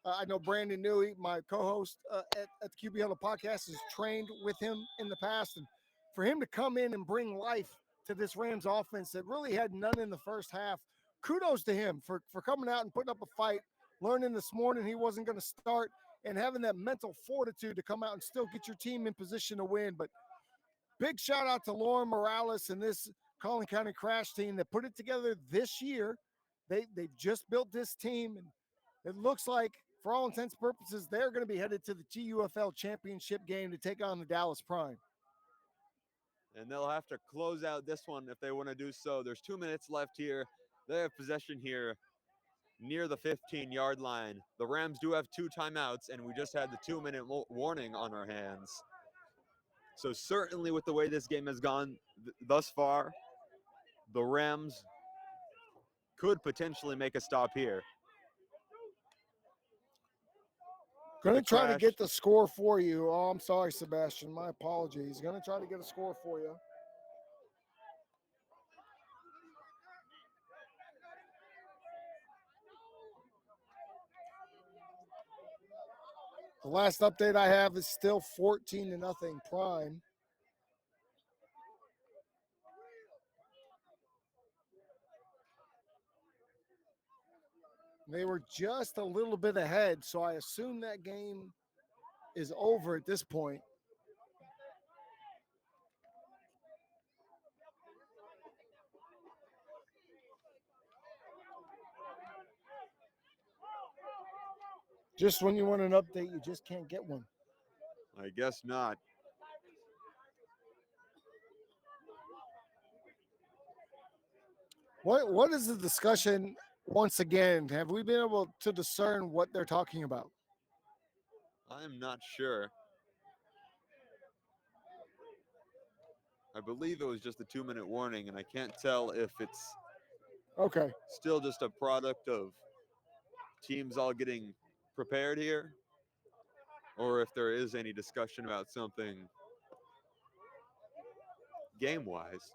I know Brandon Newey, my co-host at the QB Huddle podcast, has trained with him in the past. And for him to come in and bring life to this Rams offense that really had none in the first half, kudos to him for coming out and putting up a fight, learning this morning he wasn't going to start, and having that mental fortitude to come out and still get your team in position to win. But big shout out to Lauren Morales and this Collin County Crash team that put it together this year. They've just built this team, and it looks like, for all intents and purposes, they're going to be headed to the GUFL championship game to take on the Dallas Prime. And they'll have to close out this one if they want to do so. There's 2 minutes left here. They have possession here near the 15-yard line. The Rams do have 2 timeouts, and we just had the 2-minute warning on our hands. So certainly with the way this game has gone thus far, the Rams could potentially make a stop here. Going to try to get the score for you. Oh, I'm sorry, Sebastian. My apologies. Going to try to get a score for you. The last update I have is still 14-0 Prime. They were just a little bit ahead, so I assume that game is over at this point. Just when you want an update, you just can't get one. I guess not. What is the discussion once again? Have we been able to discern what they're talking about? I'm not sure. I believe it was just a 2-minute warning, and I can't tell if it's okay. Still just a product of teams all getting prepared here, or if there is any discussion about something game-wise.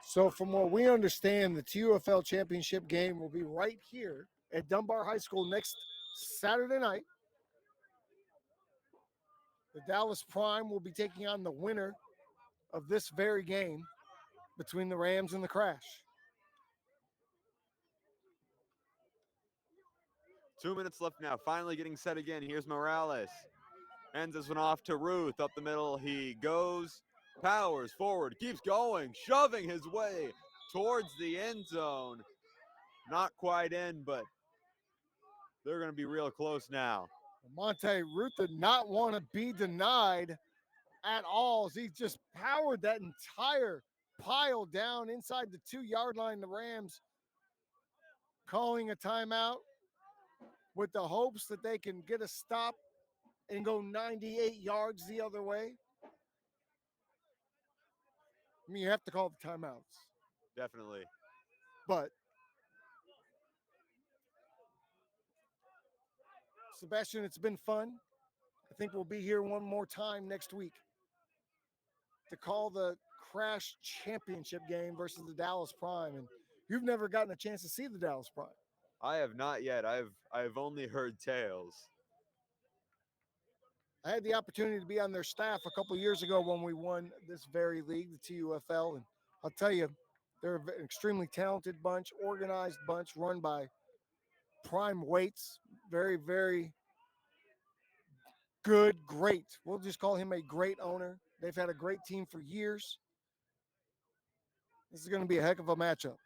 So from what we understand, the TUFL championship game will be right here at Dunbar High School next Saturday night. The Dallas Prime will be taking on the winner of this very game between the Rams and the Crash. 2 minutes left now. Finally getting set again. Here's Morales. Hands this one off to Ruth. Up the middle he goes. Powers forward. Keeps going. Shoving his way towards the end zone. Not quite in, but they're going to be real close now. Monte Ruth did not want to be denied at all. He just powered that entire pile down inside the 2-yard line. The Rams calling a timeout with the hopes that they can get a stop and go 98 yards the other way. I mean, you have to call the timeouts. Definitely. But Sebastian, it's been fun. I think we'll be here one more time next week to call the Crash Championship game versus the Dallas Prime. And you've never gotten a chance to see the Dallas Prime. I have not yet. I've only heard tales. I had the opportunity to be on their staff a couple years ago when we won this very league, the TUFL. And I'll tell you, they're an extremely talented bunch, organized bunch, run by Prime Waits. Very, very good, great. We'll just call him a great owner. They've had a great team for years. This is going to be a heck of a matchup.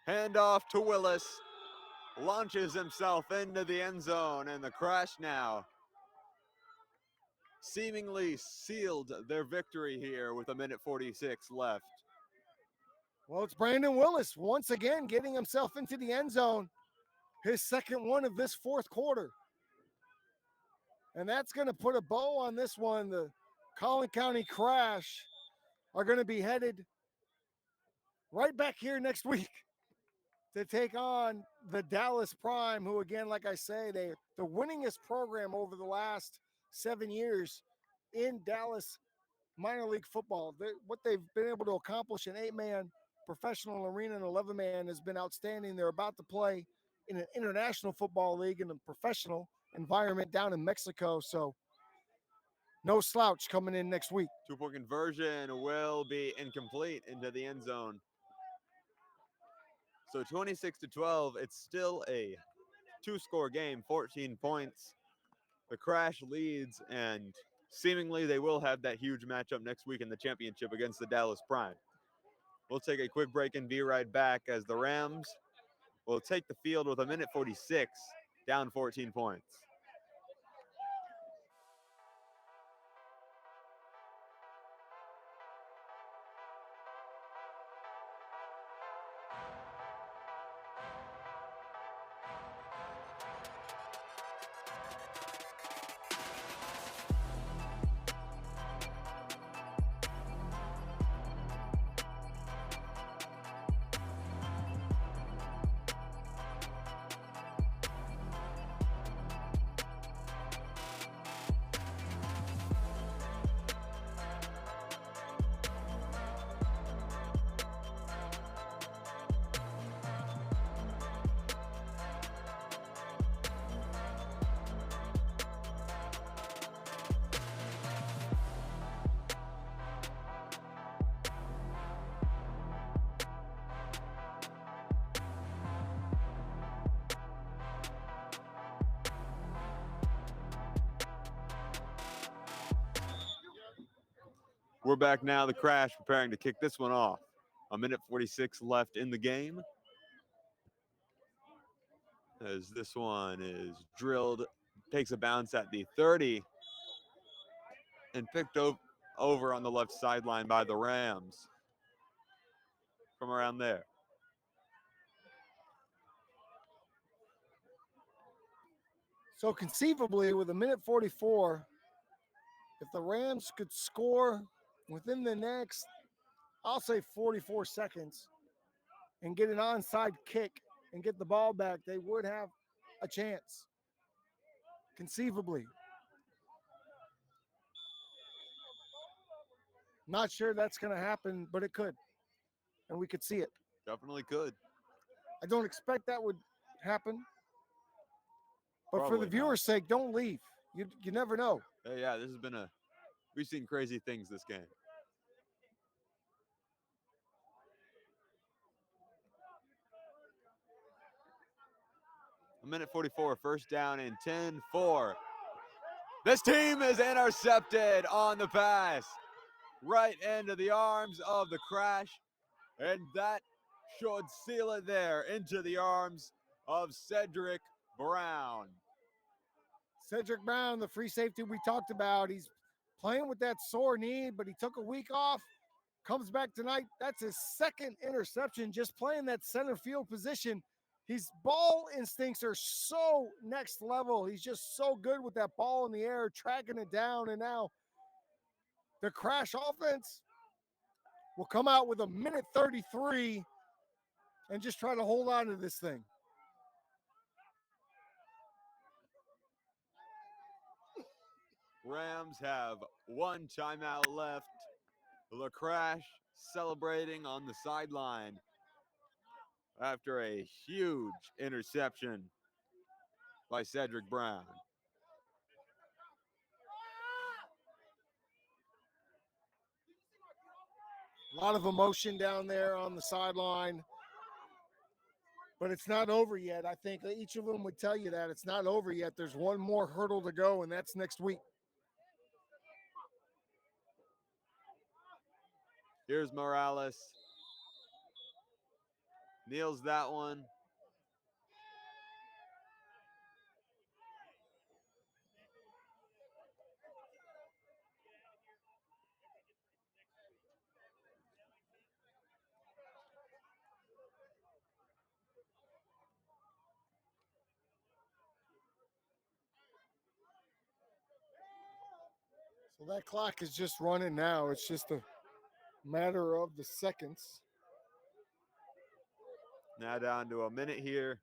Handoff to Willis. Launches himself into the end zone, and the Crash now seemingly sealed their victory here with 1:46 left. Well, it's Brandon Willis once again getting himself into the end zone. His second one of this fourth quarter. And that's going to put a bow on this one. The Collin County Crash are going to be headed right back here next week to take on the Dallas Prime, who, again, like I say, they're the winningest program over the last 7 years in Dallas minor league football. What they've been able to accomplish in 8-man professional arena and 11-man has been outstanding. They're about to play in an international football league in a professional environment down in Mexico. So no slouch coming in next week. 2-point conversion will be incomplete into the end zone. So 26-12, it's still a 2-score game, 14 points. The Crash leads, and seemingly they will have that huge matchup next week in the championship against the Dallas Prime. We'll take a quick break and be right back as the Rams will take the field with 1:46, down 14 points. We're back now. The Crash preparing to kick this one off. 1:46 left in the game. As this one is drilled, takes a bounce at the 30 and picked over on the left sideline by the Rams from around there. So conceivably, with 1:44, if the Rams could score within the next, I'll say 44 seconds, and get an onside kick and get the ball back, they would have a chance. Conceivably. Not sure that's going to happen, but it could. And we could see it. Definitely could. I don't expect that would happen. But Probably for the viewers' sake, don't leave. You never know. Hey, yeah, this has been we've seen crazy things this game. A 1:44, first down and 10-4. This team is intercepted on the pass. Right into the arms of the Crash. And that should seal it there into the arms of Cedric Brown. Cedric Brown, the free safety we talked about, he's playing with that sore knee, but he took a week off, comes back tonight. That's his second interception, just playing that center field position. His ball instincts are so next level. He's just so good with that ball in the air, tracking it down. And now the Crash offense will come out with 1:33 and just try to hold on to this thing. Rams have one timeout left. The Crash celebrating on the sideline after a huge interception by Cedric Brown. A lot of emotion down there on the sideline, but it's not over yet. I think each of them would tell you that it's not over yet. There's one more hurdle to go, and that's next week. Here's Morales. Nails that one. So that clock is just running now. It's just a matter of the seconds. Now down to a minute here.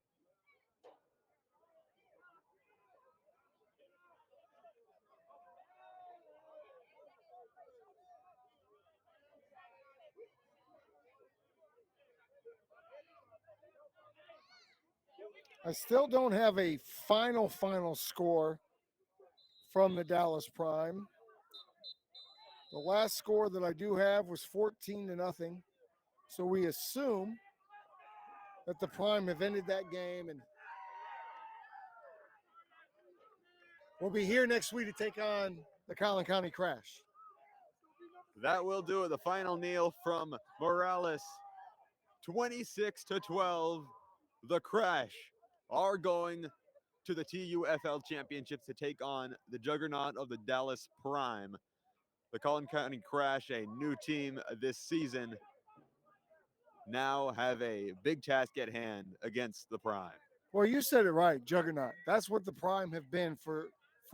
I still don't have a final score from the Dallas Prime. The last score that I do have was 14-0. So we assume that the Prime have ended that game, and we'll be here next week to take on the Collin County Crash. That will do it. The final kneel from Morales. 26-12. The Crash are going to the TUFL Championships to take on the juggernaut of the Dallas Prime. The Collin County Crash, a new team this season, now have a big task at hand against the Prime. Well, you said it right, juggernaut. That's what the Prime have been for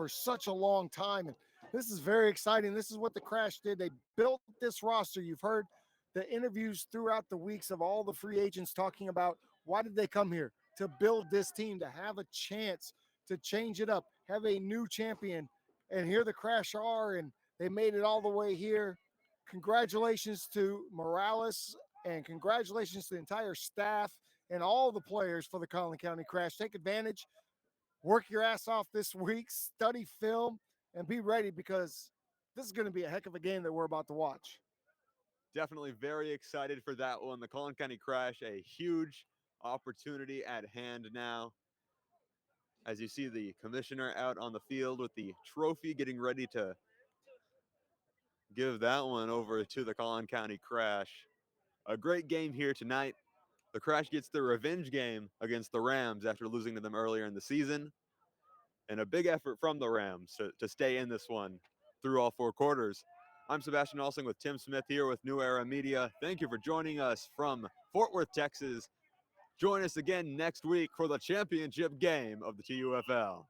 such a long time. And this is very exciting. This is what the Crash did. They built this roster. You've heard the interviews throughout the weeks of all the free agents talking about why did they come here? To build this team, to have a chance to change it up, have a new champion. And here the Crash are, and they made it all the way here. Congratulations to Morales, and congratulations to the entire staff and all the players for the Collin County Crash. Take advantage, work your ass off this week, study film, and be ready because this is going to be a heck of a game that we're about to watch. Definitely very excited for that one. The Collin County Crash, a huge opportunity at hand now. As you see the commissioner out on the field with the trophy, getting ready to give that one over to the Collin County Crash. A great game here tonight. The Crash gets the revenge game against the Rams after losing to them earlier in the season. And a big effort from the Rams to stay in this one through all four quarters. I'm Sebastian Alsing with Tim Smith here with New Era Media. Thank you for joining us from Fort Worth, Texas. Join us again next week for the championship game of the TUFL.